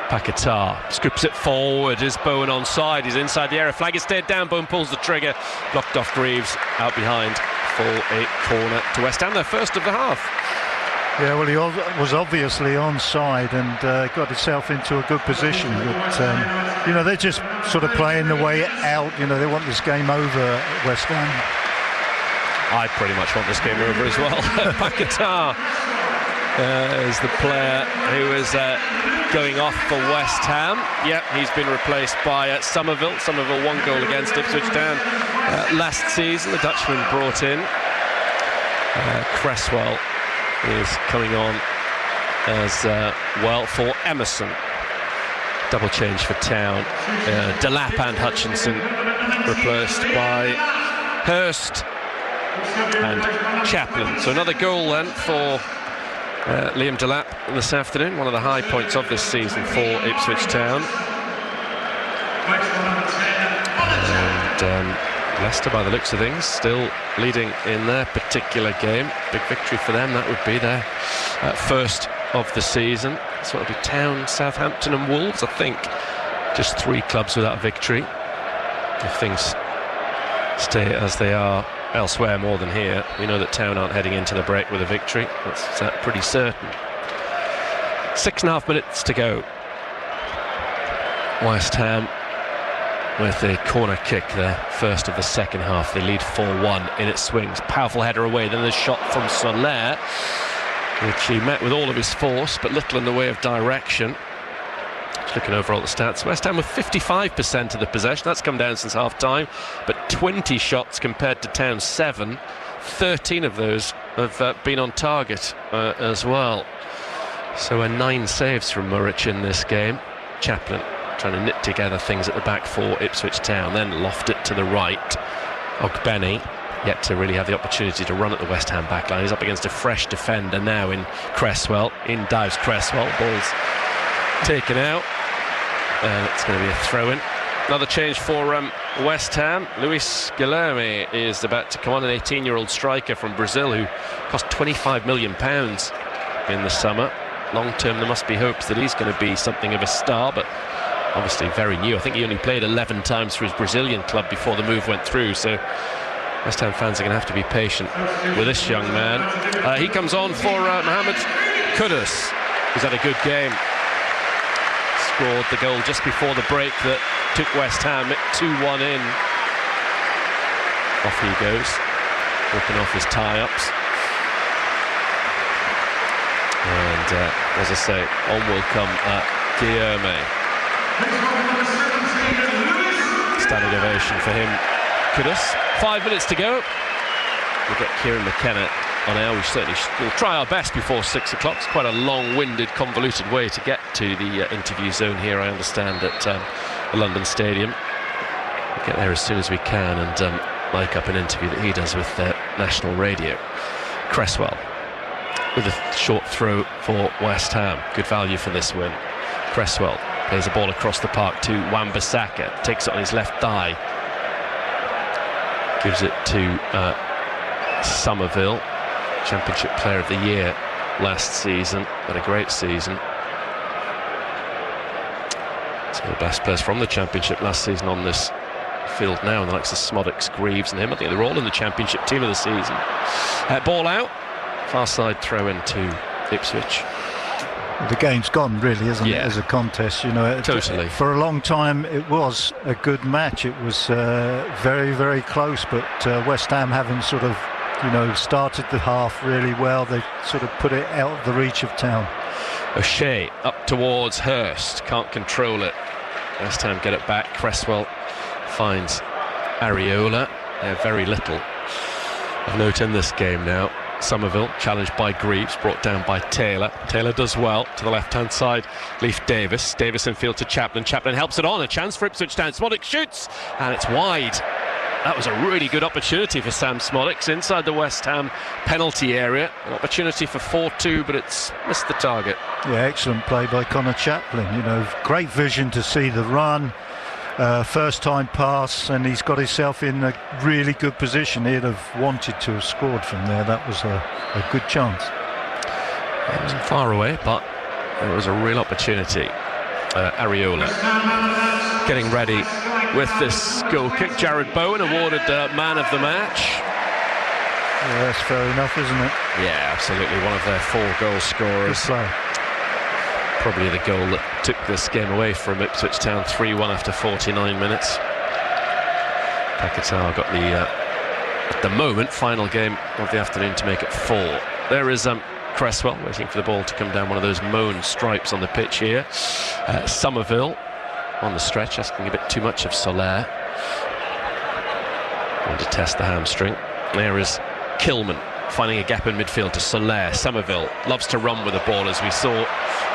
Paquetá scoops it forward. Is Bowen onside? He's inside the area. Flag is stayed down. Bowen pulls the trigger. Blocked off Greaves out behind for a corner to West Ham, their first of the half. Yeah, well, he was obviously onside and got himself into a good position. But, you know, they're just sort of playing the way out. You know, they want this game over, West Ham. I pretty much want this game over as well. Paquetá is the player who is going off for West Ham. Yep, he's been replaced by Somerville. Somerville 1 goal against Ipswich Town last season. The Dutchman brought in. Cresswell is coming on as well for Emerson. Double change for Town. Delap and Hutchinson replaced by Hurst and Chaplin. So another goal then for Liam Delap this afternoon, one of the high points of this season for Ipswich Town. And Leicester, by the looks of things, still leading in their particular game. Big victory for them. That would be their first of the season. So it'll be Town, Southampton and Wolves, I think. Just 3 clubs without victory. If things stay as they are elsewhere more than here, we know that Town aren't heading into the break with a victory. That's pretty certain. 6.5 minutes to go. West Ham with a corner kick, their first of the second half. They lead 4-1 in its swings. Powerful header away, then the shot from Soler, which he met with all of his force, but little in the way of direction. Just looking over all the stats, West Ham with 55% of the possession. That's come down since half-time, but 20 shots compared to Town's 7. 13 of those have been on target as well. So 9 saves from Muric in this game. Chaplin trying to knit together things at the back for Ipswich Town, then loft it to the right. Ogbeni yet to really have the opportunity to run at the West Ham backline. He's up against a fresh defender now in Cresswell. In dives Cresswell, ball's taken out. It's going to be a throw-in. Another change for West Ham. Luis Guilherme is about to come on, an 18-year-old striker from Brazil who cost £25 million in the summer. Long-term, there must be hopes that he's going to be something of a star, but obviously very new. I think he only played 11 times for his Brazilian club before the move went through, so West Ham fans are going to have to be patient with this young man. He comes on for Mohamed Kudus, who's had a good game. Scored the goal just before the break that took West Ham 2-1 in. Off he goes, ripping off his tie-ups. And as I say, on will come Guilherme. Standing ovation for him. Kudus. 5 minutes to go. We'll get Kieran McKenna on air. We certainly will try our best before 6 o'clock. It's quite a long-winded, convoluted way to get to the interview zone here, I understand, at the London Stadium. We'll get there as soon as we can and mic up an interview that he does with National Radio. Cresswell with a short throw for West Ham. Good value for this win. Cresswell plays the ball across the park to Wan-Bissaka. Takes it on his left thigh. Gives it to Somerville, Championship Player of the Year last season. Had a great season. Some of the best players from the Championship last season on this field now, and the likes of Smodics, Greaves and him. I think they're all in the Championship team of the season. Ball out, far side throw in to Ipswich. The game's gone, really, isn't it, as a contest? You know, totally. For a long time, it was a good match. It was very, very close. But West Ham, having sort of, started the half really well, they sort of put it out of the reach of Town. O'Shea up towards Hurst, can't control it. West Ham get it back. Cresswell finds Areola. They're very little of note in this game now. Somerville challenged by Greaves, brought down by Taylor. Taylor does well to the left-hand side. Leaf Davis. Davis in field to Chaplin. Chaplin helps it on. A chance for Ipswich Town. Smodics shoots, and it's wide. That was a really good opportunity for Sam Smodics inside the West Ham penalty area. An opportunity for 4-2, but it's missed the target. Yeah, excellent play by Connor Chaplin. Great vision to see the run. First time pass, and he's got himself in a really good position. He'd have wanted to have scored from there. That was a good chance. It wasn't far away, but it was a real opportunity. Areola getting ready with this goal kick. Jared Bowen awarded man of the match. Yeah, that's fair enough, isn't it? Yeah, absolutely. One of their 4 goal scorers. Good play. Probably the goal that took this game away from Ipswich Town. 3-1 after 49 minutes. Paquetá got the, at the moment, final game of the afternoon to make it 4. There is Cresswell waiting for the ball to come down one of those mown stripes on the pitch here. Somerville on the stretch, asking a bit too much of Soler. Going to test the hamstring. There is Kilman finding a gap in midfield to Soler. Somerville loves to run with the ball, as we saw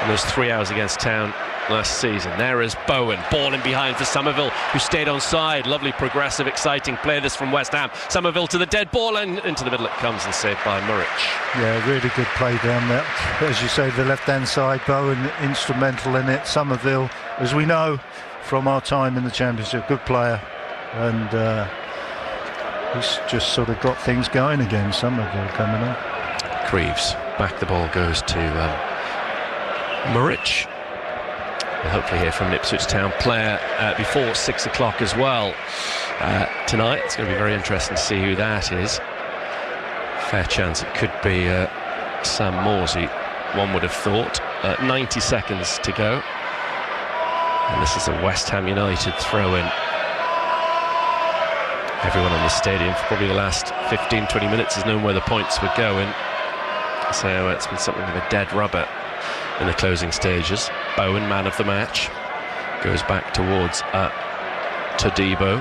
in those 3 hours against Town last season. There is Bowen, ball in behind for Somerville, who stayed on side. Lovely, progressive, exciting play this from West Ham. Somerville to the dead ball, and into the middle it comes, and saved by Muric. Yeah, really good play down there. As you say, the left-hand side, Bowen instrumental in it. Somerville, as we know from our time in the Championship, good player, and he's just sort of got things going again. Somerville coming on. Greaves, back the ball goes to Muric. We'll hopefully hear from an Ipswich Town player before 6 o'clock as well tonight. It's going to be very interesting to see who that is. Fair chance it could be Sam Morsey, one would have thought. 90 seconds to go, and this is a West Ham United throw-in. Everyone in the stadium for probably the last 15-20 minutes has known where the points were going, so it's been something of a dead rubber in the closing stages. Bowen, man of the match, goes back towards Todibo.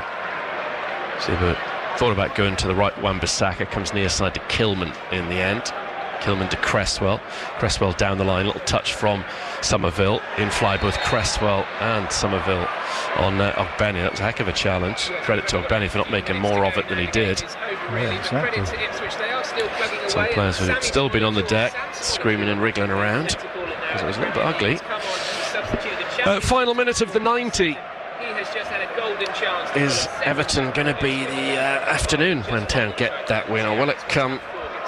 Todibo thought about going to the right. Wan-Bissaka comes near side to Kilman in the end. Kilman to Cresswell. Cresswell down the line, little touch from Somerville. In fly both Cresswell and Somerville on Ogbeni. That was a heck of a challenge. Credit to Ogbeni for not making more of it than he did. Yeah, exactly. Some players would have still been on the deck, screaming and wriggling around, because it was a little bit ugly. Final minute of the 90. Is Everton going to be the afternoon when Town get that win, or will it come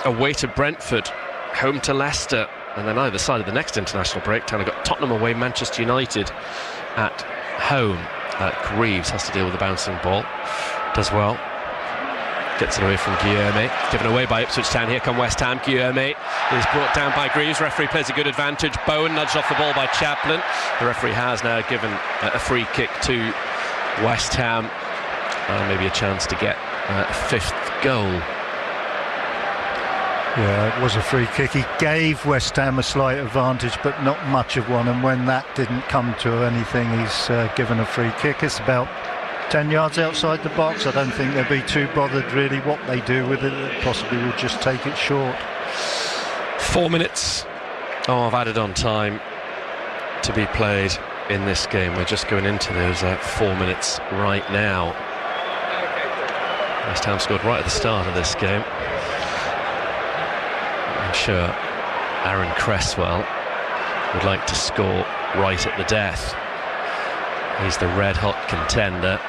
away to Brentford, home to Leicester, and then either side of the next international break? Town have got Tottenham away, Manchester United at home. Greaves has to deal with the bouncing ball, does well, gets it away from Guilherme, given away by Ipswich Town. Here come West Ham. Guilherme is brought down by Greaves. Referee plays a good advantage. Bowen nudged off the ball by Chaplin. The referee has now given a free kick to West Ham, and maybe a chance to get a 5th goal. Yeah, it was a free kick. He gave West Ham a slight advantage, but not much of one, and when that didn't come to anything, he's given a free kick. It's about 10 yards outside the box. I don't think they'll be too bothered really what they do with it. They possibly will just take it short. 4 minutes of added on time to be played in this game. We're just going into those 4 minutes right now. West Ham scored right at the start of this game. I'm sure Aaron Cresswell would like to score right at the death. He's the red-hot contender.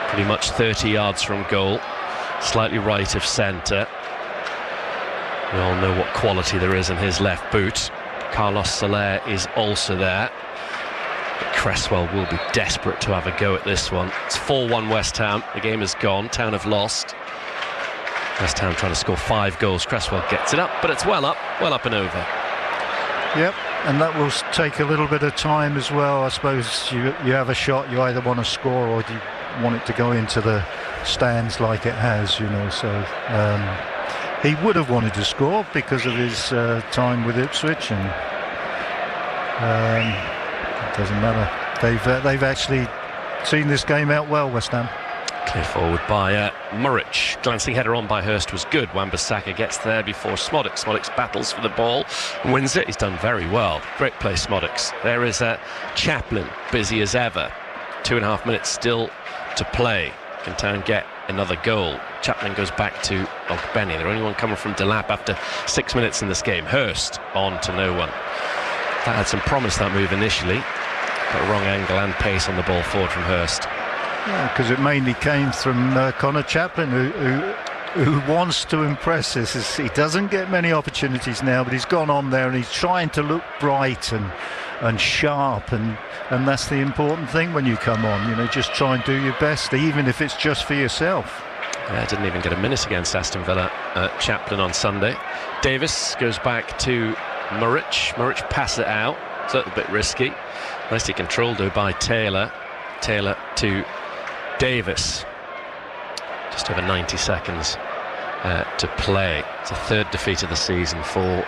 Pretty much 30 yards from goal, slightly right of centre. We all know what quality there is in his left boot. Carlos Soler is also there. But Cresswell will be desperate to have a go at this one. It's 4-1 West Ham. The game is gone. Town have lost. West Ham trying to score 5 goals. Cresswell gets it up, but it's well up and over. Yep, and that will take a little bit of time as well. I suppose you have a shot, you either want to score or you want it to go into the stands like it has, you know. So he would have wanted to score because of his time with Ipswich, and it doesn't matter. They've actually seen this game out well, West Ham. Clear forward by Muric. Glancing header on by Hurst was good. Wan-Bissaka gets there before Smodic. Smodic battles for the ball, wins it. He's done very well. Great play, Smodic. There is Chaplin, busy as ever. 2.5 minutes still to play. Can Town get another goal? Chaplin goes back to Ogbenny. They're only one coming from Delap after 6 minutes in this game. Hurst on to no one. That had some promise, that move initially, but wrong angle and pace on the ball forward from Hurst. Yeah, because it mainly came from Connor Chaplin, who wants to impress us. He doesn't get many opportunities now, but he's gone on there and he's trying to look bright and sharp, and that's the important thing when you come on. You know, just try and do your best, even if it's just for yourself. Didn't even get a minute against Aston Villa. Chaplin on Sunday. Davis goes back to Muric. Muric passes it out. It's a little bit risky. Nicely controlled though by Taylor. Taylor to Davis. Just over 90 seconds to play. It's a 3rd defeat of the season for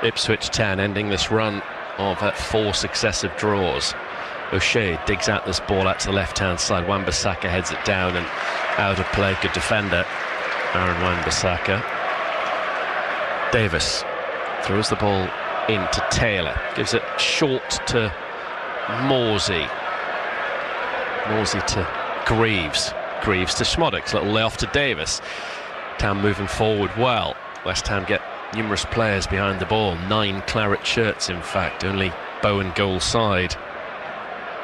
Ipswich Town, ending this run of 4 successive draws. O'Shea digs out this ball out to the left-hand side. Wan-Bissaka heads it down and out of play. Good defender, Aaron Wan-Bissaka. Davis throws the ball into Taylor. Gives it short to Morsey. Morsey to Greaves. Greaves to Smodic. Little lay off to Davis. Town moving forward well. West Ham get numerous players behind the ball. 9 claret shirts, in fact. Only Bowen goal side.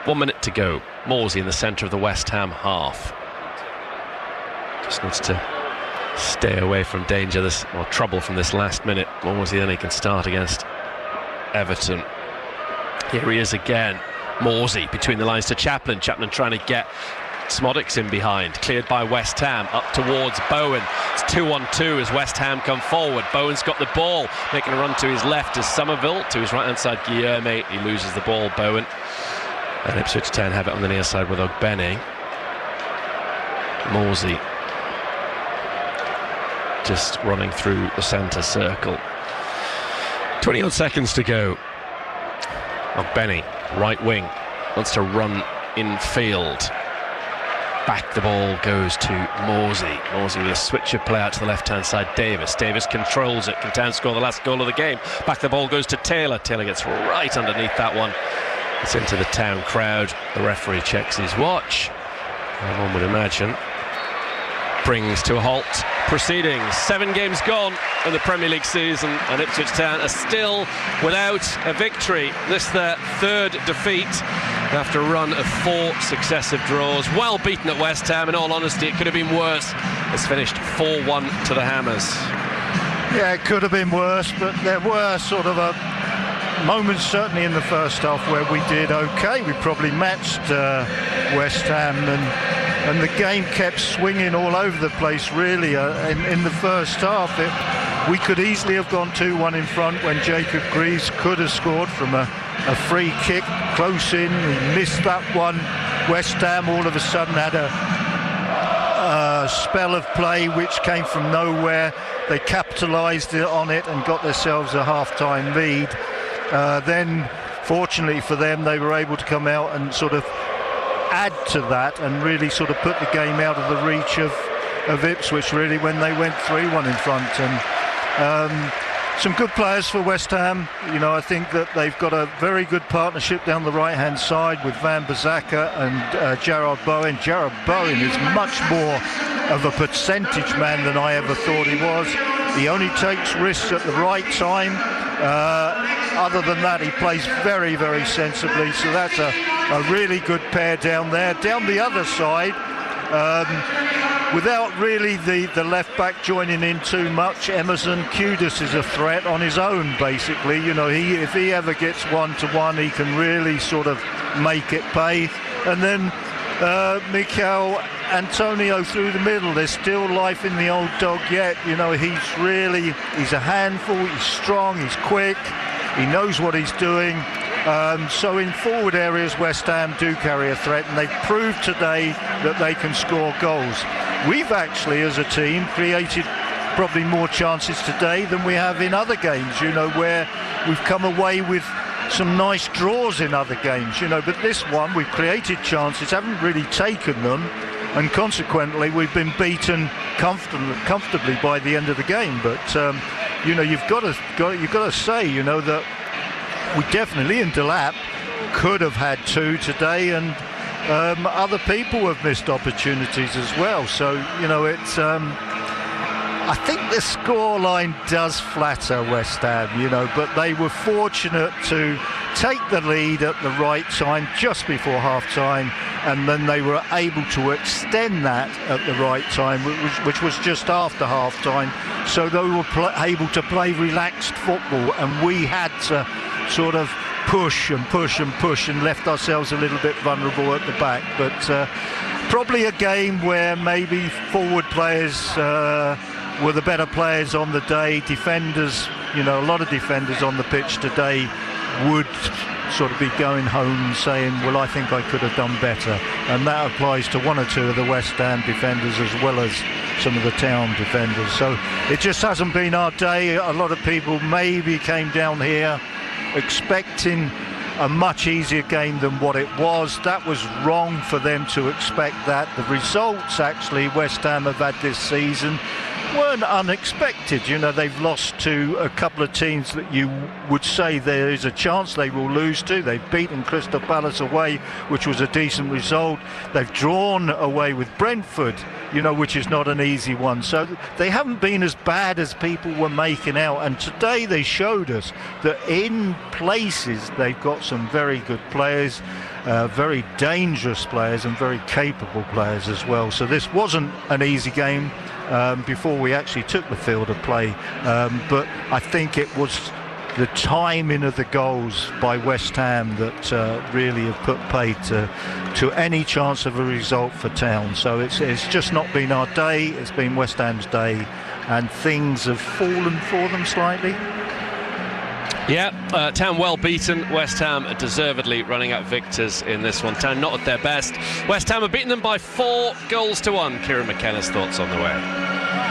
1 minute to go. Morsey in the centre of the West Ham half. Just needs to stay away from danger, or trouble from this last minute. Morsey, then he can start against Everton. Here he is again. Morsey between the lines to Chaplin. Chaplin trying to get Smodic's in behind. Cleared by West Ham. Up towards Bowen. It's 2-on-2 as West Ham come forward. Bowen's got the ball. Making a run to his left is Somerville. To his right hand side, Guillerme. He loses the ball, Bowen. And Ipswich Town have it on the near side with Ogbenny. Morsey just running through the centre circle. 20 odd seconds to go. Ogbenny, right wing, wants to run in field. Back the ball goes to Morsey. Morsey with a switch of play out to the left-hand side. Davis controls it. Can Town score the last goal of the game? Back the ball goes to Taylor. Taylor gets right underneath that one. It's into the Town crowd. The referee checks his watch, and one would imagine brings to a halt proceedings. 7 games gone in the Premier League season, and Ipswich Town are still without a victory. This their 3rd defeat after a run of 4 successive draws. Well beaten at West Ham. In all honesty, it could have been worse. It's finished 4-1 to the Hammers. Yeah, it could have been worse, but there were sort of moments certainly in the first half where we did okay. We probably matched West Ham, and the game kept swinging all over the place really. In the first half we could easily have gone 2-1 in front when Jacob Greaves could have scored from a free kick close in. He missed that one. West Ham all of a sudden had a spell of play which came from nowhere. They capitalised on it and got themselves a half-time lead. Then fortunately for them, they were able to come out and sort of add to that and really sort of put the game out of the reach of Ipswich really when they went 3-1 in front. And some good players for West Ham. You know, I think that they've got a very good partnership down the right hand side with Wan-Bissaka and Jarrod Bowen. Jarrod Bowen is much more of a percentage man than I ever thought he was. He only takes risks at the right time. Other than that, he plays very, very sensibly. So that's a really good pair down there. Down the other side, without really the left back joining in too much, Emerson Kudus is a threat on his own, basically. You know, if he ever gets 1-to-1, he can really sort of make it pay. And then Mikel Antonio through the middle. There's still life in the old dog yet. You know, he's a handful. He's strong, he's quick, he knows what he's doing. So in forward areas, West Ham do carry a threat, and they've proved today that they can score goals. We've actually, as a team, created probably more chances today than we have in other games, you know, where we've come away with some nice draws in other games, you know, but this one we've created chances, haven't really taken them, and consequently we've been beaten comfortably by the end of the game. But you know, you've got to say, you know, that we definitely, in Delap, could have had 2 today, and other people have missed opportunities as well. So, you know, it's I think the scoreline does flatter West Ham, you know, but they were fortunate to take the lead at the right time, just before half-time, and then they were able to extend that at the right time, which was just after half-time. So they were able to play relaxed football, and we had to sort of push and left ourselves a little bit vulnerable at the back. But probably a game where maybe forward players were the better players on the day. Defenders, you know, a lot of defenders on the pitch today would sort of be going home saying, well, I think I could have done better. And that applies to 1 or 2 of the West Ham defenders as well as some of the Town defenders. So it just hasn't been our day. A lot of people maybe came down here expecting a much easier game than what it was. That was wrong for them to expect that. The results actually West Ham have had this season weren't unexpected. You know, they've lost to a couple of teams that you would say there is a chance they will lose to. They've beaten Crystal Palace away, which was a decent result. They've drawn away with Brentford, you know, which is not an easy one. So they haven't been as bad as people were making out. And today they showed us that in places they've got some very good players, very dangerous players, and very capable players as well. So this wasn't an easy game before we actually took the field of play, but I think it was the timing of the goals by West Ham that really have put paid to any chance of a result for Town. So it's just not been our day. It's been West Ham's day, and things have fallen for them slightly. Yeah, Town well beaten. West Ham deservedly running out victors in this one. Town not at their best. West Ham have beaten them by 4 goals to 1. Kieran McKenna's thoughts on the way.